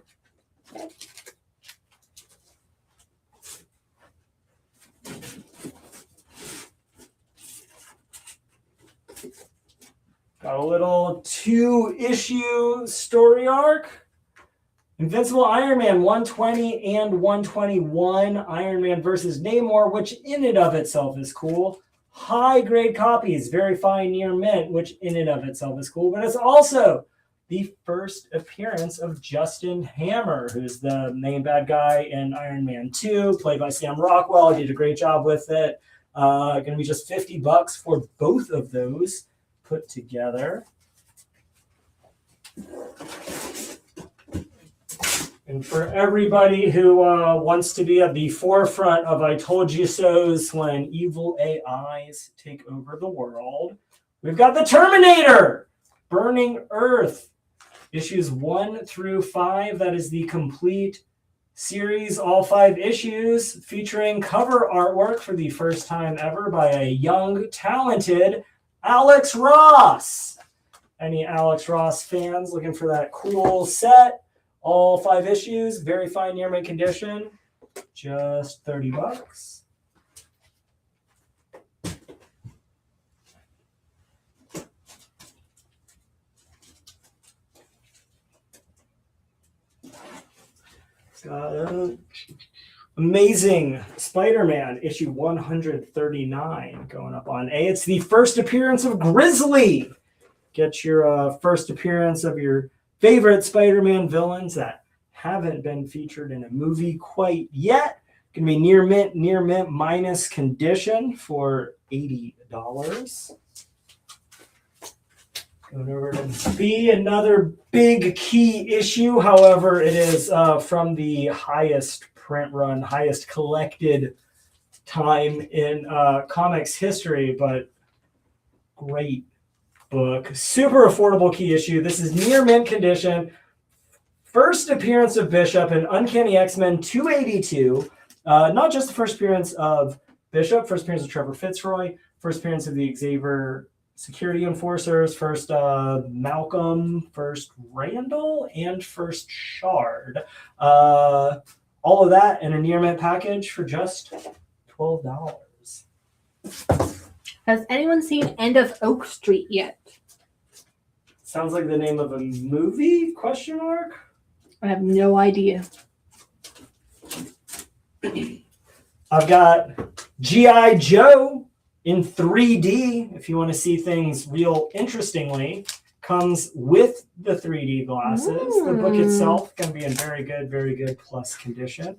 Got a little 2-issue story arc. Invincible Iron Man 120 and 121. Iron Man versus Namor, which in and of itself is cool. High-grade copies, very fine near mint, which in and of itself is cool. But it's also the first appearance of Justin Hammer, who's the main bad guy in Iron Man 2, played by Sam Rockwell. He did a great job with it. Going to be just $50 for both of those put together. And for everybody who wants to be at the forefront of I told you so's when evil AIs take over the world, we've got the Terminator, Burning Earth, issues 1 through 5. That is the complete series, all 5 issues, featuring cover artwork for the first time ever by a young, talented Alex Ross. Any Alex Ross fans looking for that cool set? All 5 issues, very fine near mint condition, just $30. Got Amazing Spider-Man issue 139 going up on A. It's the first appearance of Grizzly. Get your first appearance of your favorite Spider-Man villains that haven't been featured in a movie quite yet. Going to be near mint minus condition for $80. Going over to B, another big key issue. However, it is from the highest print run, highest collected time in comics history, but great book. Super affordable key issue. This is near mint condition. First appearance of Bishop in Uncanny X-Men 282. Not just the first appearance of Bishop, first appearance of Trevor Fitzroy, first appearance of the Xavier Security Enforcers, first Malcolm, first Randall, and first Shard. All of that in a near mint package for just $12. Has anyone seen End of Oak Street yet? Sounds like the name of a movie? Question mark? I have no idea. I've got G.I. Joe in 3D, if you want to see things real interestingly. Comes with the 3D glasses. The book itself can be in very good plus condition.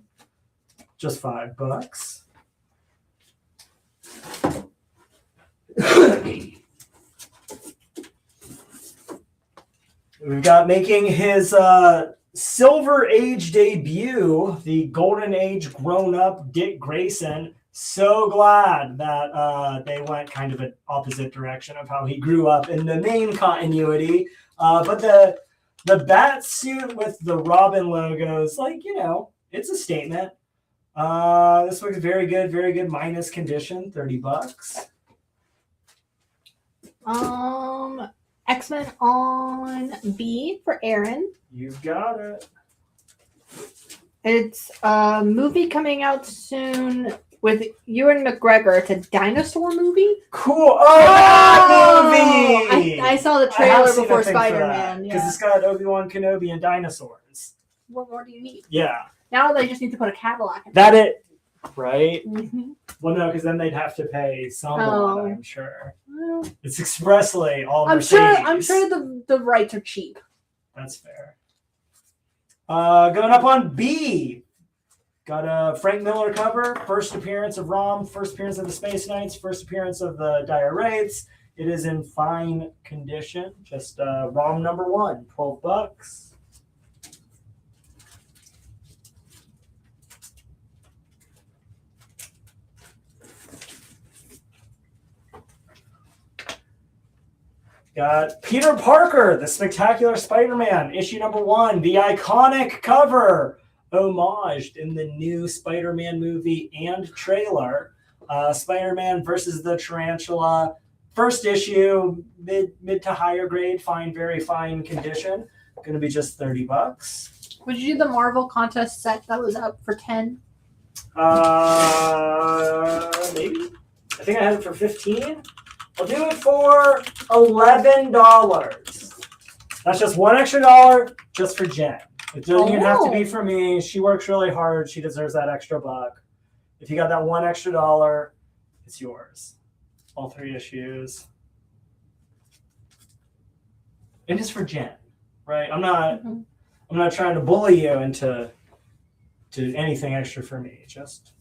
Just $5. We've got making his Silver Age debut, the Golden Age grown-up Dick Grayson. So glad that they went kind of an opposite direction of how he grew up in the main continuity. But the bat suit with the Robin logos, it's a statement. This book is very good minus condition, $30. X-Men on B for Aaron. You've got it. It's a movie coming out soon with Ewan McGregor. It's a dinosaur movie. Cool. Oh, that movie! I saw the trailer before Spider-Man. Because Yeah. it's got Obi-Wan Kenobi and dinosaurs. What more do you need? Yeah. Now they just need to put a Cadillac in That it, right? Mm-hmm. Well, no, because then they'd have to pay someone, Oh. I'm sure. Well, It's expressly all I'm Mercedes. sure the rights are cheap. That's fair. Going up on B. Got a Frank Miller cover. First appearance of ROM. First appearance of the Space Knights. First appearance of the Dire Wraiths. It is in fine condition. Just ROM number 1. $12. Got Peter Parker, The Spectacular Spider-Man, issue number 1, the iconic cover, homaged in the new Spider-Man movie and trailer. Spider-Man versus the Tarantula, first issue, mid to higher grade, fine, very fine condition. Going to be just $30. Would you do the Marvel contest set that was up for 10? Maybe. I think I had it for 15. I'll do it for $11. That's just one extra dollar just for Jen. It doesn't even have to be for me. She works really hard. She deserves that extra buck. If you got that one extra dollar, it's yours. All 3 issues. And it's for Jen, right? I'm not trying to bully you into anything extra for me. Just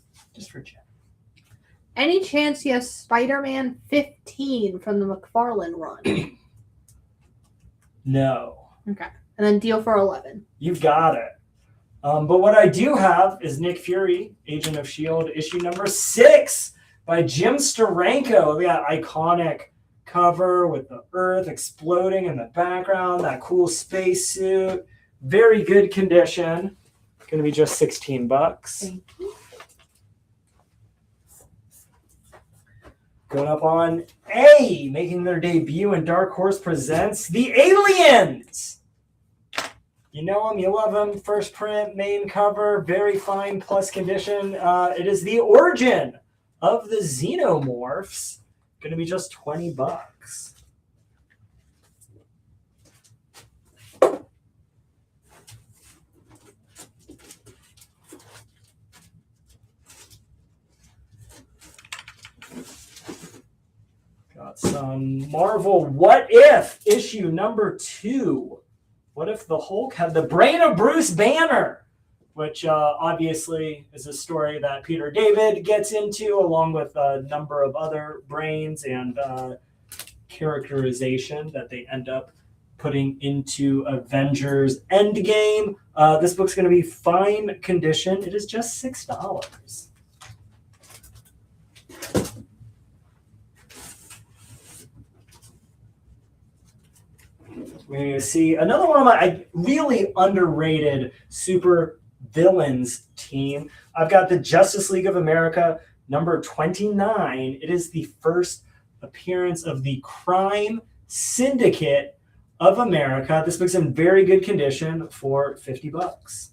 for Jen. Any chance you have Spider-Man 15 from the McFarlane run? No. Okay. And then deal for 11. You've got it. But what I do have is Nick Fury, Agent of S.H.I.E.L.D., issue number 6 by Jim Steranko. We got iconic cover with the Earth exploding in the background, that cool spacesuit. Very good condition. Going to be just $16. Thank you. Going up on A, making their debut in Dark Horse Presents The Aliens. You know them, you love them. First print, main cover, very fine plus condition. It is the origin of the Xenomorphs. Going to be just $20. Got some Marvel What If issue number 2. What if the Hulk had the brain of Bruce Banner? Which obviously is a story that Peter David gets into, along with a number of other brains and characterization that they end up putting into Avengers Endgame. This book's going to be fine condition. It is just $6. We're going to see another one of my really underrated super villains team. I've got the Justice League of America number 29. It is the first appearance of the Crime Syndicate of America. This book's in very good condition for $50.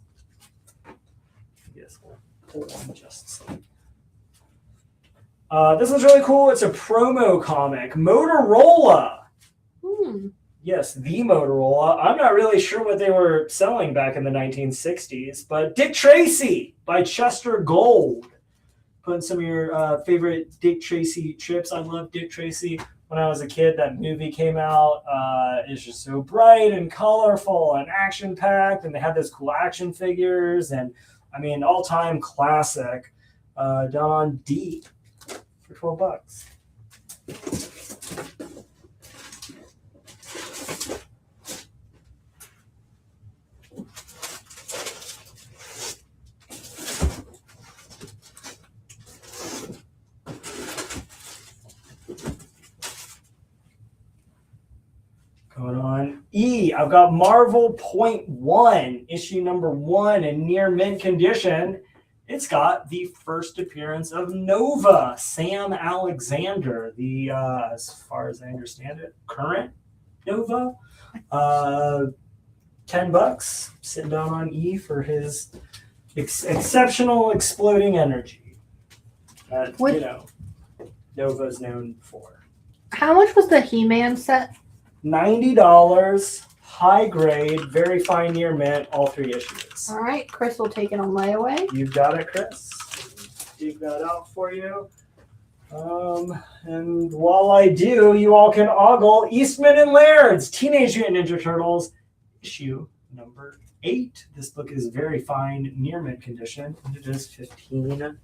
Yes, we'll pull on Justice League. This one's really cool. It's a promo comic. Motorola. Yes, the Motorola. I'm not really sure what they were selling back in the 1960s, but Dick Tracy by Chester Gold. Putting some of your favorite Dick Tracy trips. I love Dick Tracy. When I was a kid, that movie came out. It's just so bright and colorful and action-packed, and they had those cool action figures. And, I mean, all-time classic. Down on D for $12. Going on E, I've got Marvel .1, issue number 1 in near mint condition. It's got the first appearance of Nova, Sam Alexander, the, as far as I understand it, current Nova. $10. Sitting down on E for his exceptional exploding energy. That, What- you know, Nova's known for. How much was the He-Man set? $90, high grade, very fine near mint, all 3 issues. All right, Chris will take it on layaway. You've got it, Chris. Dig that out for you. And while I do, you all can ogle Eastman and Laird's Teenage Mutant Ninja Turtles, issue number 8. This book is very fine, near mint condition, and it is $15.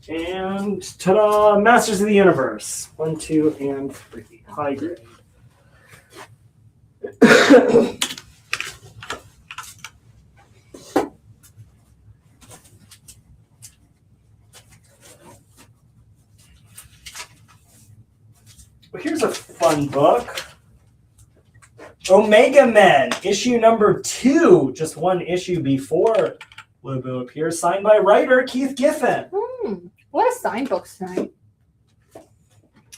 And ta-da! Masters of the Universe. 1, 2, and 3. High grade. Well, here's a fun book. Omega Men, issue number 2. Just one issue before Lobo appears. Signed by writer Keith Giffen. What a signed books tonight.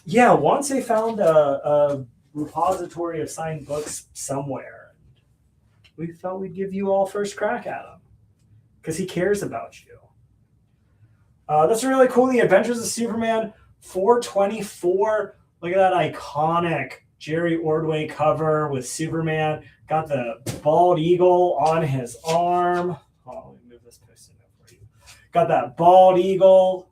Yeah, once they found a repository of signed books somewhere, we thought we'd give you all first crack at them because he cares about you. That's really cool. The Adventures of Superman 424. Look at that iconic Jerry Ordway cover with Superman. Got the bald eagle on his arm. Oh, let me move this post-it note for you. Got that bald eagle.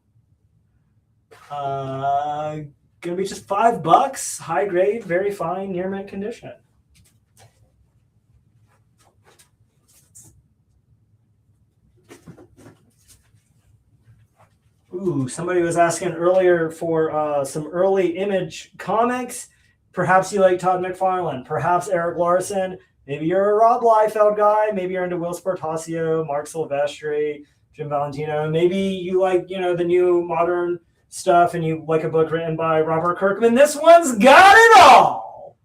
Gonna be just $5. High grade, very fine, near mint condition. Ooh, somebody was asking earlier for some early Image comics. Perhaps you like Todd McFarlane. Perhaps Eric Larson. Maybe you're a Rob Liefeld guy. Maybe you're into Will Spartacio, Mark Silvestri, Jim Valentino. Maybe you like, the new modern stuff and you like a book written by Robert Kirkman. This one's got it all.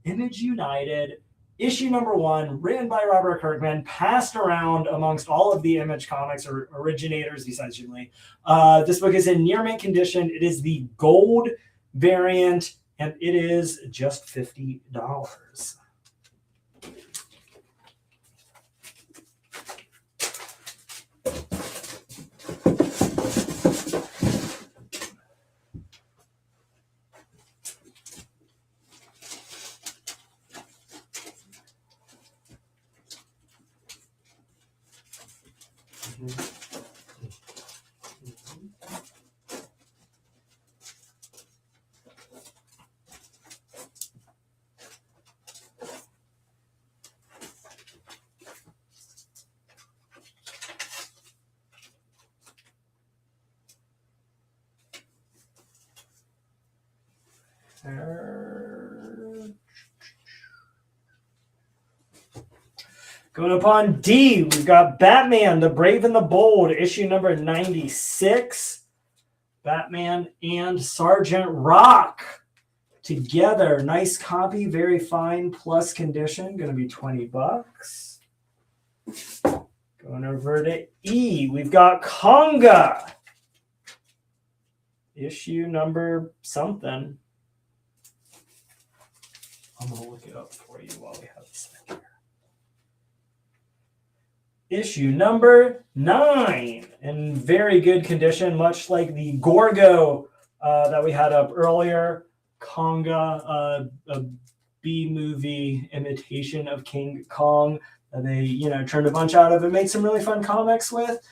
Image United, issue number 1, written by Robert Kirkman, passed around amongst all of the Image Comics or originators besides Jim Lee. This book is in near mint condition. It is the gold variant, and it is just $50. Going up on D, we've got Batman, the Brave and the Bold, issue number 96. Batman and Sergeant Rock together. Nice copy, very fine, plus condition. Going to be $20. Going over to E, we've got Conga. Issue number something. I'm going to look it up for you while we have a second here. Issue number 9 in very good condition, much like the Gorgo that we had up earlier. Conga, a B-movie imitation of King Kong that they, turned a bunch out of and made some really fun comics with.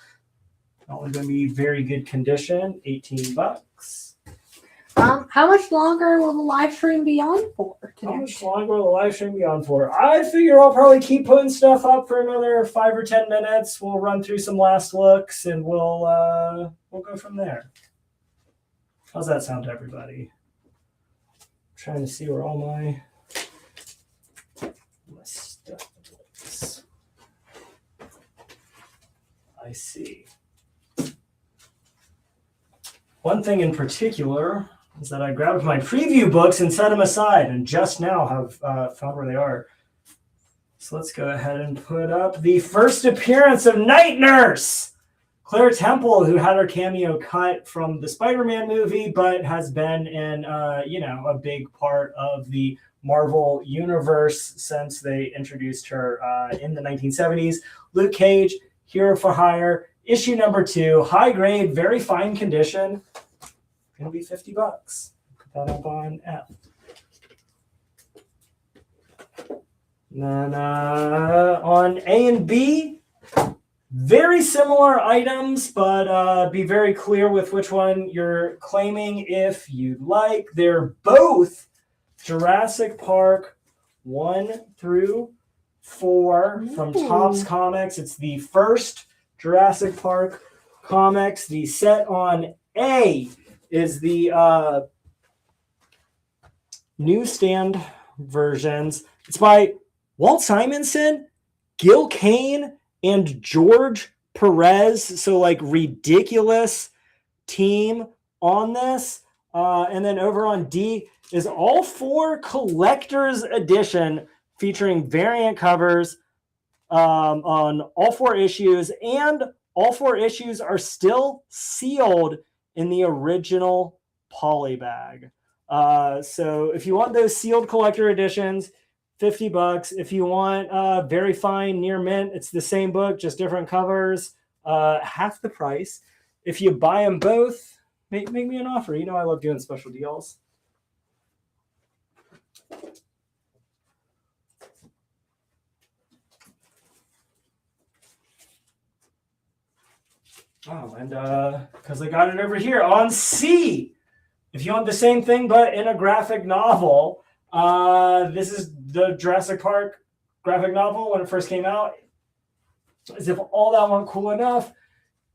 That one's going to be very good condition, $18. How much longer will the live stream be on for today? How much longer will the live stream be on for? I figure I'll probably keep putting stuff up for another 5 or 10 minutes. We'll run through some last looks and we'll go from there. How's that sound to everybody? I'm trying to see where all my I see. One thing in particular is that I grabbed my preview books and set them aside, and just now have found where they are. So let's go ahead and put up the first appearance of Night Nurse, Claire Temple, who had her cameo cut from the Spider-Man movie, but has been in, a big part of the Marvel universe since they introduced her in the 1970s. Luke Cage, Hero for Hire, issue number 2, high grade, very fine condition. Gonna be $50. Put that up on F. And then on A and B, very similar items, but be very clear with which one you're claiming if you'd like. They're both Jurassic Park 1 through 4 from Topps Comics. It's the first Jurassic Park comics. The set on A is the newsstand versions. It's by Walt Simonson, Gil Kane, and George Perez. So like ridiculous team on this. And then over on D is all 4 collector's edition featuring variant covers on all 4 issues, and all 4 issues are still sealed in the original poly bag. So if you want those sealed collector editions, $50. If you want very fine near mint, it's the same book, just different covers, half the price. If you buy them both, make me an offer. You know I love doing special deals. Oh, and because I got it over here on C. If you want the same thing but in a graphic novel, this is the Jurassic Park graphic novel when it first came out. As if all that weren't cool enough,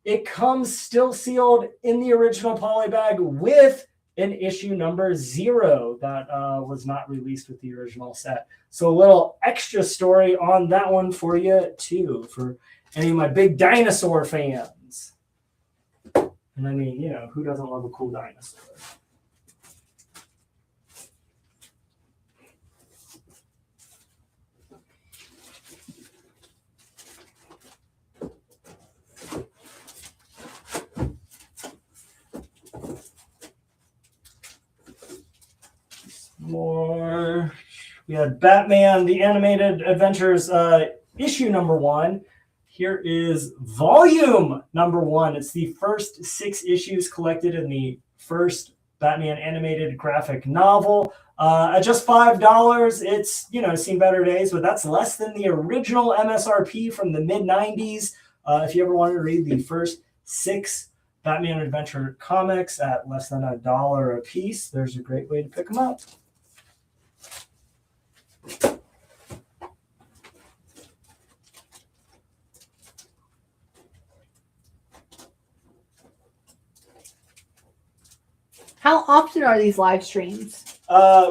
it comes still sealed in the original poly bag with an issue number 0 that was not released with the original set. So a little extra story on that one for you too, for any of my big dinosaur fans. And I mean, who doesn't love a cool dinosaur? More. We had Batman, the Animated Adventures, issue number 1. Here is volume number 1. It's the first 6 issues collected in the first Batman animated graphic novel. At just $5, it's, seen better days, but that's less than the original MSRP from the mid-90s. If you ever wanted to read the first 6 Batman Adventure comics at less than $1 a piece, there's a great way to pick them up. How often are these live streams?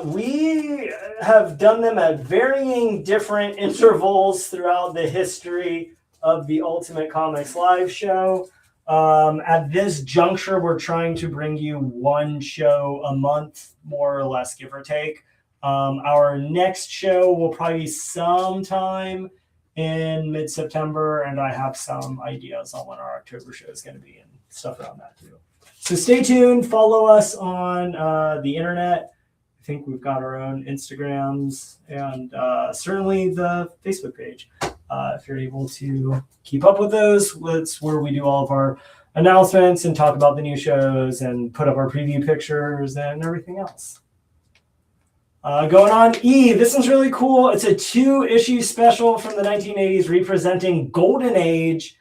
We have done them at varying different intervals throughout the history of the Ultimate Comics live show. At this juncture, we're trying to bring you 1 show a month, more or less, give or take. Our next show will probably be sometime in mid-September, and I have some ideas on when our October show is going to be and stuff around that too. So stay tuned, follow us on the internet. I think we've got our own Instagrams and certainly the Facebook page. If you're able to keep up with those, that's where we do all of our announcements and talk about the new shows and put up our preview pictures and everything else. Going on E, this one's really cool. It's a 2-issue special from the 1980s representing Golden Age.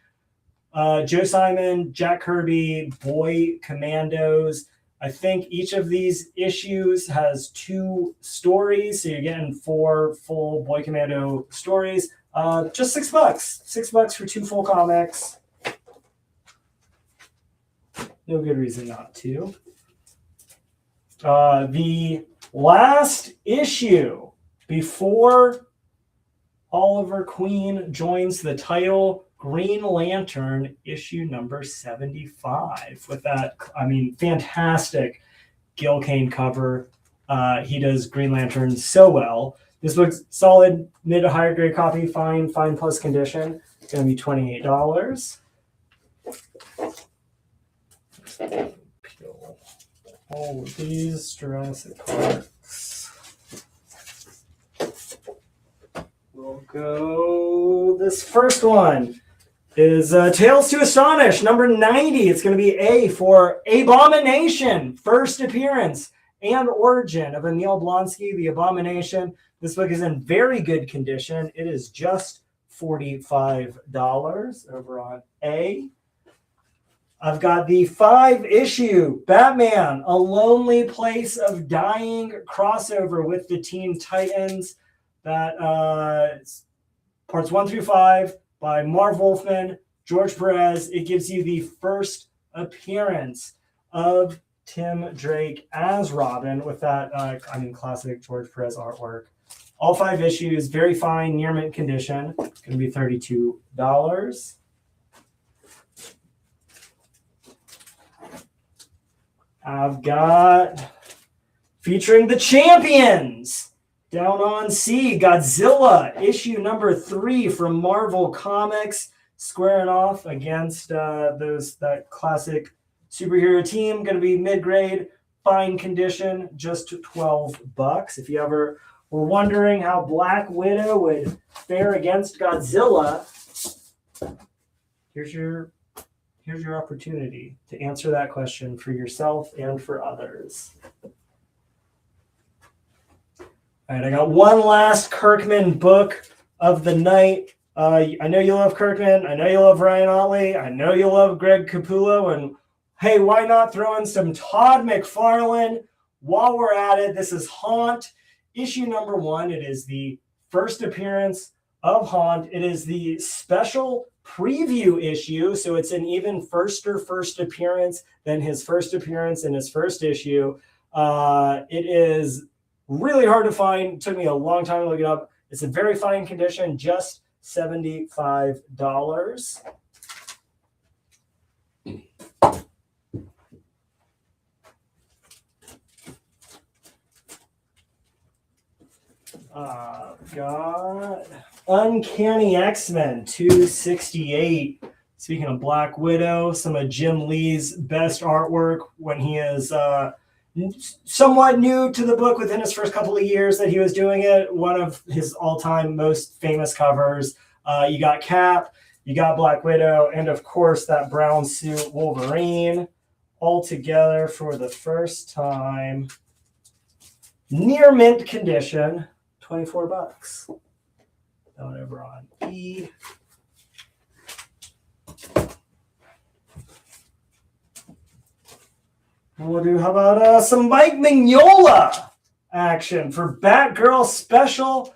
Joe Simon, Jack Kirby, Boy Commandos. I think each of these issues has 2 stories, so you're getting 4 full Boy Commando stories. Just $6. $6 for 2 full comics. No good reason not to. The last issue before Oliver Queen joins the title Green Lantern issue number 75 with that, fantastic Gil Kane cover. He does Green Lantern so well. This book's solid, mid to higher grade copy, fine plus condition. It's going to be $28. Peel all of these Jurassic Parks. We'll go. This first one is Tales to Astonish, number 90. It's going to be A for Abomination, first appearance and origin of Emil Blonsky, the Abomination. This book is in very good condition. It is just $45 over on A. I've got the 5-issue Batman, A Lonely Place of Dying crossover with the Teen Titans. That parts 1 through 5 by Marv Wolfman, George Perez. It gives you the first appearance of Tim Drake as Robin with that, classic George Perez artwork. All 5 issues, very fine, near mint condition. It's going to be $32. I've got featuring the Champions. Down on C, Godzilla, issue number 3 from Marvel Comics, squaring off against that classic superhero team. Going to be mid-grade, fine condition, just $12. If you ever were wondering how Black Widow would fare against Godzilla, here's your opportunity to answer that question for yourself and for others. All right, I got one last Kirkman book of the night. I know you love Kirkman. I know you love Ryan Otley. I know you love Greg Capullo. And hey, why not throw in some Todd McFarlane while we're at it? This is Haunt, issue number 1. It is the first appearance of Haunt. It is the special preview issue, so it's an even first appearance than his first appearance in his first issue. It is really hard to find. It took me a long time to look it up. It's in very fine condition, just $75. Got Uncanny X-Men 268. Speaking of Black Widow, some of Jim Lee's best artwork when he is somewhat new to the book within his first couple of years that he was doing it. One of his all-time most famous covers. You got Cap, you got Black Widow, and of course that brown suit Wolverine, all together for the first time. Near mint condition, $24. Down over on E. We'll do, how about some Mike Mignola action for Batgirl Special,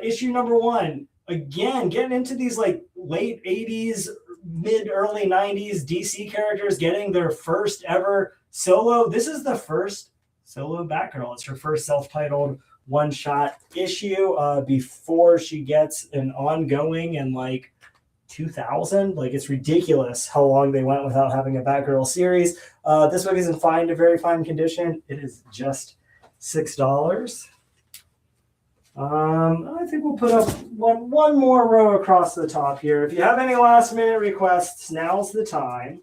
issue number 1. Again, getting into these like late 80s, mid-early 90s DC characters getting their first ever solo. This is the first solo Batgirl. It's her first self-titled one-shot issue before she gets an ongoing in like 2000. Like, it's ridiculous how long they went without having a Batgirl series. This book is in fine to very fine condition. It is just $6. I think we'll put up one more row across the top here. If you have any last minute requests, now's the time.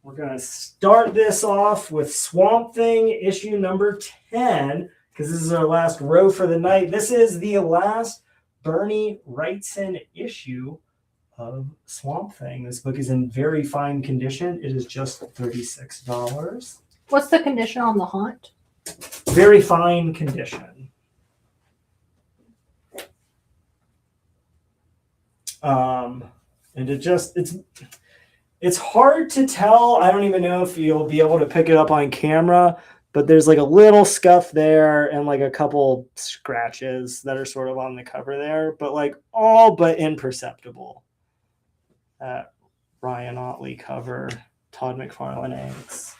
We're going to start this off with Swamp Thing issue number 10, because this is our last row for the night. This is the last Bernie Wrightson issue of Swamp Thing. This book is in very fine condition. It is just $36. What's the condition on the Haunt? Very fine condition. And it's hard to tell. I don't even know if you'll be able to pick it up on camera, but there's like a little scuff there and like a couple scratches that are sort of on the cover there, but like all but imperceptible. That Ryan Otley cover, Todd McFarlane inks.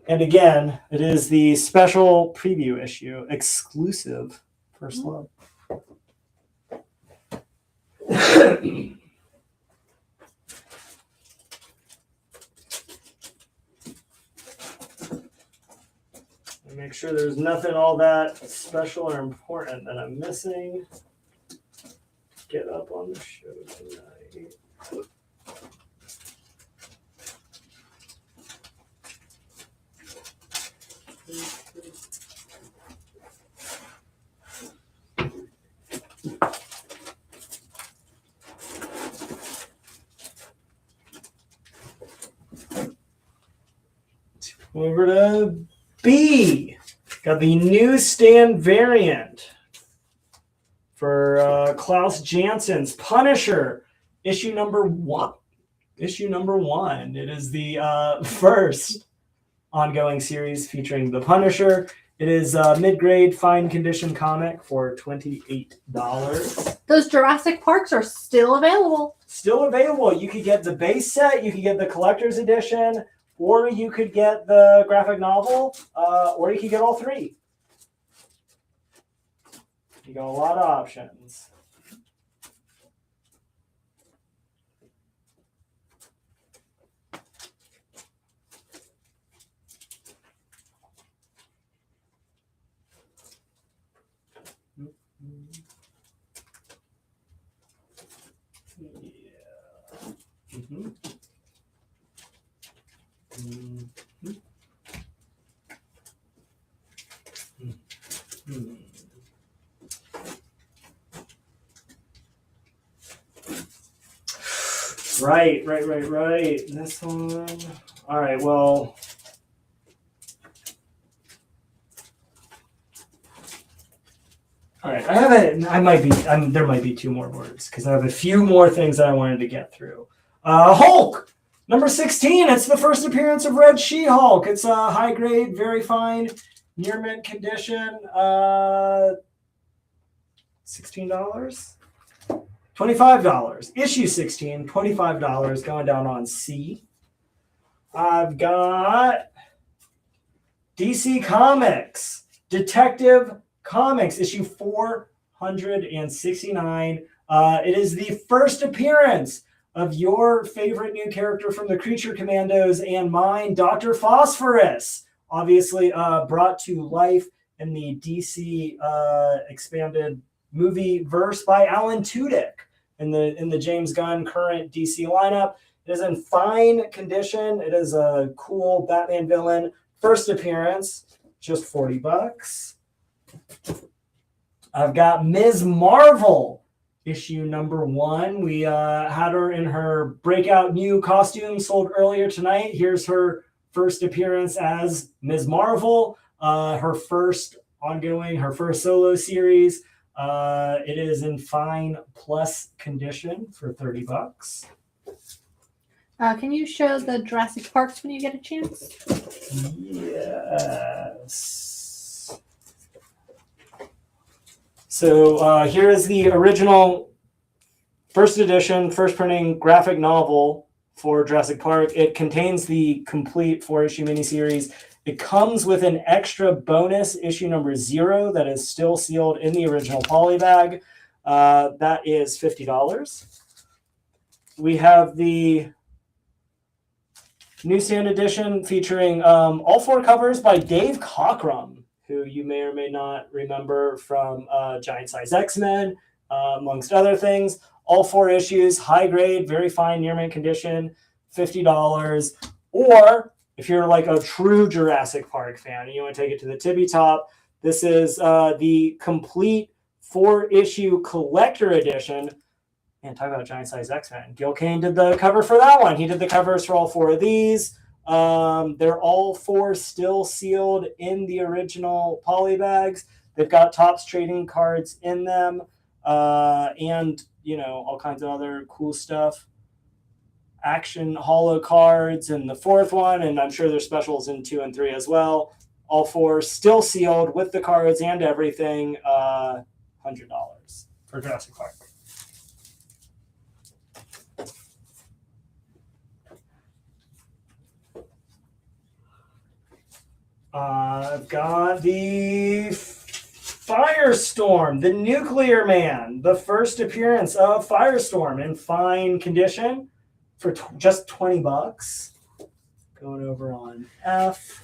And again, it is the special preview issue, exclusive first look. Make sure there's nothing all that special or important that I'm missing. Get up on the show tonight. Over to B. Got the newsstand variant for Klaus Jansson's Punisher, issue number 1. Issue number 1. It is the first ongoing series featuring the Punisher. It is a mid-grade, fine condition comic for $28. Those Jurassic Parks are still available. Still available. You could get the base set, you could get the collector's edition, or you could get the graphic novel, or you could get all three. You got a lot of options. Mm-hmm. Mm-hmm. Mm-hmm. Right. This one. All right, well. All right, there might be two more words because I have a few more things that I wanted to get through. Hulk, number 16. It's the first appearance of Red She-Hulk. It's a high grade, very fine, near mint condition. $16, $25. Issue 16, $25. Going down on C. I've got DC Comics, Detective Comics, issue 469. It is the first appearance of your favorite new character from the Creature Commandos and mine, Dr. Phosphorus. Obviously brought to life in the DC expanded movie verse by Alan Tudyk in the James Gunn current DC lineup. It is in fine condition. It is a cool Batman villain. First appearance, just $40. I've got Ms. Marvel, issue number 1. We had her in her breakout new costume sold earlier tonight. Here's her first appearance as Ms. Marvel, her first solo series. It is in fine plus condition for $30. Can you show the Jurassic Parks when you get a chance? Yes. So here is the original first edition, first printing graphic novel for Jurassic Park. It contains the complete 4-issue miniseries. It comes with an extra bonus, issue number 0, that is still sealed in the original poly bag. That is $50. We have the newsstand edition featuring all 4 covers by Dave Cockrum, who you may or may not remember from Giant Size X-Men, amongst other things. All 4 issues, high grade, very fine, near mint condition, $50. Or if you're like a true Jurassic Park fan and you want to take it to the tippy top, this is the complete 4-issue collector edition. And talk about Giant Size X-Men. Gil Kane did the cover for that one. He did the covers for all 4 of these. They're all 4 still sealed in the original poly bags. They've got Topps trading cards in them, and all kinds of other cool stuff. Action holo cards in the 4th one, and I'm sure there's specials in 2 and 3 as well. All 4 still sealed with the cards and everything. $100 for Jurassic Park. I've got the final Firestorm, the Nuclear Man, the first appearance of Firestorm in fine condition for just $20. Going over on F.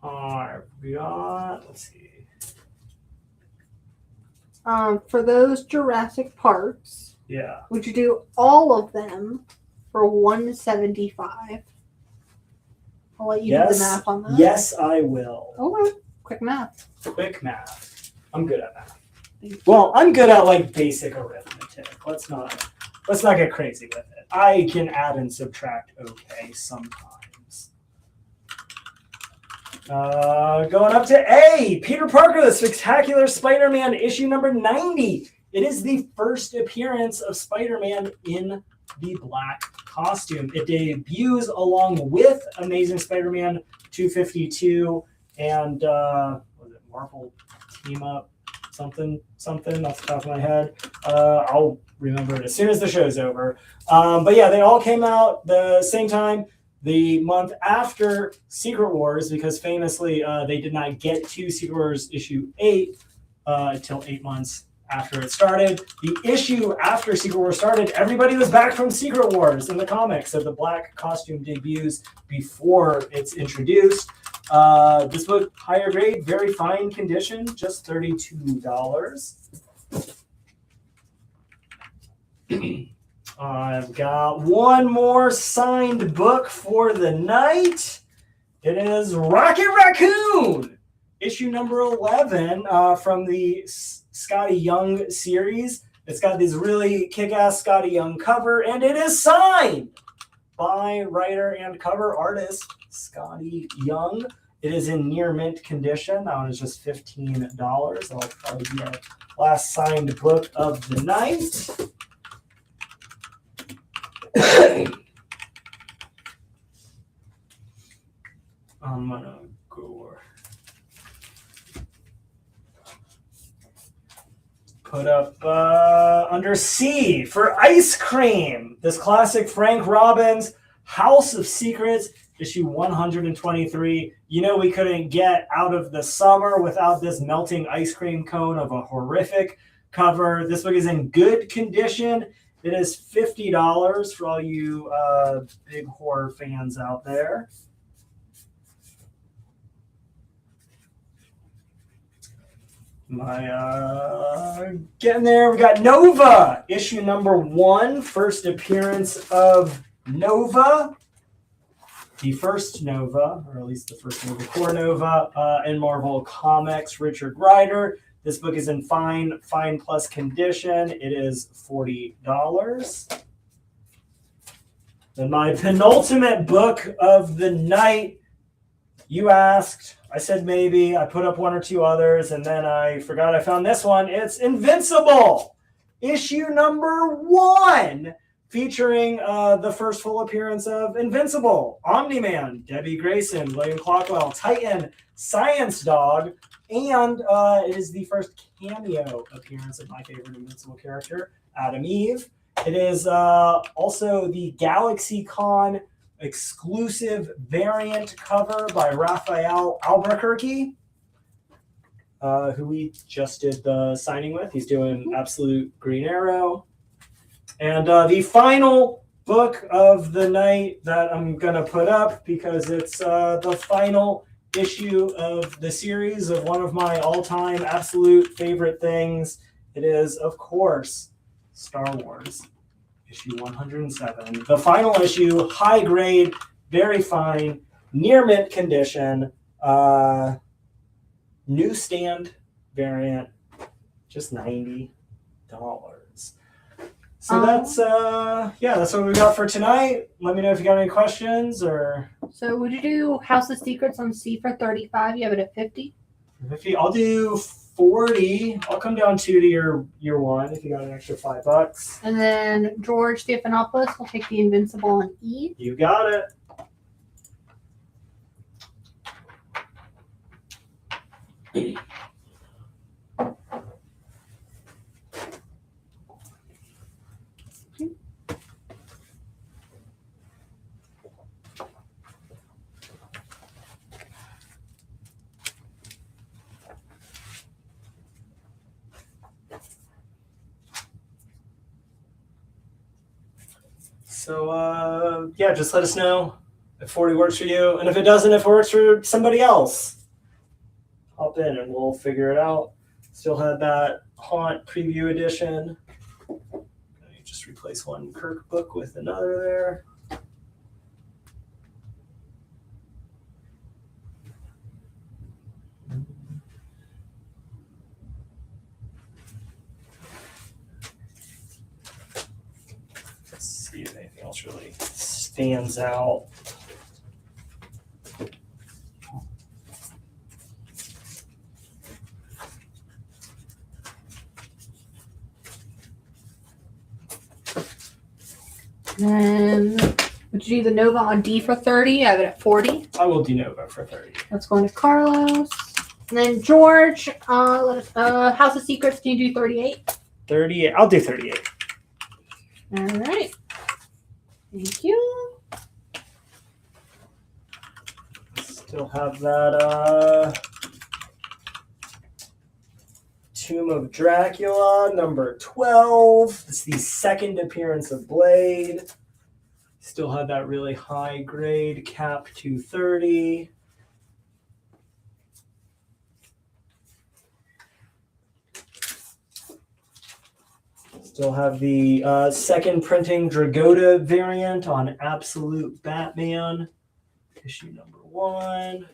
I've got, let's see. For those Jurassic Parks, Yeah. would you do all of them for $175? I'll let you do the math on that. Yes, I will. Okay. Quick math. Quick math. I'm good at math. Well, I'm good at like basic arithmetic. Let's not get crazy with it. I can add and subtract okay sometimes. Going up to A, Peter Parker, the Spectacular Spider-Man, issue number 90. It is the first appearance of Spider-Man in the black costume. It debuts along with Amazing Spider-Man 252 and was it Marvel Team Up something off the top of my head. I'll remember it as soon as the show's over. But yeah, they all came out the same time, the month after Secret Wars, because famously they did not get to Secret Wars issue 8 until 8 months after it started. The issue after Secret Wars started, everybody was back from Secret Wars in the comics, so the black costume debuts before it's introduced. This book, higher grade, very fine condition, just $32. I've got one more signed book for the night. It is Rocket Raccoon, issue number 11 from the Scotty Young series. It's got this really kick-ass Scotty Young cover, and it is signed by writer and cover artist Scotty Young. It is in near mint condition. That one is just $15. That'll probably be our last signed book of the night. I'm gonna go put up under C for Ice Cream. This classic Frank Robbins House of Secrets, issue 123. You know we couldn't get out of the summer without this melting ice cream cone of a horrific cover. This book is in good condition. It is $50 for all you big horror fans out there. Getting there. We got Nova, issue number 1, first appearance of Nova. The first Nova, or at least the first Nova Core Nova in Marvel Comics, Richard Rider. This book is in fine plus condition. It is $40. Then my penultimate book of the night. You asked, I said maybe. I put up one or two others, and then I forgot I found this one. It's Invincible, issue number 1, featuring the first full appearance of Invincible, Omni-Man, Debbie Grayson, William Clockwell, Titan, Science Dog, and it is the first cameo appearance of my favorite Invincible character, Adam Eve. It is also the GalaxyCon exclusive variant cover by Raphael Albuquerque, who we just did the signing with. He's doing Absolute Green Arrow. And the final book of the night that I'm going to put up, because it's the final issue of the series of one of my all-time absolute favorite things. It is, of course, Star Wars, issue 107. The final issue, high grade, very fine, near mint condition, newsstand variant, just $90. So that's what we got for tonight. Let me know if you got any questions or. So would you do House of Secrets on C for $35? You have it at $50? 50. I'll do 40. I'll come down 2 to your one if you got an extra $5. And then George Stephanopoulos will take the Invincible on E. You got it. So, yeah, just let us know if 40 works for you. And if it doesn't, if it works for somebody else, hop in and we'll figure it out. Still had that Haunt Preview Edition. Just replace one Kirk book with another there. Let's see if anything else really stands out. And would you do the Nova on D for 30? I have it at 40. I will do Nova for 30. That's going to Carlos. And then George, House of Secrets, can you do 38? 38. I'll do 38. All right. Thank you. Still have that Tomb of Dracula, number 12. It's the second appearance of Blade. Still had that really high grade Cap 230. Still have the second printing Dragotta variant on Absolute Batman, issue number 1.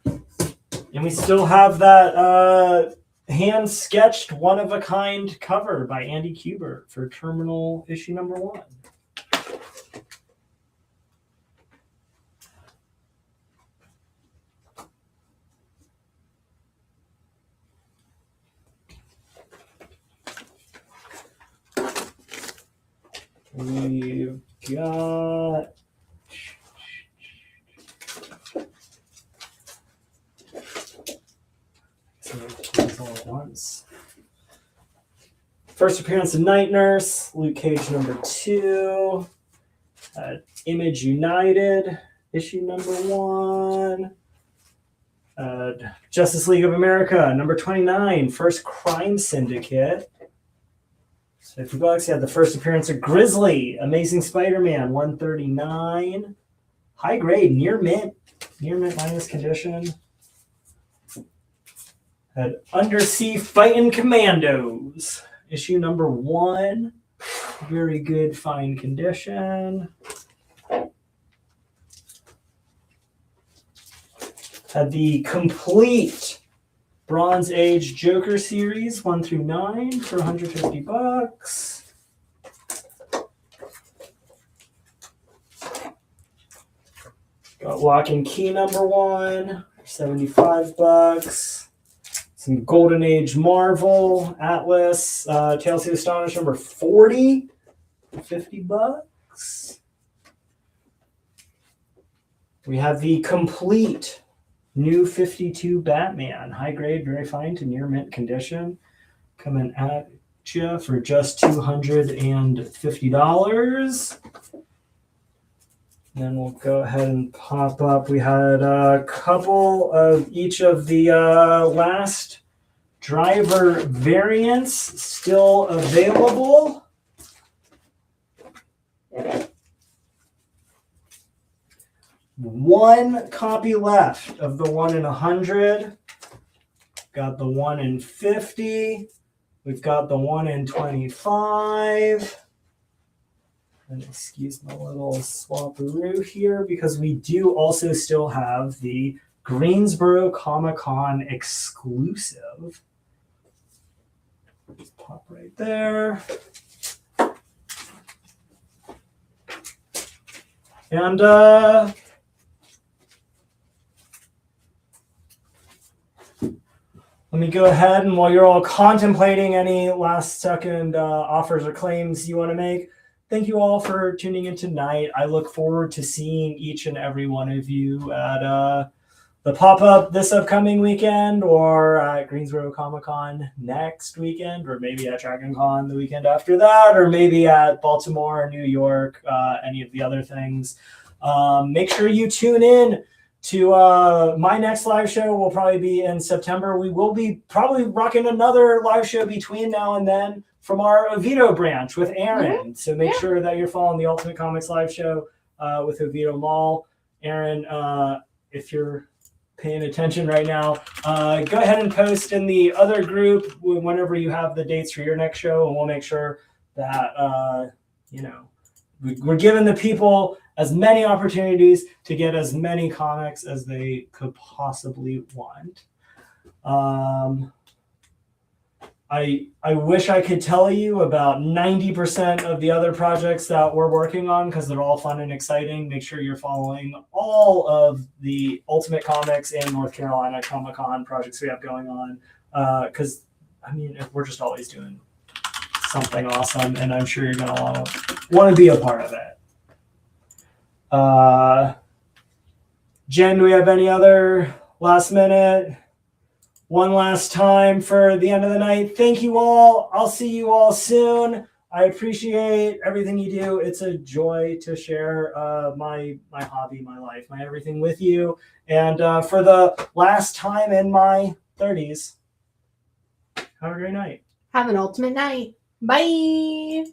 And we still have that hand-sketched one-of-a-kind cover by Andy Kubert for Terminal issue number 1. We've got all at once. First appearance of Night Nurse, Luke Cage number 2, Image United, issue number 1, Justice League of America, number 29, First Crime Syndicate. So if you Galaxy had the first appearance of Grizzly, Amazing Spider-Man, 139, high grade, near mint minus condition. Had Undersea Fighting Commandos, issue number 1. Very good, fine condition. Had the complete Bronze Age Joker series, 1 through 9, for $150. Got Lock and Key number 1, $75. Some Golden Age Marvel, Atlas, Tales of the Astonished number 40, $50. We have the complete New 52 Batman, high grade, very fine to near mint condition, coming at you for just $250. Then we'll go ahead and pop up. We had a couple of each of the last driver variants still available. One copy left of the 1 in 100. Got the 1 in 50. We've got the 1 in 25. And excuse my little swaparoo here, because we do also still have the Greensboro Comic-Con exclusive. Just pop right there. And let me go ahead, and while you're all contemplating any last-second offers or claims you want to make, thank you all for tuning in tonight. I look forward to seeing each and every one of you at the pop-up this upcoming weekend, or at Greensboro Comic-Con next weekend, or maybe at Dragon Con the weekend after that, or maybe at Baltimore, New York, any of the other things. Make sure you tune in to my next live show. Will probably be in September. We will be probably rocking another live show between now and then. from our Oviedo branch with Aaron. So make sure that you're following the Ultimate Comics Live Show with Oviedo Mall. Aaron, if you're paying attention right now, go ahead and post in the other group whenever you have the dates for your next show, and we'll make sure that we're giving the people as many opportunities to get as many comics as they could possibly want. I wish I could tell you about 90% of the other projects that we're working on because they're all fun and exciting. Make sure you're following all of the Ultimate Comics and North Carolina Comic-Con projects we have going on because, we're just always doing something awesome, and I'm sure you're going to want to be a part of it. Jen, do we have any other last minute? One last time for the end of the night. Thank you all. I'll see you all soon. I appreciate everything you do. It's a joy to share my hobby, my life, my everything with you. And for the last time in my 30s, have a great night. Have an ultimate night. Bye.